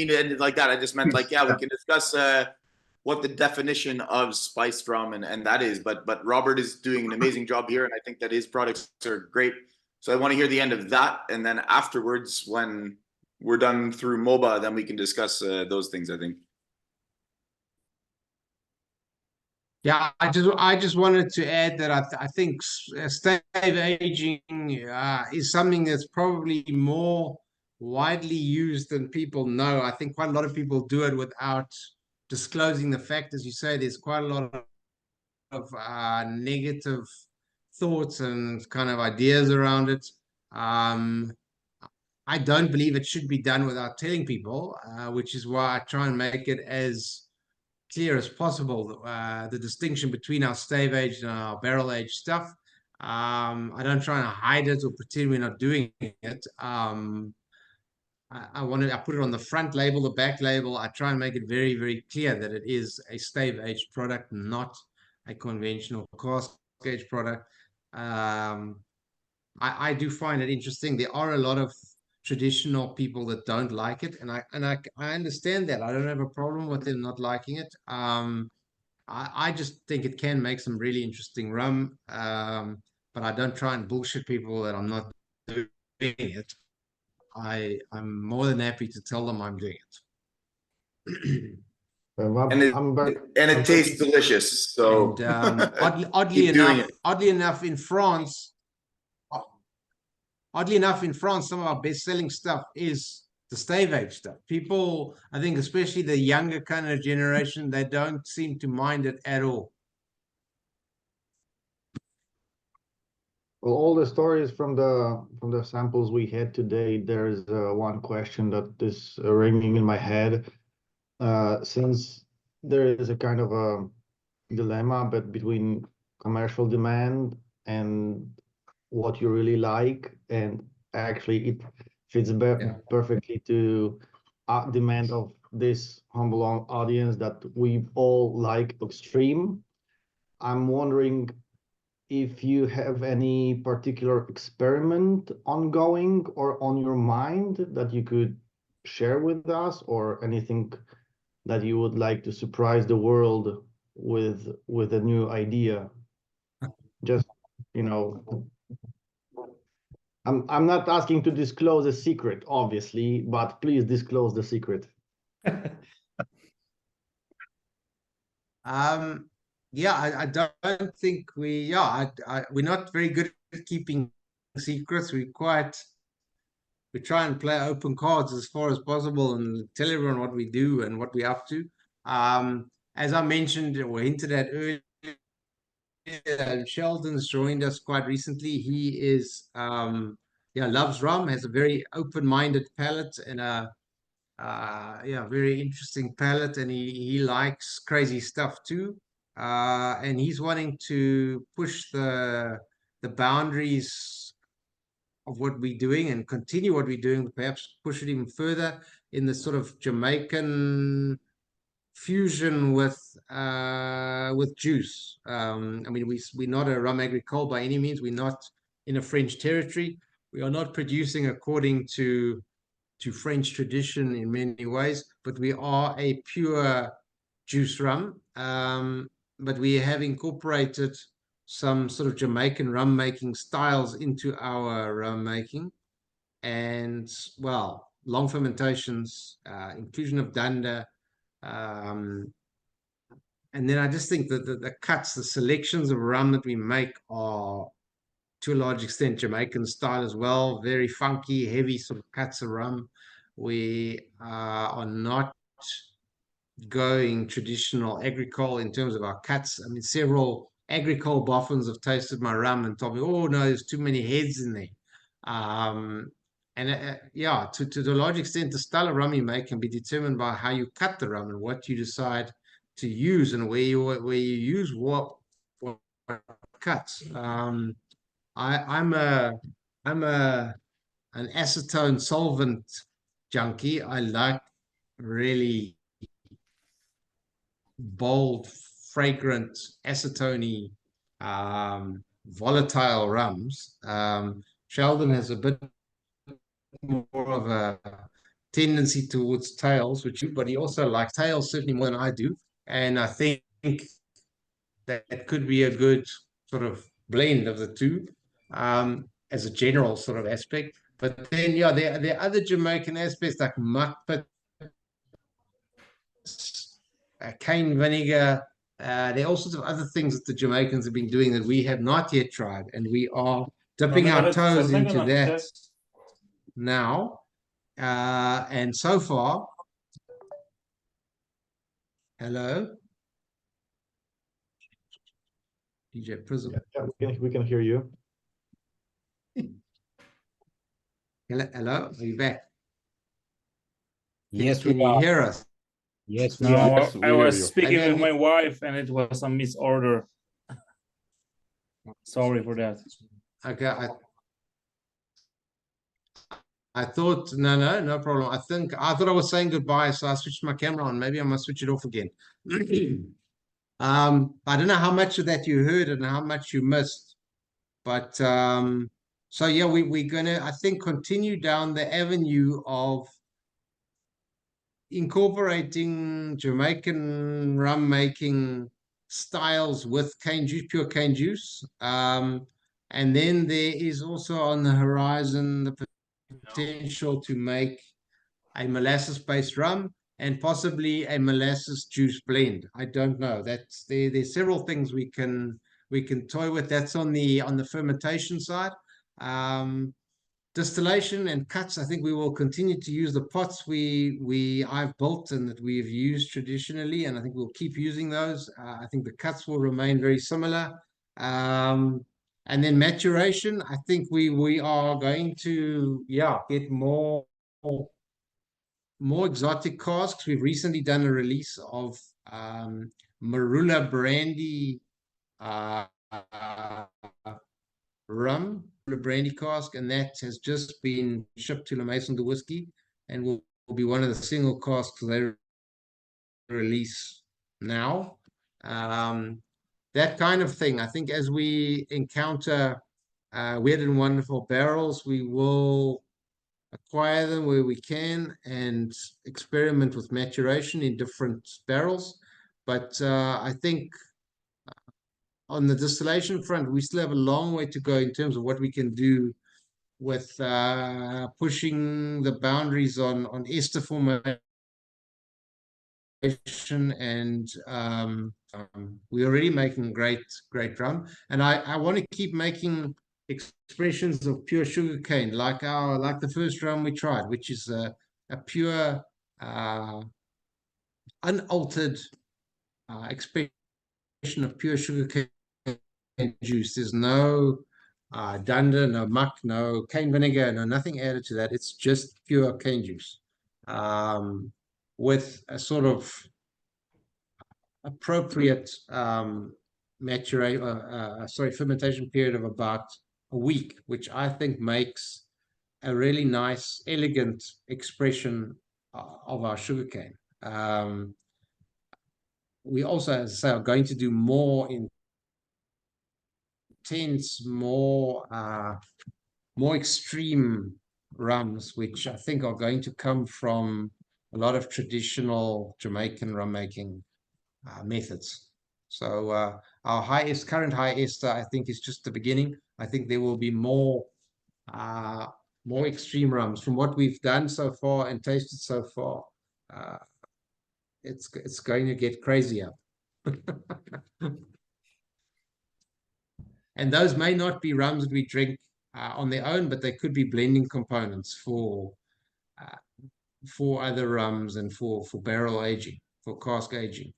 Speaker 18: to end it like that. I just meant like, yeah, we can discuss what the definition of spiced rum and that is. But Robert is doing an amazing job here, and I think that his products are great. So I want to hear the end of that, and then afterwards, when we're done through Mhoba, then we can discuss those things, I think.
Speaker 1: Yeah, I just wanted to add that I think stave aging is something that's probably more widely used than people know. I think quite a lot of people do it without disclosing the fact, as you say, there's quite a lot of negative thoughts and kind of ideas around it. I don't believe it should be done without telling people, which is why I try and make it as clear as possible, the distinction between our stave aged and our barrel aged stuff. I don't try and hide it or pretend we're not doing it. I put it on the front label, the back label. I try and make it very, very clear that it is a stave aged product, not a conventional cask aged product. I do find it interesting. There are a lot of traditional people that don't like it, and I understand that. I don't have a problem with them not liking it. I just think it can make some really interesting rum, but I don't try and bullshit people that I'm not doing it. I'm more than happy to tell them I'm doing it.
Speaker 18: And it tastes delicious. So
Speaker 1: and, oddly enough, in France, some of our best-selling stuff is the stave age stuff. People, I think, especially the younger kind of generation, they don't seem to mind it at all.
Speaker 17: Well, all the stories from the samples we had today, there's one question that is ringing in my head. Since there is a kind of a dilemma between commercial demand and what you really like, and actually it fits perfectly to demand of this humble audience that we all like extreme. I'm wondering if you have any particular experiment ongoing or on your mind that you could share with us, or anything that you would like to surprise the world with a new idea. Just, I'm not asking to disclose a secret, obviously, but please disclose the secret.
Speaker 1: Yeah, I don't think we're not very good at keeping secrets. We try and play open cards as far as possible and tell everyone what we do and what we're up to. As I mentioned or hinted at earlier, Sheldon's joined us quite recently. He is loves rum, has a very open-minded palate and a very interesting palate, and he likes crazy stuff too. And he's wanting to push the boundaries of what we're doing and continue what we're doing, perhaps push it even further in the sort of Jamaican fusion with juice. I mean, we're not a rum agricole by any means. We're not in a French territory. We are not producing according to French tradition in many ways, but we are a pure juice rum. But we have incorporated some sort of Jamaican rum making styles into our rum making, and well, long fermentations, inclusion of dunder, and then I just think that the cuts, the selections of rum that we make are to a large extent Jamaican style as well. Very funky, heavy sort of cuts of rum. We are not going traditional agricole in terms of our cuts. I mean, several agricole boffins have tasted my rum and told me, oh no, there's too many heads in there. Yeah, to a large extent, the style of rum you make can be determined by how you cut the rum and what you decide to use and where you use what cuts. I'm an acetone solvent junkie. I like really bold, fragrant, acetone, volatile rums. Sheldon has a bit more of a tendency towards tails, but he also likes tails certainly more than I do. And I think that could be a good sort of blend of the two, as a general sort of aspect. But then, yeah, there are other Jamaican aspects like muck cane vinegar. There are all sorts of other things that the Jamaicans have been doing that we have not yet tried, and we are dipping our toes into that now. And so far, hello, DJ Prism.
Speaker 17: Yeah, we can hear you.
Speaker 1: Hello, are you back?
Speaker 4: Yes,
Speaker 1: can you hear us?
Speaker 4: Yes,
Speaker 15: no,
Speaker 9: yes,
Speaker 15: I was speaking with my wife and it was a misorder. Sorry for that.
Speaker 1: Okay, I thought, no problem. I thought I was saying goodbye, so I switched my camera on. Maybe I must switch it off again. I don't know how much of that you heard and how much you missed, but so yeah, we're gonna, I think, continue down the avenue of incorporating Jamaican rum making styles with cane juice, pure cane juice. And then there is also on the horizon the potential to make a molasses-based rum and possibly a molasses juice blend. I don't know. There's several things we can toy with. That's on the fermentation side. Distillation and cuts, I think we will continue to use the pots I've built and that we've used traditionally, and I think we'll keep using those. I think the cuts will remain very similar. And then maturation, I think we are going to get more exotic casks. We've recently done a release of Marula brandy rum, a brandy cask, and that has just been shipped to La Maison de Whiskey and will be one of the single casks they release now. That kind of thing. I think as we encounter weird and wonderful barrels, we will acquire them where we can and experiment with maturation in different barrels. But I think on the distillation front, we still have a long way to go in terms of what we can do with pushing the boundaries on ester formation, and we're already making great rum. And I want to keep making expressions of pure sugarcane, like the first rum we tried, which is a pure, unaltered expression of pure sugarcane juice. There's no dunder, no muck, no cane vinegar, no nothing added to that. It's just pure cane juice with a sort of appropriate fermentation period of about a week, which I think makes a really nice, elegant expression of our sugarcane. We also, as I say, are going to do more intense, more extreme rums, which I think are going to come from a lot of traditional Jamaican rum making methods. So our current high ester, I think, is just the beginning. I think there will be more extreme rums from what we've done so far and tasted so far. It's going to get crazier. And those may not be rums that we drink on their own, but they could be blending components for other rums and for barrel aging, for cask aging.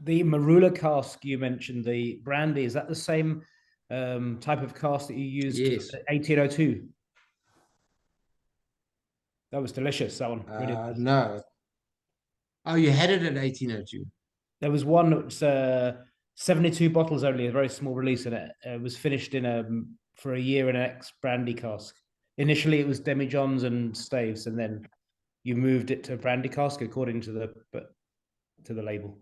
Speaker 10: The Marula cask you mentioned, the brandy, is that the same type of cask that you used?
Speaker 1: Yes.
Speaker 10: 1802. That was delicious. That one. Really.
Speaker 1: No. Oh, you had it at 1802.
Speaker 10: There was one that was 72 bottles only, a very small release, and it was finished in for a year in an ex-brandy cask. Initially, it was demijohns and staves, and then you moved it to brandy cask according to the label.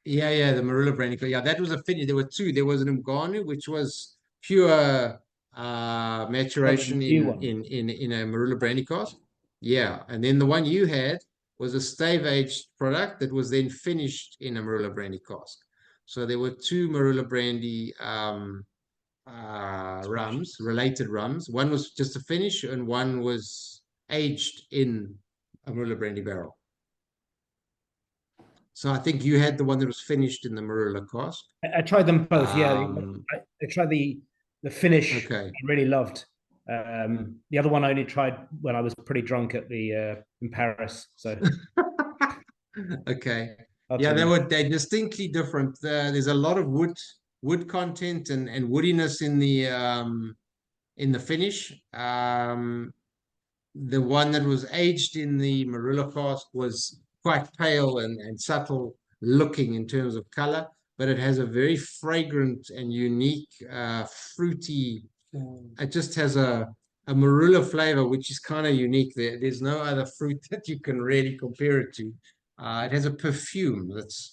Speaker 1: Yeah, the Marula brandy. Yeah, that was a finish. There were two. There was an Umganu, which was pure maturation in a Marula brandy cask. Yeah, and then the one you had was a stave aged product that was then finished in a Marula brandy cask. So there were two Marula brandy rums, related rums. One was just a finish, and one was aged in a Marula brandy barrel. So I think you had the one that was finished in the Marula cask.
Speaker 10: I tried them both. Yeah, I tried the finish.
Speaker 1: Okay.
Speaker 10: I really loved. The other one I only tried when I was pretty drunk at in Paris. So.
Speaker 1: Okay. Yeah, they're distinctly different. There's a lot of wood content and woodiness in the finish. The one that was aged in the Marula cask was quite pale and subtle looking in terms of color, but it has a very fragrant and unique fruity. It just has a Marula flavor, which is kind of unique. There's no other fruit that you can really compare it to. It has a perfume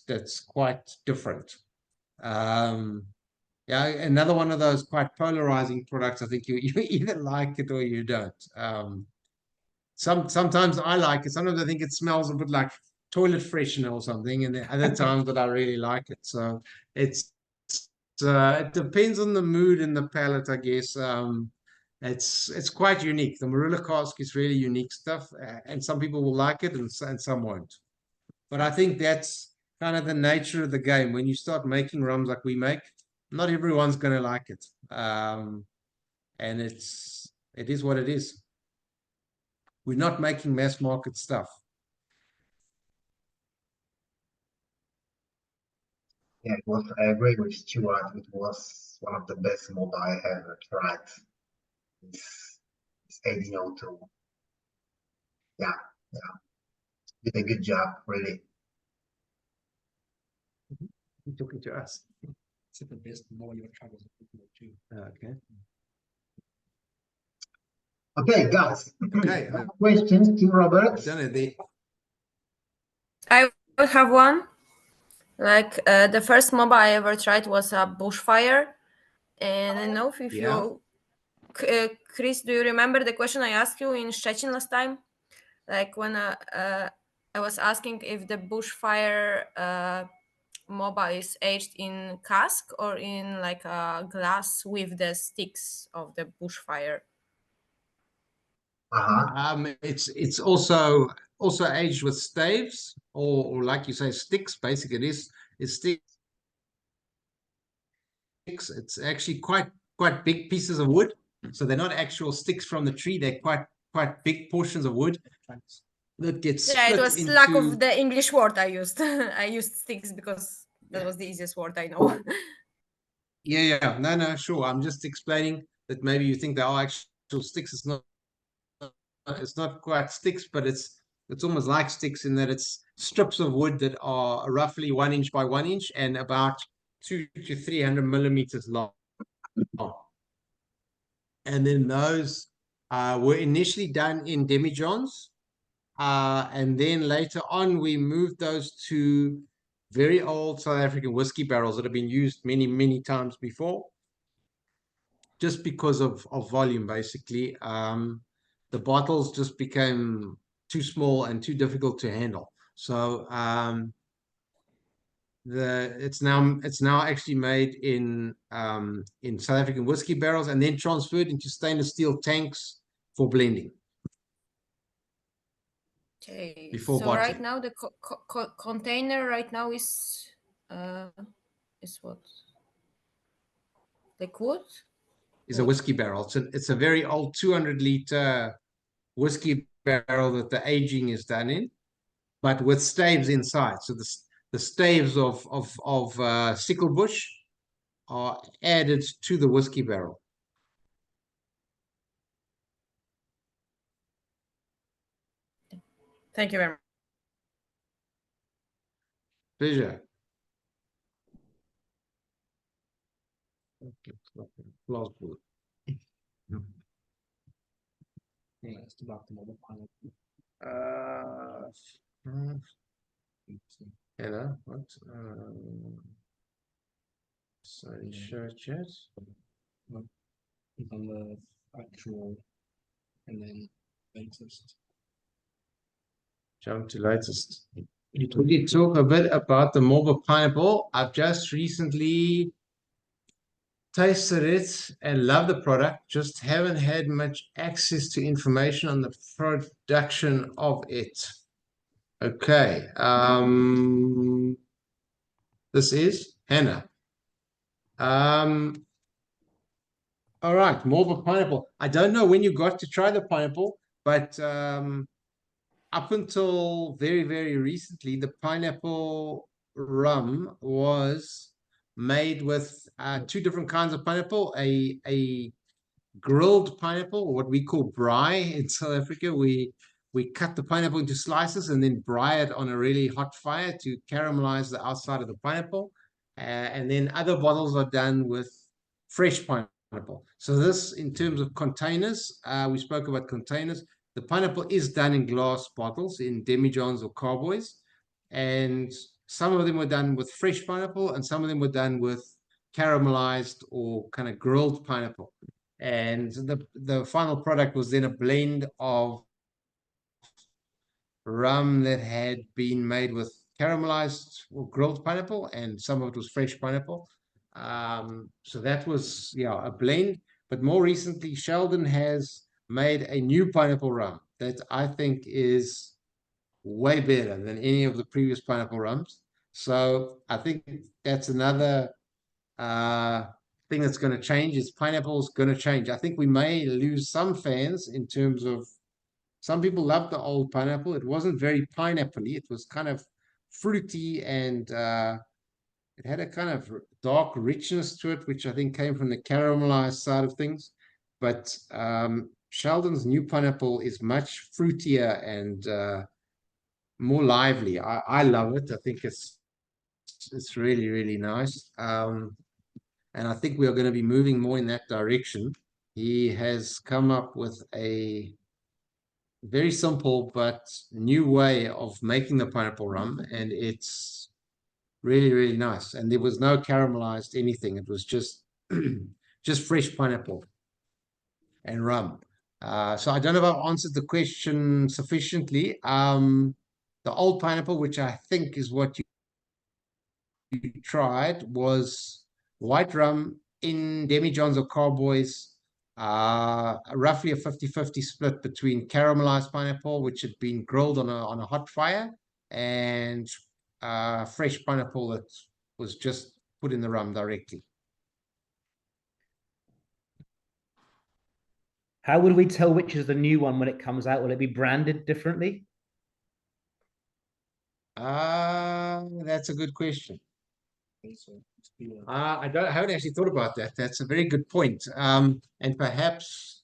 Speaker 1: that's quite different. Yeah, another one of those quite polarizing products. I think you either like it or you don't. Sometimes I like it. Sometimes I think it smells a bit like toilet freshener or something, and the other times that I really like it. So it depends on the mood and the palate, I guess. It's quite unique. The Marula cask is really unique stuff, and some people will like it and some won't. But I think that's kind of the nature of the game. When you start making rums like we make, not everyone's going to like it. And it is what it is. We're not making mass market stuff.
Speaker 2: Yeah, I agree with Stuart. It was one of the best Mhoba I ever tried. It's 1802. Yeah. Did a good job, really.
Speaker 1: You're talking to us.
Speaker 7: It's the best Mhoba you ever tried was too.
Speaker 1: Okay.
Speaker 2: Okay, guys.
Speaker 1: Okay.
Speaker 2: Questions to Robert?
Speaker 6: I have one. Like the first Mhoba I ever tried was a bushfire, and I know if you, Chris, do you remember the question I asked you in Szczecin last time? Like when I was asking if the bushfire Mhoba is aged in cask or in like a glass with the sticks of the bushfire.
Speaker 1: It's also aged with staves or like you say sticks. Basically, it's sticks. It's actually quite big pieces of wood, so they're not actual sticks from the tree. They're quite big portions of wood that gets split
Speaker 6: it was
Speaker 1: into...
Speaker 6: lack of the English word I used. I used sticks because that was the easiest word I know.
Speaker 1: Yeah. No, sure. I'm just explaining that maybe you think they are actual sticks. It's not quite sticks, but it's almost like sticks in that it's strips of wood that are roughly 1 inch by 1 inch and about 200 to 300 millimeters long. And then those were initially done in demijohns. And then later on, we moved those to very old South African whiskey barrels that have been used many, many times before. Just because of volume, basically. The bottles just became too small and too difficult to handle. So it's now actually made in South African whiskey barrels and then transferred into stainless steel tanks for blending.
Speaker 6: Okay.
Speaker 1: Before
Speaker 6: so
Speaker 1: bottling.
Speaker 6: Right now the container right now is is what? Like what?
Speaker 1: Is a whiskey barrel. It's a very old 200-liter whiskey barrel that the aging is done in, but with staves inside. So the staves of sickle bush are added to the whiskey barrel.
Speaker 6: Thank you very much.
Speaker 1: Pleasure.
Speaker 7: Yeah, it's about the Mhoba pineapple.
Speaker 1: Hello, what? Sorry, sure, chat.
Speaker 7: On the actual, and then latest.
Speaker 1: Jump to latest. Could you talk a bit about the Mhoba pineapple? I've just recently tasted it and love the product, just haven't had much access to information on the production of it. Okay. This is Hannah. All right, Mhoba pineapple. I don't know when you got to try the pineapple, but up until very, very recently, the pineapple rum was made with two different kinds of pineapple, a grilled pineapple, what we call braai in South Africa. We cut the pineapple into slices and then braai it on a really hot fire to caramelize the outside of the pineapple. And then other bottles are done with fresh pineapple. So this, in terms of containers, we spoke about containers. The pineapple is done in glass bottles, in demijohns or carboys. And some of them were done with fresh pineapple and some of them were done with caramelized or kind of grilled pineapple. And the final product was then a blend of rum that had been made with caramelized or grilled pineapple, and some of it was fresh pineapple. So that was, yeah, a blend. But more recently, Sheldon has made a new pineapple rum that I think is way better than any of the previous pineapple rums. So I think that's another thing that's going to change. Is pineapple's going to change. I think we may lose some fans in terms of some people loved the old pineapple. It wasn't very pineapple-y. It was kind of fruity and it had a kind of dark richness to it, which I think came from the caramelized side of things. But Sheldon's new pineapple is much fruitier and more lively. I love it. I think it's really, really nice. And I think we are going to be moving more in that direction. He has come up with a very simple but new way of making the pineapple rum, and it's really, really nice. And there was no caramelized anything. It was just just fresh pineapple and rum. So I don't know if I've answered the question sufficiently. The old pineapple, which I think is what you tried, was white rum in demijohns or carboys, roughly a 50-50 split between caramelized pineapple, which had been grilled on a hot fire, and fresh pineapple that was just put in the rum directly.
Speaker 10: How would we tell which is the new one when it comes out? Will it be branded differently?
Speaker 1: That's a good question. I haven't actually thought about that. That's a very good point. And perhaps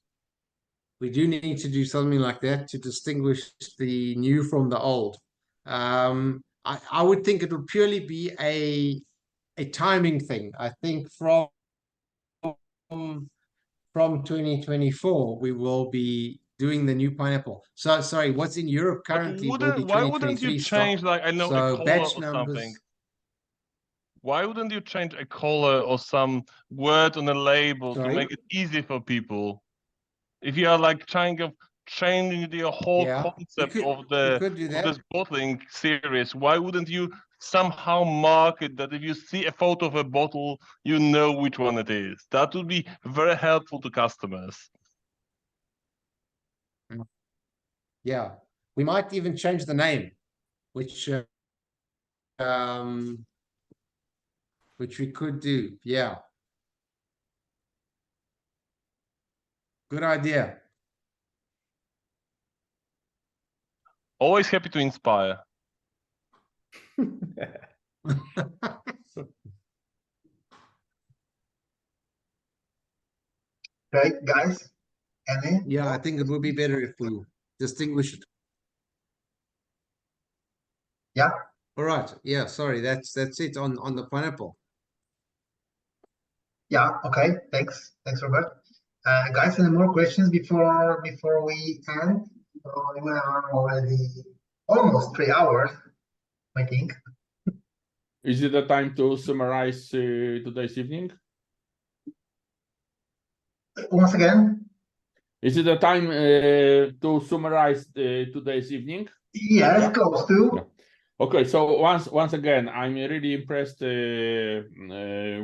Speaker 1: we do need to do something like that to distinguish the new from the old. I would think it would purely be a timing thing. I think from 2024 we will be doing the new pineapple. So sorry, what's in Europe currently will be 2023
Speaker 16: why wouldn't you change,
Speaker 1: stock.
Speaker 16: like, I know,
Speaker 1: So
Speaker 16: a color
Speaker 1: batch
Speaker 16: or
Speaker 1: numbers.
Speaker 16: something? Why wouldn't you change a color or some word on a label to make it easy for people? If you are like trying of changing the whole concept of this bottling series, why wouldn't you somehow market that if you see a photo of a bottle, you know which one it is? That would be very helpful to customers.
Speaker 1: Yeah, we might even change the name, which which we could do. Yeah. Good idea.
Speaker 16: Always happy to inspire.
Speaker 2: Okay, guys. Any?
Speaker 1: Yeah, I think it would be better if we distinguish it.
Speaker 2: Yeah.
Speaker 1: All right. Yeah. Sorry. That's it on the pineapple.
Speaker 2: Yeah. Okay. Thanks. Thanks, Robert. Guys, any more questions before we end? We are already almost 3 hours, I think.
Speaker 9: Is it the time to summarize today's evening?
Speaker 2: Once again?
Speaker 9: Is it the time to summarize today's evening?
Speaker 2: Yes, yeah? Close to.
Speaker 9: Yeah. Okay, so once again, I'm really impressed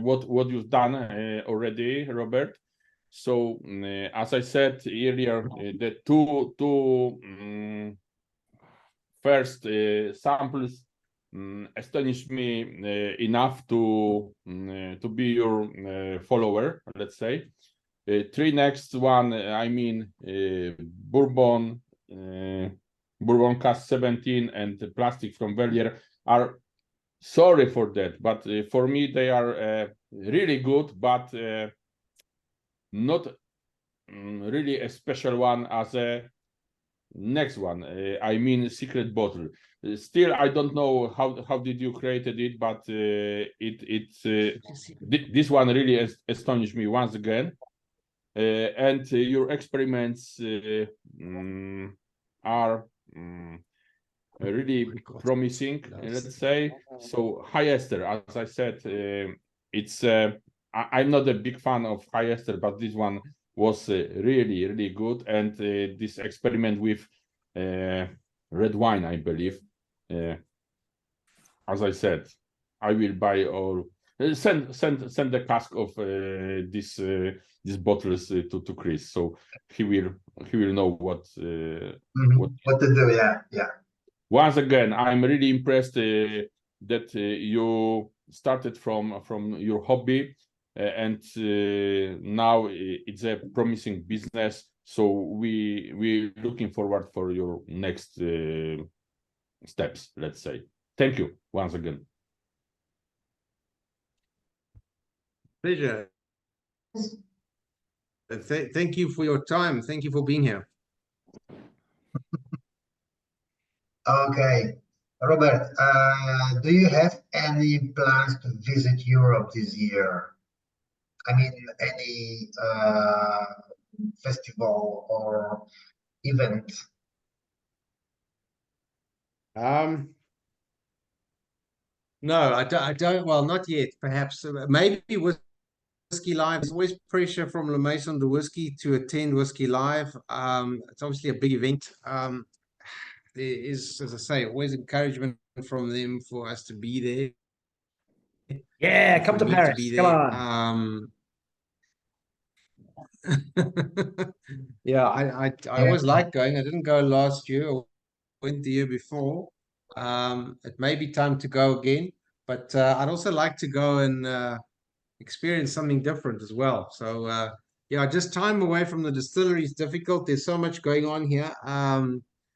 Speaker 9: what you've done already, Robert. So as I said earlier, the two first samples astonished me enough to be your follower, let's say. Three next one, I mean Bourbon, Bourbon Cask 17 and Plastic from Verlier are sorry for that, but for me they are really good, but not really a special one as a next one. I mean Secret Bottle. Still, I don't know how did you created it, but this one really astonished me once again. And your experiments are really promising, let's say. So high ester, as I said, it's I'm not a big fan of high ester, but this one was really good. And this experiment with red wine, I believe, as I said, I will buy or send the cask of these bottles to Chris, so he will know what
Speaker 2: what to do. Yeah.
Speaker 9: Once again, I'm really impressed that you started from your hobby and now it's a promising business. So we're looking forward for your next steps, let's say. Thank you once again.
Speaker 1: Pleasure. Thank you for your time. Thank you for being here.
Speaker 2: Okay. Robert, do you have any plans to visit Europe this year? I mean, any festival or event?
Speaker 1: No, I don't. Well, not yet. Perhaps maybe Whiskey Live. There's always pressure from La Maison de Whiskey to attend Whiskey Live. It's obviously a big event. There is, as I say, always encouragement from them for us to be there.
Speaker 10: Yeah, come to Paris. Come on.
Speaker 1: Yeah, I always like going. I didn't go last year or went the year before. It may be time to go again, but I'd also like to go and experience something different as well. So yeah, just time away from the distillery is difficult. There's so much going on here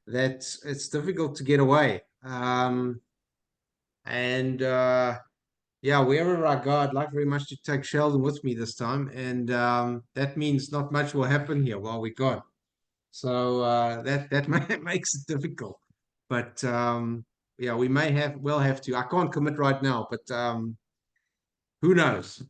Speaker 1: that it's difficult to get away. Yeah, wherever I go, I'd like very much to take Sheldon with me this time, and that means not much will happen here while we're gone. So that makes it difficult. But yeah, we'll have to. I can't commit right now, but who knows?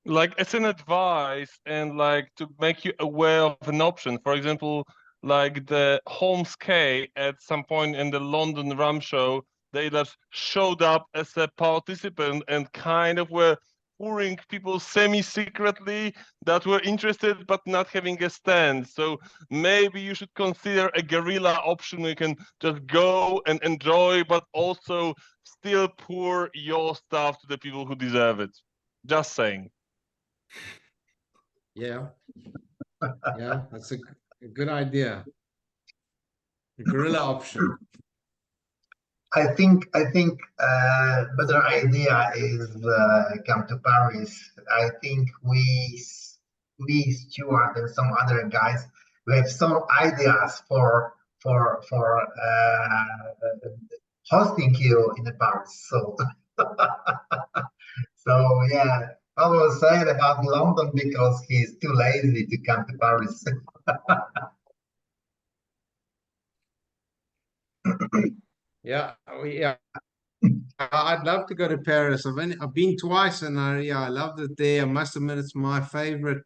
Speaker 16: Like as an advice and like to make you aware of an option. For example, like the Holmes K at some point in the London Rum Show, they just showed up as a participant and kind of were pouring people semi-secretly that were interested but not having a stand. So maybe you should consider a guerrilla option. You can just go and enjoy, but also still pour your stuff to the people who deserve it. Just saying.
Speaker 1: Yeah, yeah, that's a good idea. A guerrilla option.
Speaker 2: I think better idea is come to Paris. I think we Stuart and some other guys, we have some ideas for hosting you in Paris. So so yeah, I was sad about London because he's too lazy to come to Paris.
Speaker 1: Yeah, I'd love to go to Paris. I've been twice, and I loved it there. I must admit, it's my favorite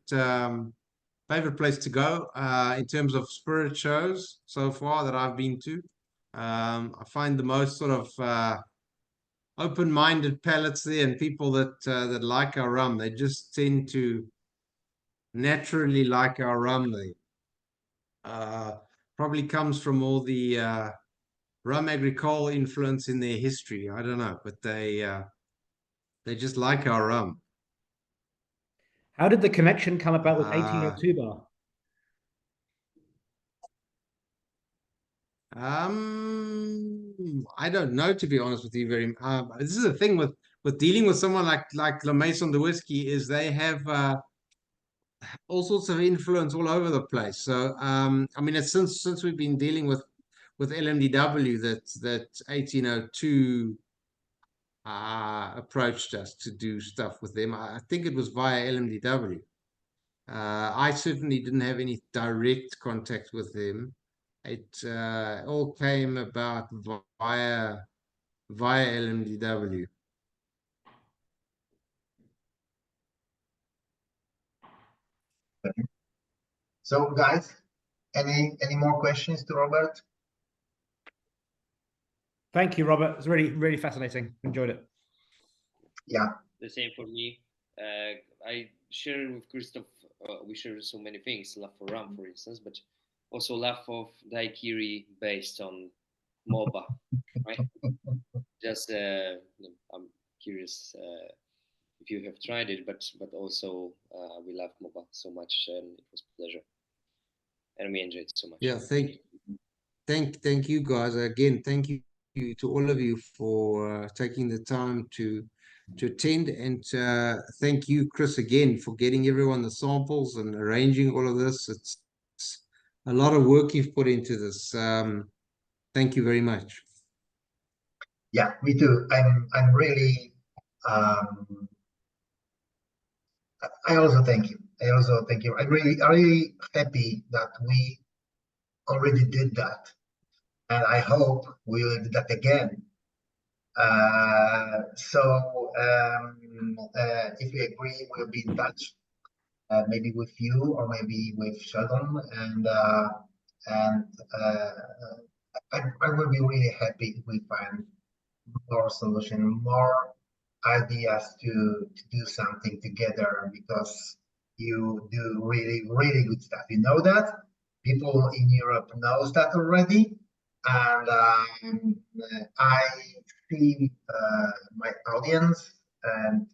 Speaker 1: favorite place to go in terms of spirit shows so far that I've been to. I find the most sort of open-minded palates there, and people that like our rum. They just tend to naturally like our rum. They probably comes from all the rum agricole influence in their history. I don't know, but they just like our rum.
Speaker 10: How did the connection come about with 1802 bar?
Speaker 1: I don't know, to be honest with you. This is the thing with dealing with someone like La Maison de Whiskey, is they have all sorts of influence all over the place. So I mean, it's since we've been dealing with LMDW that 1802 approached us to do stuff with them. I think it was via LMDW. I certainly didn't have any direct contact with them. It all came about via LMDW.
Speaker 2: So guys, any more questions to Robert?
Speaker 10: Thank you, Robert. It's really fascinating. Enjoyed it.
Speaker 2: Yeah.
Speaker 13: The same for me. I share with Christoph. We share so many things. Love for rum, for instance, but also love of daiquiri based on Mhoba. Right? Just I'm curious if you have tried it, but also we love Mhoba so much, and it was a pleasure, and we enjoyed it so much.
Speaker 1: Yeah, thank you guys again. Thank you to all of you for taking the time to attend, and thank you, Chris, again for getting everyone the samples and arranging all of this. It's a lot of work you've put into this. Thank you very much.
Speaker 2: Yeah, me too. I'm really I also thank you. I'm really happy that we already did that, and I hope we will do that again. If we agree, we'll be in touch, maybe with you or maybe with Sheldon, and I will be really happy if we find more solution, more ideas to do something together, because you do really good stuff. You know that people in Europe knows that already, and I see my audience, and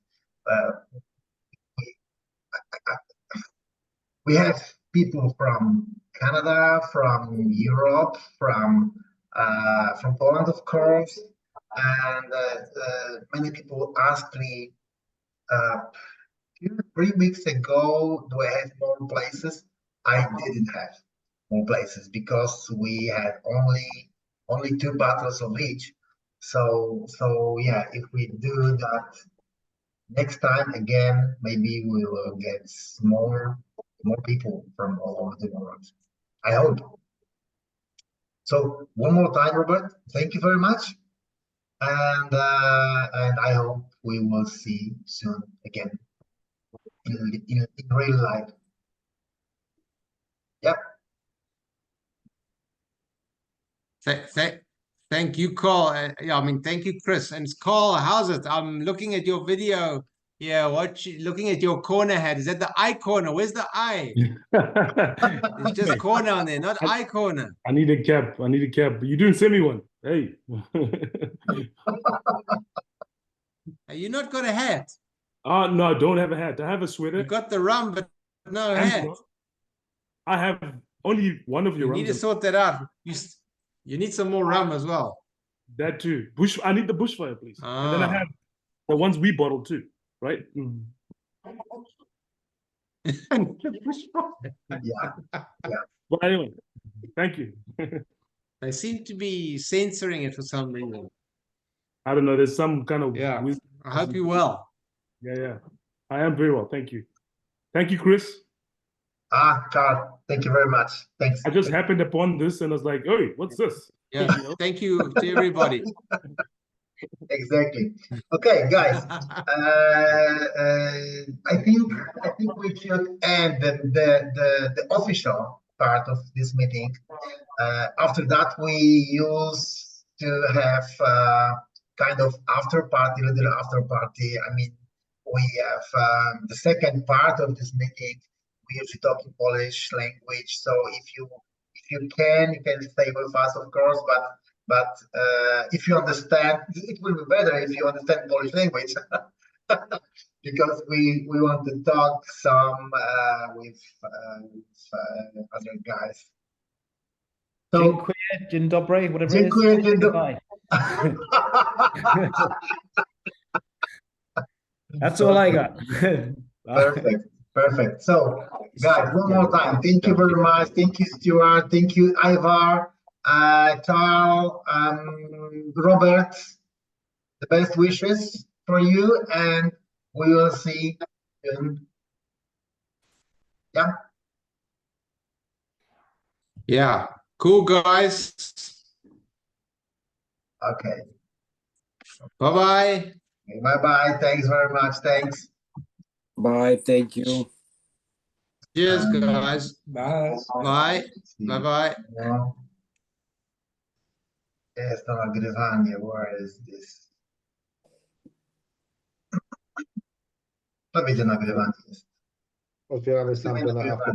Speaker 2: we have people from Canada, from Europe, from Poland, of course, and many people asked me 3 weeks ago, do I have more places? I didn't have more places because we had only 2 bottles of each. So yeah, if we do that next time again, maybe we will get more people from all over the world. I hope. So one more time, Robert, thank you very much, and I hope we will see soon again in real life. Yep.
Speaker 1: Thank you, Carl. Yeah, I mean, thank you, Chris. And Carl, how's it? I'm looking at your video. Yeah, looking at your corner hat. Is that the eye corner? Where's the eye? It's just corner on there, not eye corner.
Speaker 20: I need a cap. You didn't send me one. Hey.
Speaker 1: You not got a hat?
Speaker 20: No, I don't have a hat. I have a sweater.
Speaker 1: You got the rum, but no hat.
Speaker 20: I have only one of your
Speaker 1: rums. You need to sort that out. You need some more rum as well.
Speaker 20: That too. I need the bushfire, please. And then I have the ones we bottled too, right?
Speaker 2: Yeah.
Speaker 20: But anyway, thank you.
Speaker 1: They seem to be censoring it for some reason.
Speaker 20: I don't know. There's some kind of
Speaker 1: wisdom. I hope you're well.
Speaker 20: Yeah. I am very well. Thank you. Thank you, Chris.
Speaker 2: Carl, thank you very much. Thanks.
Speaker 20: I just happened upon this and I was like, "Hey, what's this?"
Speaker 1: Yeah. Thank you to everybody.
Speaker 2: Exactly. Okay, guys. I think we should end the official part of this meeting. After that, we used to have kind of after party, little after party. I mean, we have the second part of this meeting. We usually talk in Polish language. So if you can, you can stay with us, of course. But if you understand, it will be better if you understand Polish language, because we want to talk some with other guys. So,
Speaker 10: dziękuję, dzień dobry, whatever
Speaker 2: dziękuję,
Speaker 10: it is.
Speaker 2: dzień dobry.
Speaker 10: That's all I got.
Speaker 2: Perfect. So, guys, one more time. Thank you very much. Thank you, Stuart. Thank you, Ivar, Carl, Robert. The best wishes for you, and we will see you soon. Yeah.
Speaker 1: Yeah. Cool, guys.
Speaker 2: Okay.
Speaker 1: Bye-bye.
Speaker 2: Bye-bye. Thanks very much. Thanks.
Speaker 7: Bye. Thank you.
Speaker 1: Cheers, guys.
Speaker 7: Bye.
Speaker 1: Bye. Bye-bye.
Speaker 2: Jest to nagrywanie. Where is this? To będzie nagrywanie.
Speaker 17: Otwieramy sam ten